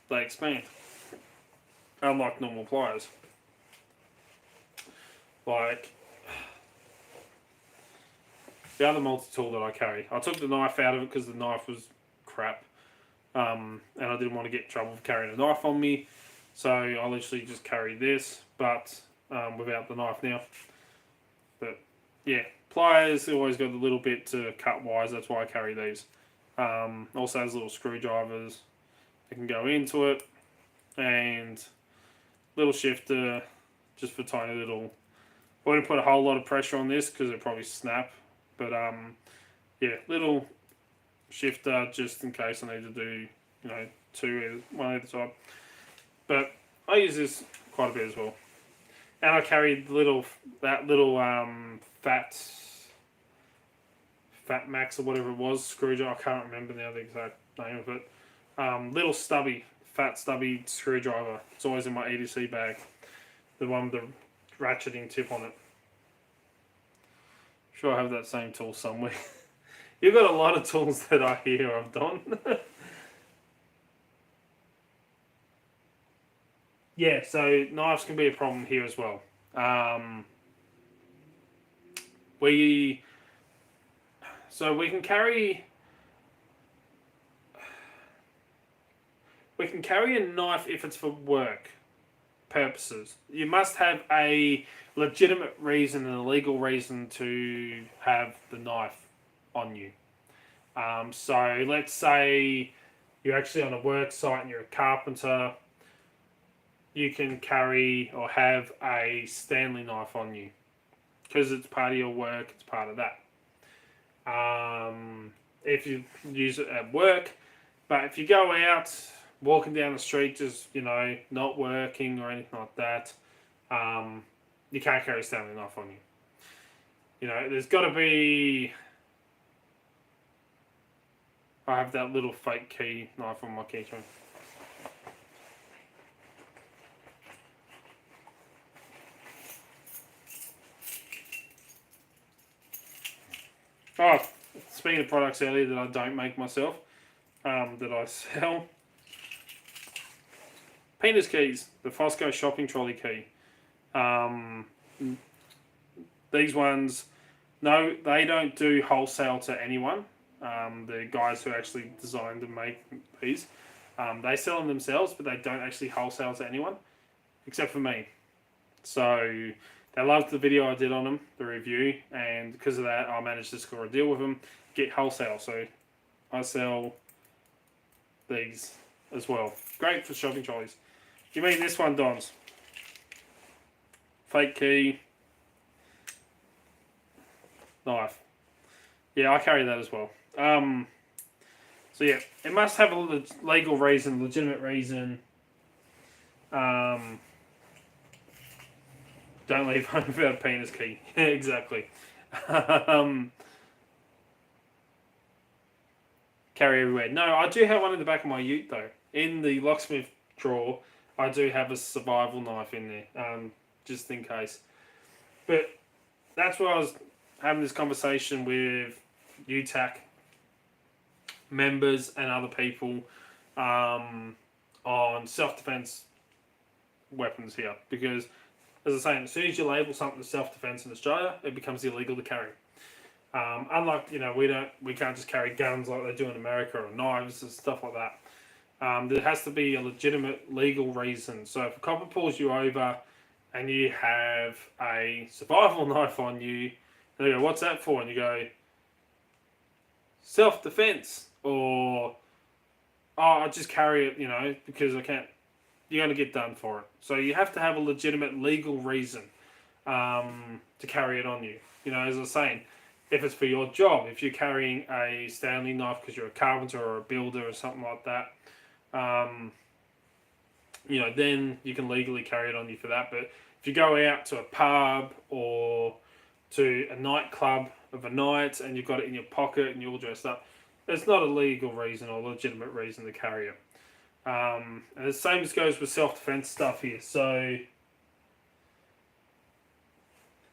they expand, unlike normal pliers. Like the other multi-tool that I carry, I took the knife out of it because the knife was crap, and I didn't want to get in trouble for carrying a knife on me, so I literally just carry this, but without the knife now. But yeah, pliers always got a little bit to cut wires, that's why I carry these. Also has little screwdrivers that can go into it, and little shifter just for tiny little. I wouldn't put a whole lot of pressure on this because it'd probably snap, but yeah, little shifter just in case I need to do one either side. But I use this quite a bit as well, and I carry that little fat max or whatever it was screwdriver. I can't remember now the exact name of it. Little fat stubby screwdriver. It's always in my EDC bag. The one with the ratcheting tip on it. Sure, I have that same tool somewhere. You've got a lot of tools that I hear of, Don. Yeah, so knives can be a problem here as well. We can carry a knife if it's for work purposes. You must have a legitimate reason and a legal reason to have the knife on you. So let's say you're actually on a work site and you're a carpenter. You can carry or have a Stanley knife on you because it's part of your work. It's part of that. If you use it at work, but if you go out walking down the street, just not working or anything like that, you can't carry a Stanley knife on you. There's got to be. I have that little fake key knife on my keychain. Oh, speaking of products earlier that I don't make myself, that I sell. Penis keys, the Fosco shopping trolley key. These ones, no, they don't do wholesale to anyone. The guys who actually designed and make these, they sell them themselves, but they don't actually wholesale to anyone, except for me. So they loved the video I did on them, the review, and because of that, I managed to score a deal with them, get wholesale. So I sell these as well. Great for shopping trolleys. Do you mean this one, Don's? Fake key. Knife. Yeah, I carry that as well. So yeah, it must have a legal reason, legitimate reason Don't leave home without a penis key. Exactly. Carry everywhere. No, I do have one in the back of my ute though. In the locksmith drawer, I do have a survival knife in there, just in case. But that's why I was having this conversation with UTAC members and other people on self-defense weapons here, because as I say, as soon as you label something as self-defense in Australia, it becomes illegal to carry. Unlike, we can't just carry guns like they do in America, or knives and stuff like that. There has to be a legitimate legal reason. So if a copper pulls you over and you have a survival knife on you, and they go, "What's that for?" and you go, "Self-defense," or, "Oh, I just carry it, because I can't," you're going to get done for it. So you have to have a legitimate legal reason to carry it on you. As I was saying, if it's for your job, if you're carrying a Stanley knife because you're a carpenter or a builder or something like that, then you can legally carry it on you for that. But if you go out to a pub or to a nightclub of a night and you've got it in your pocket and you're all dressed up, it's not a legal reason or legitimate reason to carry it. And the same as goes with self-defense stuff here. So,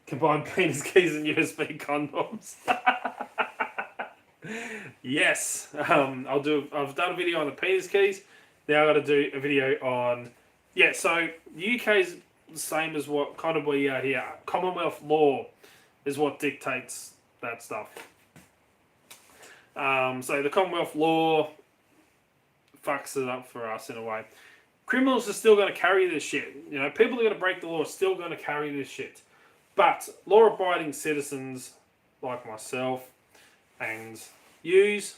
combined penis keys and USB condoms. Yes. I've done a video on the penis keys. Now I've got to do a video on... Yeah, so the UK is the same as what kind of we are here. Commonwealth law is what dictates that stuff. So the Commonwealth law fucks it up for us in a way. Criminals are still going to carry this shit. People are going to break the law are still going to carry this shit. But law-abiding citizens like myself and yous,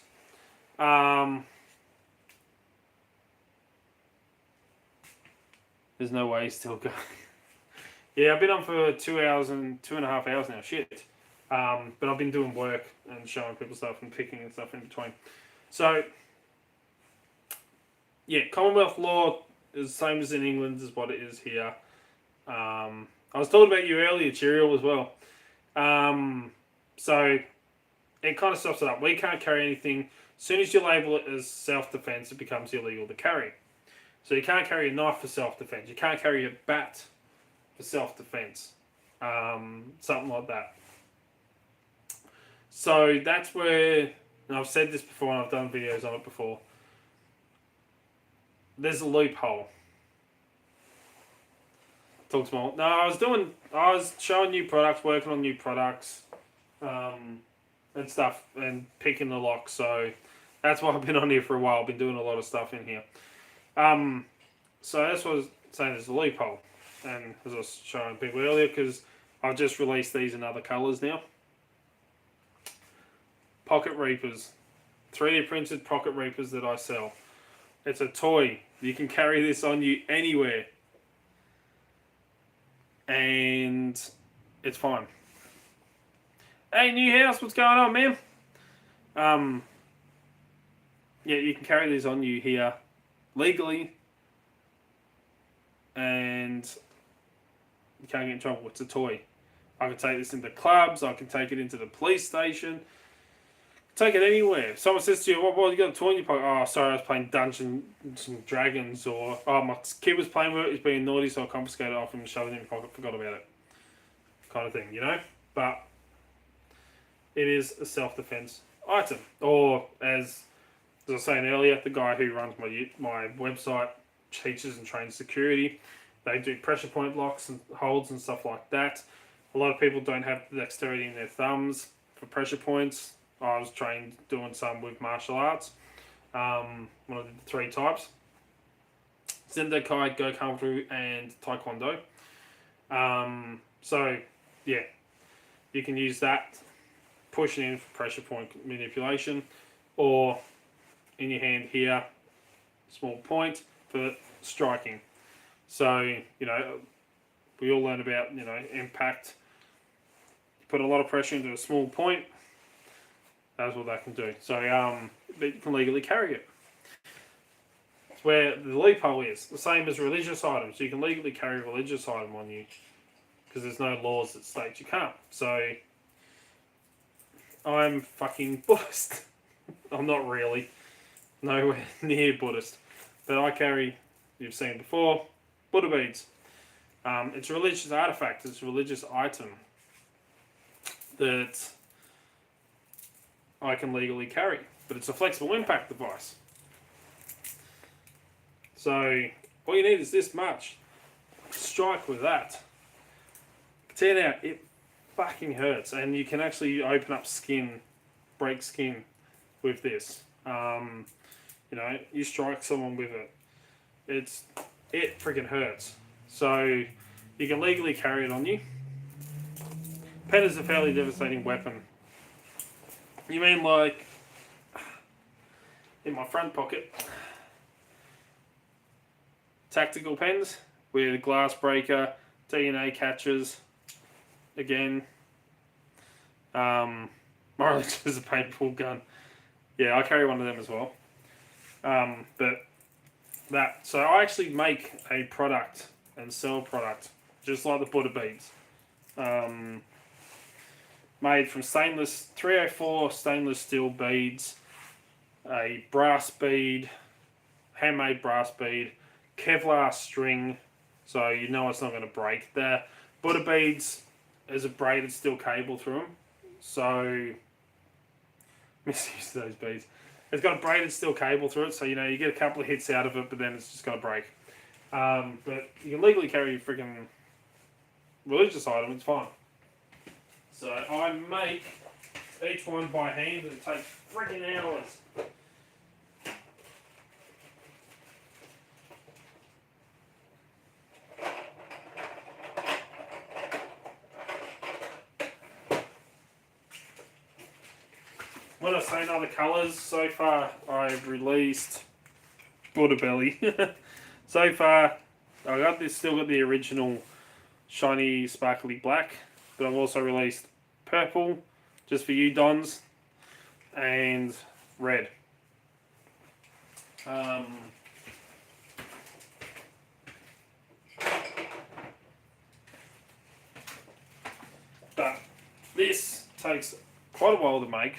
there's no way he's still going. Yeah, I've been on for 2.5 hours now. Shit. But I've been doing work and showing people stuff and picking and stuff in between. So, yeah, Commonwealth law is the same as in England is what it is here. I was talking about you earlier, Cheerio, as well. So, it kind of stops it up. We can't carry anything. As soon as you label it as self-defense, it becomes illegal to carry. So you can't carry a knife for self-defense. You can't carry a bat for self-defense. Something like that. So that's where, and I've said this before and I've done videos on it before, there's a loophole. Talk small. No, I was showing new products, working on new products, and stuff, and picking the lock. So that's why I've been on here for a while. I've been doing a lot of stuff in here. So that's what I was saying, there's a loophole. And as I was showing people earlier, because I've just released these in other colours now. Pocket Reapers. 3D printed Pocket Reapers that I sell. It's a toy. You can carry this on you anywhere. And it's fine. Hey, new house, what's going on, man? Yeah, you can carry these on you here legally. And you can't get in trouble. It's a toy. I can take this into clubs. I can take it into the police station. Take it anywhere. If someone says to you, "Well, you got a toy in your pocket?" "Oh, sorry, I was playing Dungeons and Dragons," or, "Oh, my kid was playing with it. He's being naughty, so I confiscated it off him and shoved it in my pocket. Forgot about it." Kind of thing, But it is a self-defense item. Or, as I was saying earlier, the guy who runs my website teaches and trains security. They do pressure point locks and holds and stuff like that. A lot of people don't have the dexterity in their thumbs for pressure points. I was trained doing some with martial arts. One of the 3 types: Zendo Kai, Go Kung Fu, and Taekwondo. So, yeah, you can use that, push it in for pressure point manipulation, or in your hand here, small point for striking. So, we all learn about, impact. You put a lot of pressure into a small point, that's what that can do. So, but you can legally carry it. It's where the loophole is. The same as religious items. You can legally carry a religious item on you because there's no laws that state you can't. So I'm fucking Buddhist. I'm not really. Nowhere near Buddhist. But I carry, you've seen before, Buddha beads. It's a religious artifact. It's a religious item that I can legally carry. But it's a flexible impact device. So all you need is this much. Strike with that. Tear out. It fucking hurts. And you can actually open up skin, break skin with this. You know, you strike someone with it. It freaking hurts. So you can legally carry it on you. Pen is a fairly devastating weapon. You mean like in my front pocket? Tactical pens with glass breaker, DNA catchers. Again, my religion is a paintball gun. Yeah, I carry one of them as well. So I actually make a product and sell product just like the Buddha beads. Made from stainless 304 stainless steel beads, a brass bead, handmade brass bead, Kevlar string, so you know it's not going to break. The Buddha beads is a braided steel cable through them, so misuse those beads. It's got a braided steel cable through it, so you know you get a couple of hits out of it, but then it's just going to break. But you can legally carry a freaking religious item, it's fine. So I make each one by hand, and it takes freaking hours. When I say in other colours, so far I've released Buddha Belly. So far, still got the original shiny, sparkly black, but I've also released purple, just for you dons, and red. But this takes quite a while to make.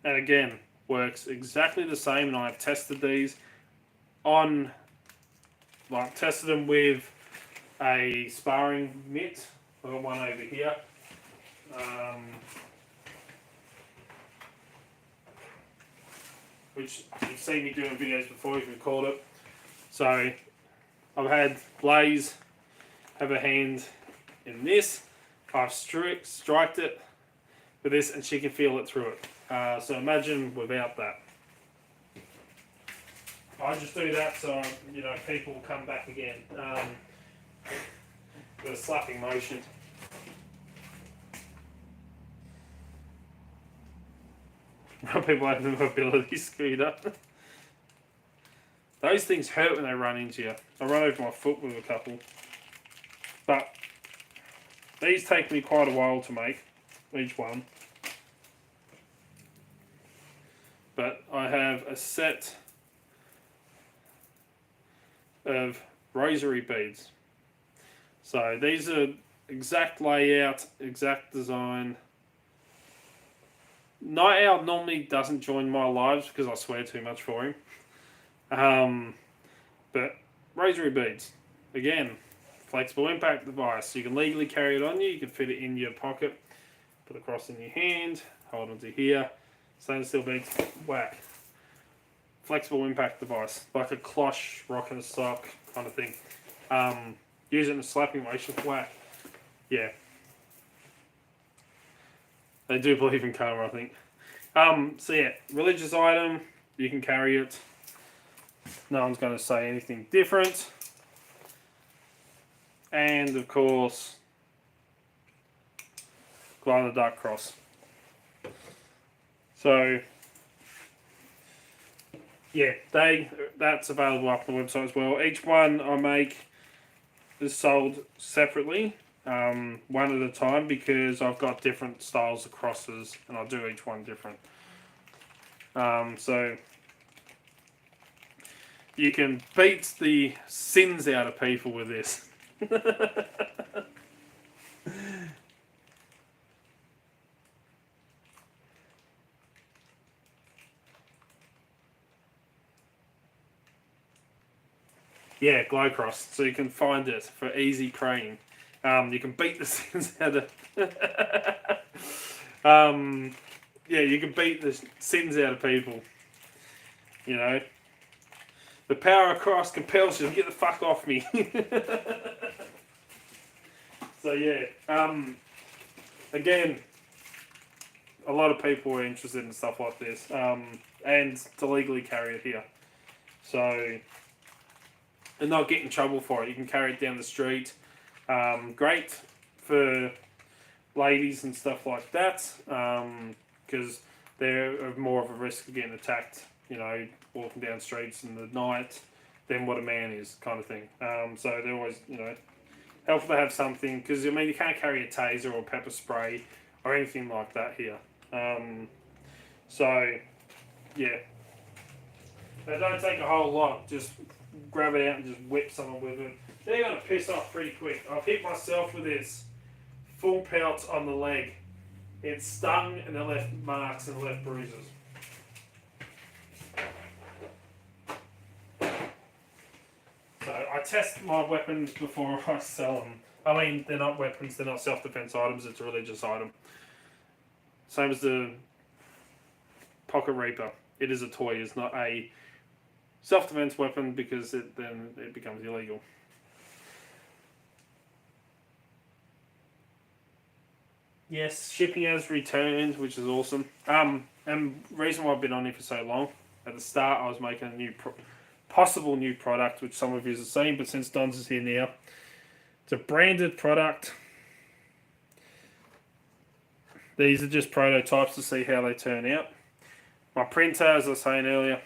And again, works exactly the same, and I've tested these on, tested them with a sparring mitt. I've got one over here. Which you've seen me doing videos before, you've recalled it. So I've had Blaze have a hand in this. I've striked it with this, and she can feel it through it. So imagine without that. I just do that so you know people will come back again. With a slapping motion. People have the mobility scooter. Those things hurt when they run into you. I run over my foot with a couple. But these take me quite a while to make, each one. But I have a set of Rosary Beads. So these are exact layout, exact design. Night Owl normally doesn't join my lives because I swear too much for him. But Rosary Beads, again, flexible impact device. You can legally carry it on you. You can fit it in your pocket, put it across in your hand, hold onto here. Stainless steel beads, whack. Flexible impact device, like a cloche, rock and a sock kind of thing. Use it in a slapping motion, whack. Yeah. They do believe in karma, I think. So yeah, religious item, you can carry it. No one's going to say anything different. And of course, glow in the dark cross. So yeah, that's available up on the website as well. Each one I make is sold separately, one at a time, because I've got different styles of crosses and I do each one different. So You can beat the sins out of people with this. Yeah, glow cross. So you can find it for easy praying. You can beat the sins out of... yeah, you can beat the sins out of people. You know. The power of Christ compels you to get the fuck off me. So yeah. Again, a lot of people are interested in stuff like this. And to legally carry it here. So... and not get in trouble for it. You can carry it down the street. Great for ladies and stuff like that, because they're more of a risk of getting attacked, you know, walking down streets in the night than what a man is, kind of thing. So they're always, you know, helpful to have something, because, I mean, you can't carry a taser or pepper spray or anything like that here. So, yeah. They don't take a whole lot, just grab it out and just whip someone with it. They're going to piss off pretty quick. I've hit myself with this full pelt on the leg. It's stung and it left marks and left bruises. So I test my weapons before I sell them. I mean, they're not weapons, they're not self-defense items, it's a religious item. Same as the Pocket Reaper. It is a toy, it's not a self-defense weapon, because then it becomes illegal. Yes, shipping has returned, which is awesome. And the reason why I've been on here for so long, at the start I was making a new possible new product, which some of you have seen, but since Don's is here now, it's a branded product. These are just prototypes to see how they turn out. My printer, as I was saying earlier,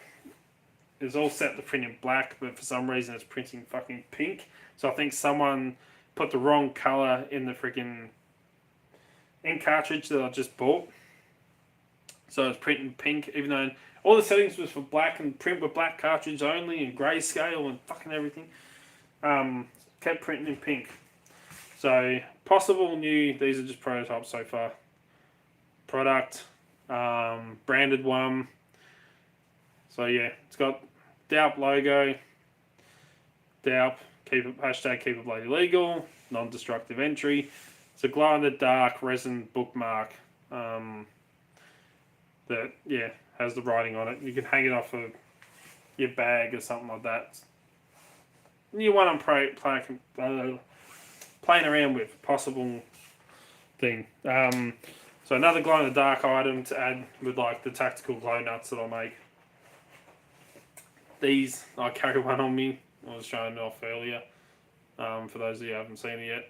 is all set to print in black, but for some reason it's printing fucking pink. So I think someone put the wrong colour in the freaking ink cartridge that I just bought. So it's printing pink, even though all the settings was for black and print with black cartridge only and grayscale and fucking everything. Kept printing in pink. So possible new, these are just prototypes so far. Product, branded one. So yeah, it's got DALP logo, DALP, hashtag keep it bloody legal, non-destructive entry. It's a glow-in-the-dark resin bookmark that, yeah, has the writing on it. You can hang it off of your bag or something like that. New one I'm playing around with, possible thing. So another glow-in-the-dark item to add with like the tactical glow nuts that I make. These, I carry one on me. I was showing it off earlier. For those of you who haven't seen it yet.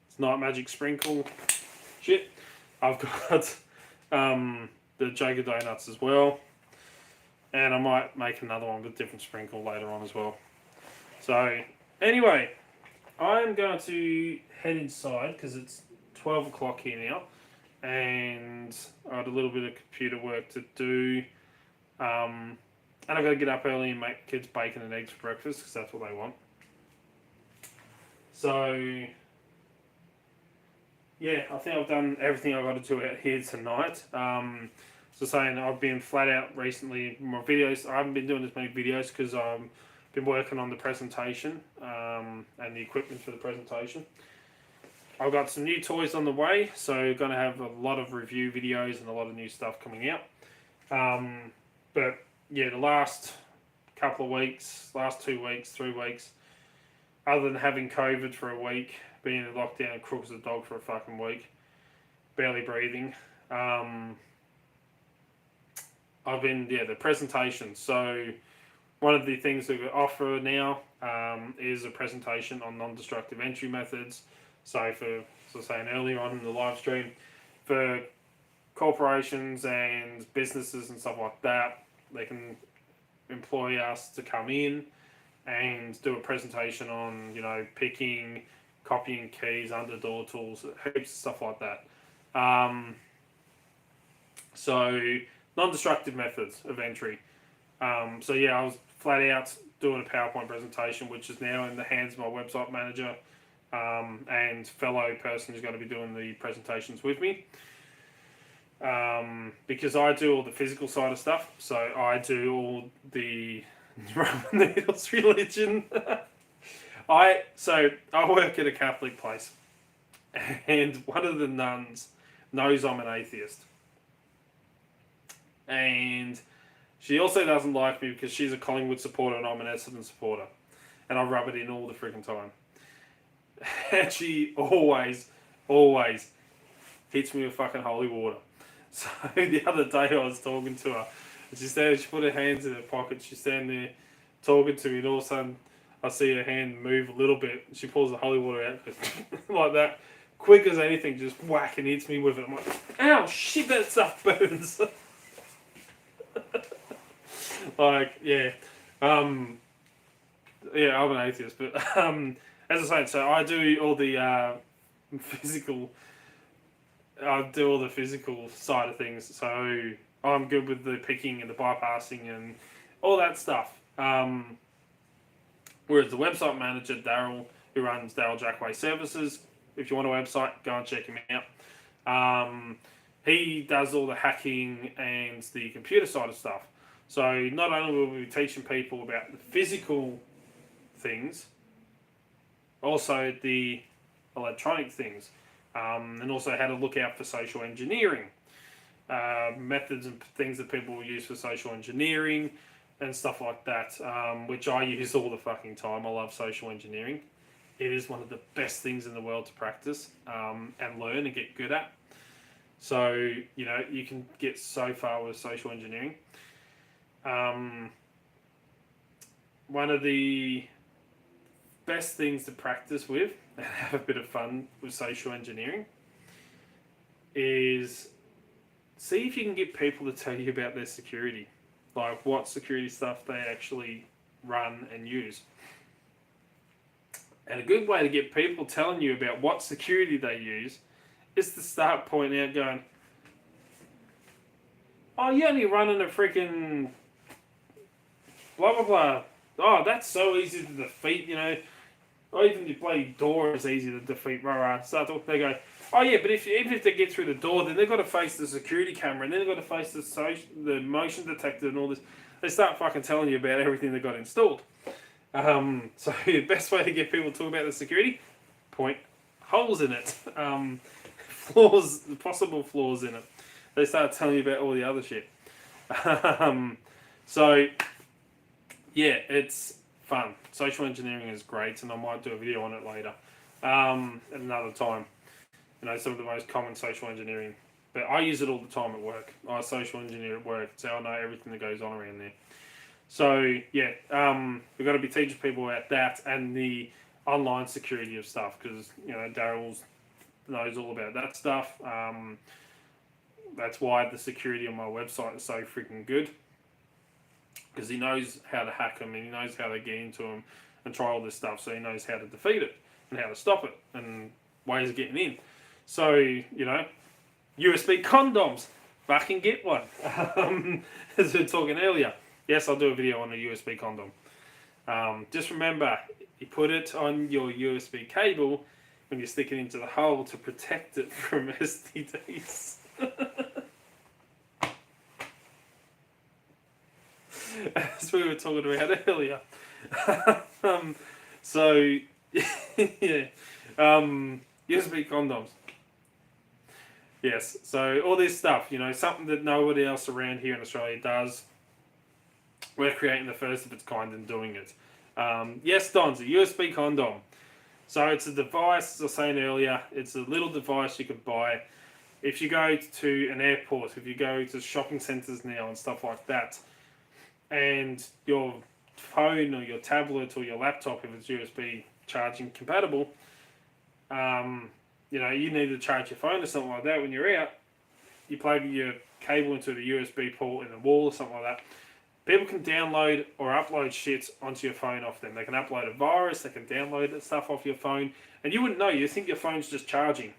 It's Night Magic Sprinkle. Shit. I've got the Joker Donuts as well. And I might make another one with different sprinkle later on as well. So, anyway. I'm going to head inside because it's 12 o'clock here now. And I had a little bit of computer work to do. And I've got to get up early and make kids bacon and eggs for breakfast because that's what they want. So, yeah, I think I've done everything I've got to do out here tonight. So saying I've been flat out recently. My videos, I haven't been doing as many videos because I've been working on the presentation and the equipment for the presentation. I've got some new toys on the way, so going to have a lot of review videos and a lot of new stuff coming out. But yeah, the last couple of weeks, last 2 weeks, 3 weeks, other than having COVID for a week, being in lockdown and crook as a dog for a fucking week, barely breathing, I've been, the presentation. So one of the things that we offer now is a presentation on non-destructive entry methods. So for, as I was saying earlier on in the live stream, for corporations and businesses and stuff like that, they can employ us to come in and do a presentation on, picking, copying keys, under door tools, heaps of stuff like that. So non-destructive methods of entry. So yeah, I was flat out doing a PowerPoint presentation, which is now in the hands of my website manager and fellow person who's going to be doing the presentations with me. Because I do all the physical side of stuff, so I do all the Roman needles religion. I work at a Catholic place, and one of the nuns knows I'm an atheist, and she also doesn't like me because she's a Collingwood supporter and I'm an Essendon supporter, and I rub it in all the freaking time. And she always hits me with fucking holy water. So the other day I was talking to her, and she put her hands in her pocket, she's standing there talking to me, and all of a sudden I see her hand move a little bit, and she pulls the holy water out, like that, quick as anything, just whack and hits me with it. I'm like, ow, shit, that stuff burns. Like, yeah. I'm an atheist, but as I say, so I do all the physical side of things, so I'm good with the picking and the bypassing and all that stuff. Whereas the website manager, Daryl, who runs Daryl Jackway Services, if you want a website, go and check him out. He does all the hacking and the computer side of stuff. So not only will we be teaching people about the physical things, also the electronic things, and also how to look out for social engineering, methods and things that people will use for social engineering and stuff like that, which I use all the fucking time. I love social engineering. It is one of the best things in the world to practice and learn and get good at. So, you can get so far with social engineering. One of the best things to practice with and have a bit of fun with social engineering is see if you can get people to tell you about their security, like what security stuff they actually run and use. And a good way to get people telling you about what security they use is to start pointing out, going, oh, you're only running a freaking blah, blah, blah. Oh, that's so easy to defeat, Or even the bloody door is easy to defeat. So they go, oh yeah, but even if they get through the door, then they've got to face the security camera, and then they've got to face the motion detector and all this. They start fucking telling you about everything they've got installed. So the best way to get people to talk about the security, point holes in it, possible flaws in it. They start telling you about all the other shit. So yeah, it's fun. Social engineering is great, and I might do a video on it later, at another time. Some of the most common social engineering. But I use it all the time at work. I social engineer at work, so I know everything that goes on around there. So yeah, we've got to be teaching people about that and the online security of stuff, because Daryl knows all about that stuff. That's why the security on my website is so freaking good, because he knows how to hack them and he knows how to get into them and try all this stuff, so he knows how to defeat it and how to stop it and ways of getting in. So, USB condoms, fucking get one. As we were talking earlier, yes, I'll do a video on a USB condom. Just remember, you put it on your USB cable when you stick it into the hole to protect it from STDs. As we were talking about earlier. So, yeah. USB condoms. Yes, so all this stuff, something that nobody else around here in Australia does. We're creating the first of its kind and doing it. Yes, Don's a USB condom. So it's a device, as I was saying earlier, it's a little device you could buy. If you go to an airport, if you go to shopping centres now and stuff like that, and your phone or your tablet or your laptop, if it's USB charging compatible, you need to charge your phone or something like that when you're out, you plug your cable into the USB port in the wall or something like that. People can download or upload shit onto your phone off them. They can upload a virus, they can download stuff off your phone, and you wouldn't know. You think your phone's just charging,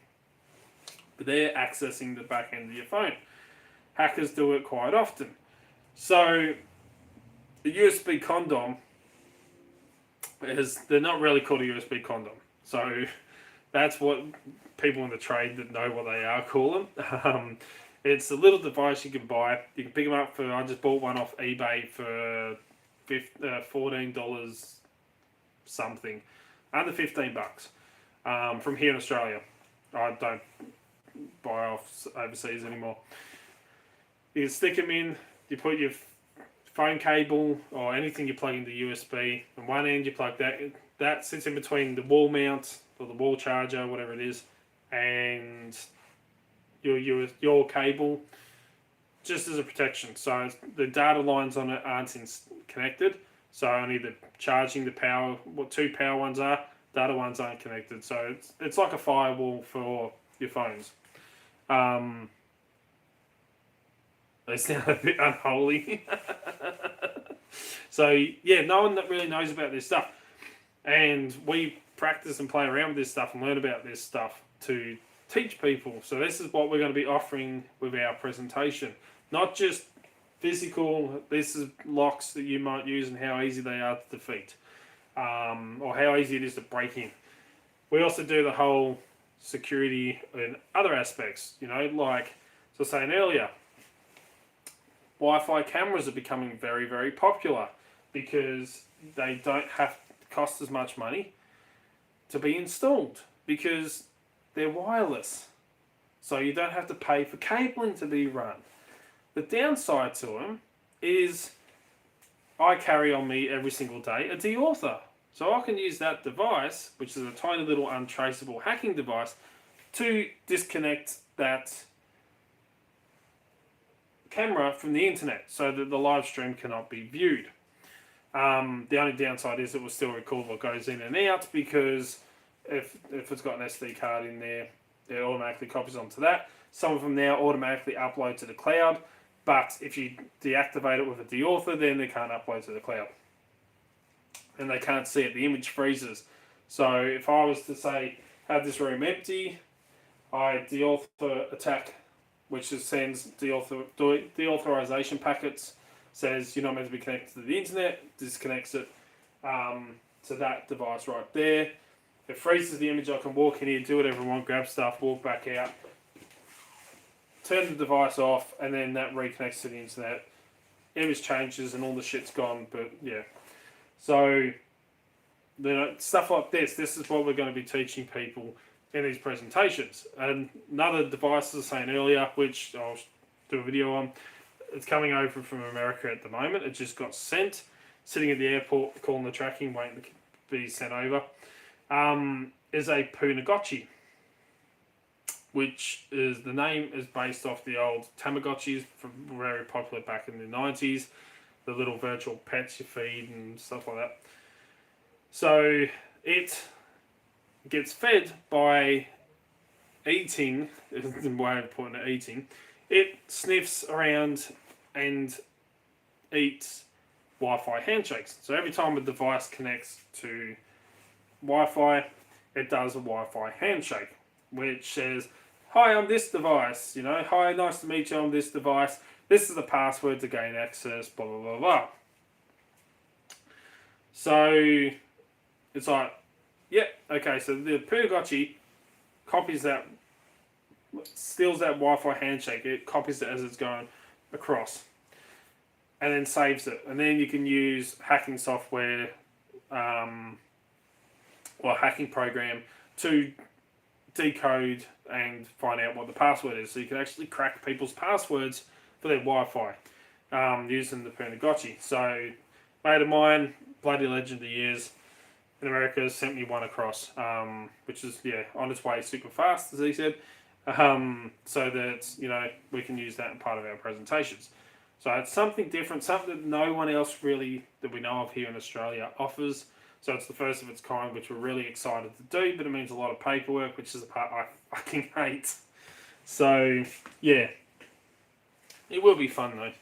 but they're accessing the back end of your phone. Hackers do it quite often. So the USB condom they're not really called a USB condom. So that's what people in the trade that know what they are call them. It's a little device you can buy. You can pick them up I just bought one off eBay for $14 something, under $15 from here in Australia. I don't buy off overseas anymore. You can stick them in. You put your phone cable or anything you plug into USB. On one end you plug that sits in between the wall mount or the wall charger, whatever it is, and your cable, just as a protection. So the data lines on it aren't connected. So only the charging, the power, what two power ones are, data ones aren't connected. So it's like a firewall for your phones. They sound a bit unholy. So yeah, no one that really knows about this stuff, and we practice and play around with this stuff and learn about this stuff to teach people. So this is what we're going to be offering with our presentation, not just physical. This is locks that you might use and how easy they are to defeat, or how easy it is to break in. We also do the whole security and other aspects. You know, like as I was saying earlier, Wi-Fi cameras are becoming very, very popular because they don't have to cost as much money to be installed because they're wireless. So you don't have to pay for cabling to be run. The downside to them is I carry on me every single day a deauthor. So I can use that device, which is a tiny little untraceable hacking device, to disconnect that camera from the internet so that the live stream cannot be viewed. The only downside is it will still record what goes in and out, because if it's got an SD card in there, it automatically copies onto that. Some of them now automatically upload to the cloud, but if you deactivate it with a deauthor, then they can't upload to the cloud. And they can't see it, the image freezes. So if I was to say, have this room empty, I deauthor attack, which just sends deauthorization packets, says you're not meant to be connected to the internet, disconnects it to that device right there. It freezes the image. I can walk in here, do whatever I want, grab stuff, walk back out, turn the device off, and then that reconnects to the internet. Image changes and all the shit's gone, but yeah. So, stuff like this is what we're going to be teaching people in these presentations. And another device, as I was saying earlier, which I'll do a video on, it's coming over from America at the moment. It just got sent, sitting at the airport, calling the tracking, waiting to be sent over, is a Punagotchi, which is, the name is based off the old Tamagotchis, very popular back in the 90s, the little virtual pets you feed and stuff like that. So it gets fed by eating, is the way of putting it, eating. It sniffs around and eats Wi-Fi handshakes. So every time a device connects to Wi-Fi, it does a Wi-Fi handshake, which says, hi, I'm this device, you know, hi, nice to meet you on this device. This is the password to gain access, blah, blah, blah, blah. So it's like, yep, okay, so the Punagotchi copies that, steals that Wi-Fi handshake, it copies it as it's going across, and then saves it. And then you can use hacking software or hacking program to decode and find out what the password is. So you can actually crack people's passwords for their Wi-Fi using the Punagotchi. So a mate of mine, bloody legend of years in America, sent me one across, which is, yeah, on its way super fast, as he said, so that, you know, we can use that in part of our presentations. So it's something different, something that no one else really, that we know of here in Australia, offers. So it's the first of its kind, which we're really excited to do, but it means a lot of paperwork, which is the part I fucking hate. So, yeah. It will be fun,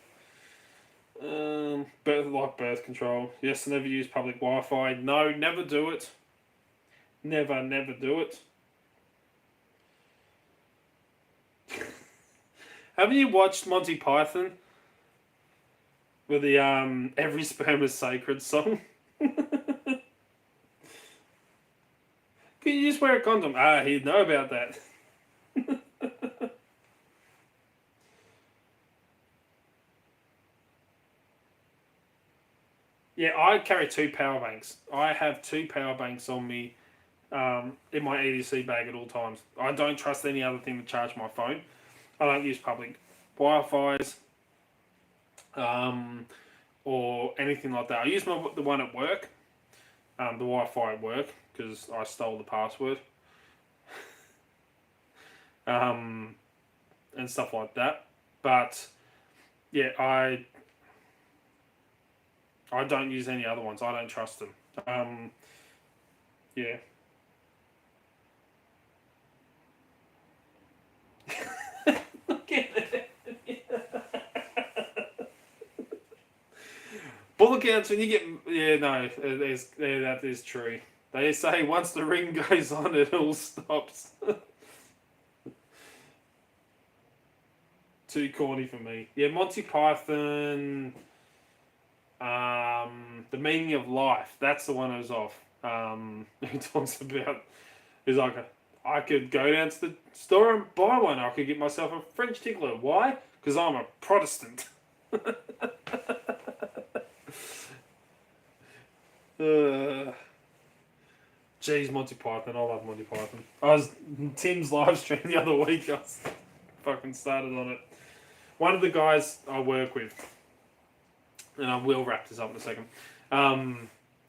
though. Birth control. Yes, never use public Wi-Fi. No, never do it. Never do it. Haven't you watched Monty Python? with the Every Sperm is Sacred song. Can you just wear a condom? He'd know about that. Yeah, I carry 2 power banks. I have 2 power banks on me in my EDC bag at all times. I don't trust any other thing to charge my phone. I don't use public Wi-Fi's or anything like that. I use the one at work, the Wi-Fi at work, because I stole the password. And stuff like that. But yeah, I don't use any other ones. I don't trust them. Yeah. Look at it. Bullet counts when you get... Yeah, no, that is true. They say once the ring goes on, it all stops. Too corny for me. Yeah, Monty Python... The Meaning of Life. That's the one I was off. He talks about... He's like, I could go down to the store and buy one. I could get myself a French tickler. Why? Because I'm a Protestant. Jeez, Monty Python. I love Monty Python. I was Tim's live stream the other week. I was fucking started on it. One of the guys I work with, and I will wrap this up in a second,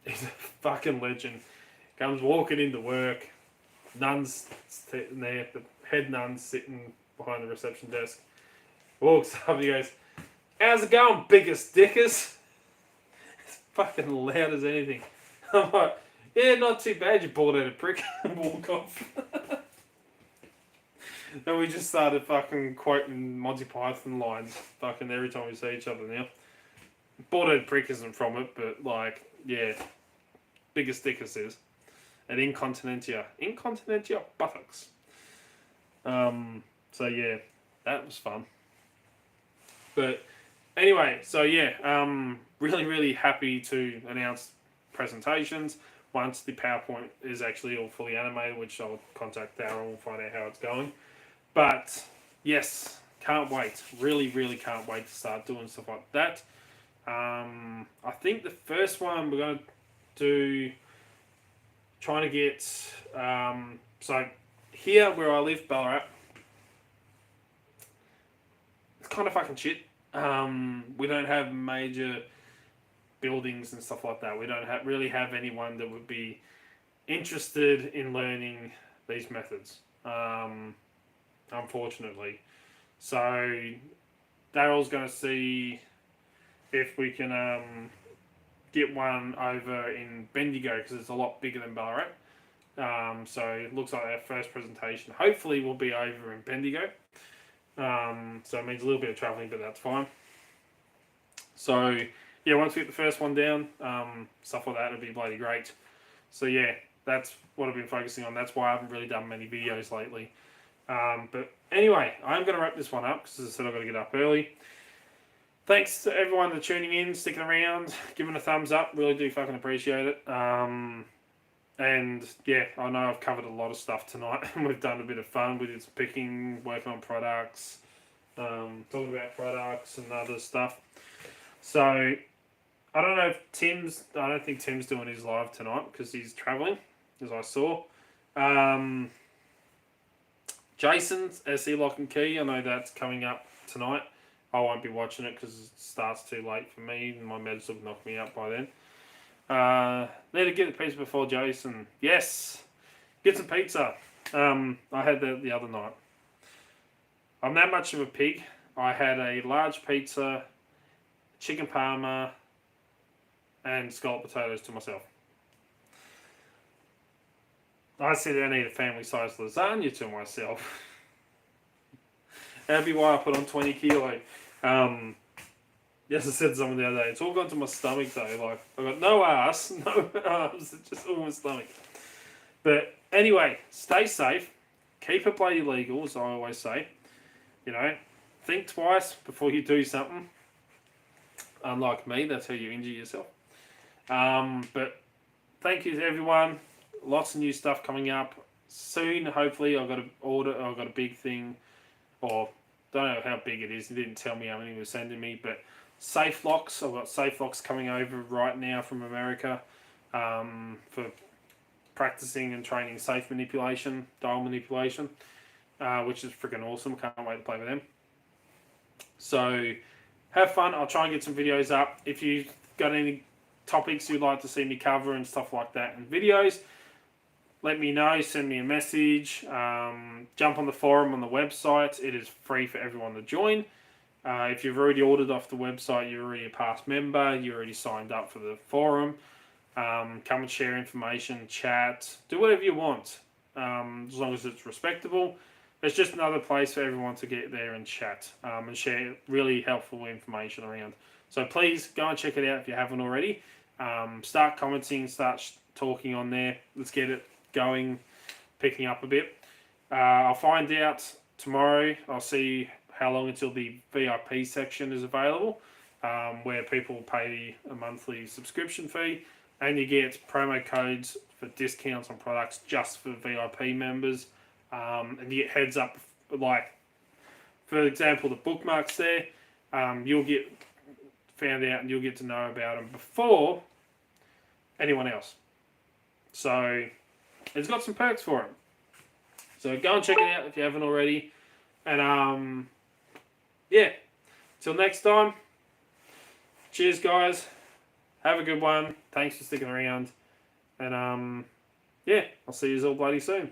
he's a fucking legend. Comes walking into work. Nun's sitting there. The head nun's sitting behind the reception desk. Walks up and he goes, "How's it going, biggest dickers?" It's fucking loud as anything. I'm like, "Yeah, not too bad, you bald-headed prick." And walk off. Then we just started fucking quoting Monty Python lines fucking every time we see each other now. Bald-headed prick isn't from it, but like, yeah. Biggest dickers is. And incontinentia buttocks. So yeah, that was fun. But anyway, so yeah, really, really happy to announce presentations once the PowerPoint is actually all fully animated, which I'll contact Daryl and find out how it's going. But yes, can't wait. Really, really can't wait to start doing stuff like that. I think the first one we're going to do, trying to get, so here where I live, Ballarat, it's kind of fucking shit. We don't have major buildings and stuff like that. We don't really have anyone that would be interested in learning these methods, unfortunately. So Daryl's going to see if we can get one over in Bendigo, because it's a lot bigger than Ballarat. So it looks like our first presentation hopefully will be over in Bendigo. So it means a little bit of travelling, but that's fine. So yeah, once we get the first one down, stuff like that, it'll be bloody great. So yeah, that's what I've been focusing on. That's why I haven't really done many videos lately. But anyway, I'm going to wrap this one up because as I said, I've got to get up early. Thanks to everyone for tuning in, sticking around, giving a thumbs up. Really do fucking appreciate it. And yeah, I know I've covered a lot of stuff tonight. We've done a bit of fun. We did some picking, working on products, talking about products and other stuff. So I don't know if I don't think Tim's doing his live tonight because he's travelling, as I saw. Jason's SE Lock and Key, I know that's coming up tonight. I won't be watching it because it starts too late for me and my meds will knock me out by then. Need to get a pizza before Jason. Yes! Get some pizza. I had that the other night. I'm that much of a pig. I had a large pizza, chicken parma, and scalloped potatoes to myself. I sit there and eat a family-sized lasagna to myself. That'd be why I put on 20 kilo. Yes, I said to someone the other day, it's all gone to my stomach though. Like, I've got no ass, no arms, it's just all my stomach. But anyway, stay safe. Keep it bloody legal, as I always say. You know, think twice before you do something. Unlike me, that's how you injure yourself. But thank you to everyone. Lots of new stuff coming up soon. Hopefully, I've got an order. I've got a big thing, or don't know how big it is. He didn't tell me how many he was sending me, but safe locks. I've got safe locks coming over right now from America for practicing and training safe manipulation, dial manipulation, which is freaking awesome. Can't wait to play with them. So have fun. I'll try and get some videos up. If you've got any topics you'd like to see me cover and stuff like that in videos, let me know. Send me a message. Jump on the forum on the website. It is free for everyone to join. If you've already ordered off the website, you're already a past member, you're already signed up for the forum. Come and share information, chat, do whatever you want, as long as it's respectable. It's just another place for everyone to get there and chat and share really helpful information around. So please go and check it out if you haven't already. Start commenting, start talking on there. Let's get it going, picking up a bit. I'll find out tomorrow. I'll see how long until the VIP section is available, where people pay a monthly subscription fee, and you get promo codes for discounts on products just for VIP members. And you get heads up, like, for example, the bookmarks there, you'll get found out and you'll get to know about them before anyone else. So it's got some perks for them. So go and check it out if you haven't already. And yeah, till next time, cheers guys, have a good one, thanks for sticking around, and yeah, I'll see you all bloody soon.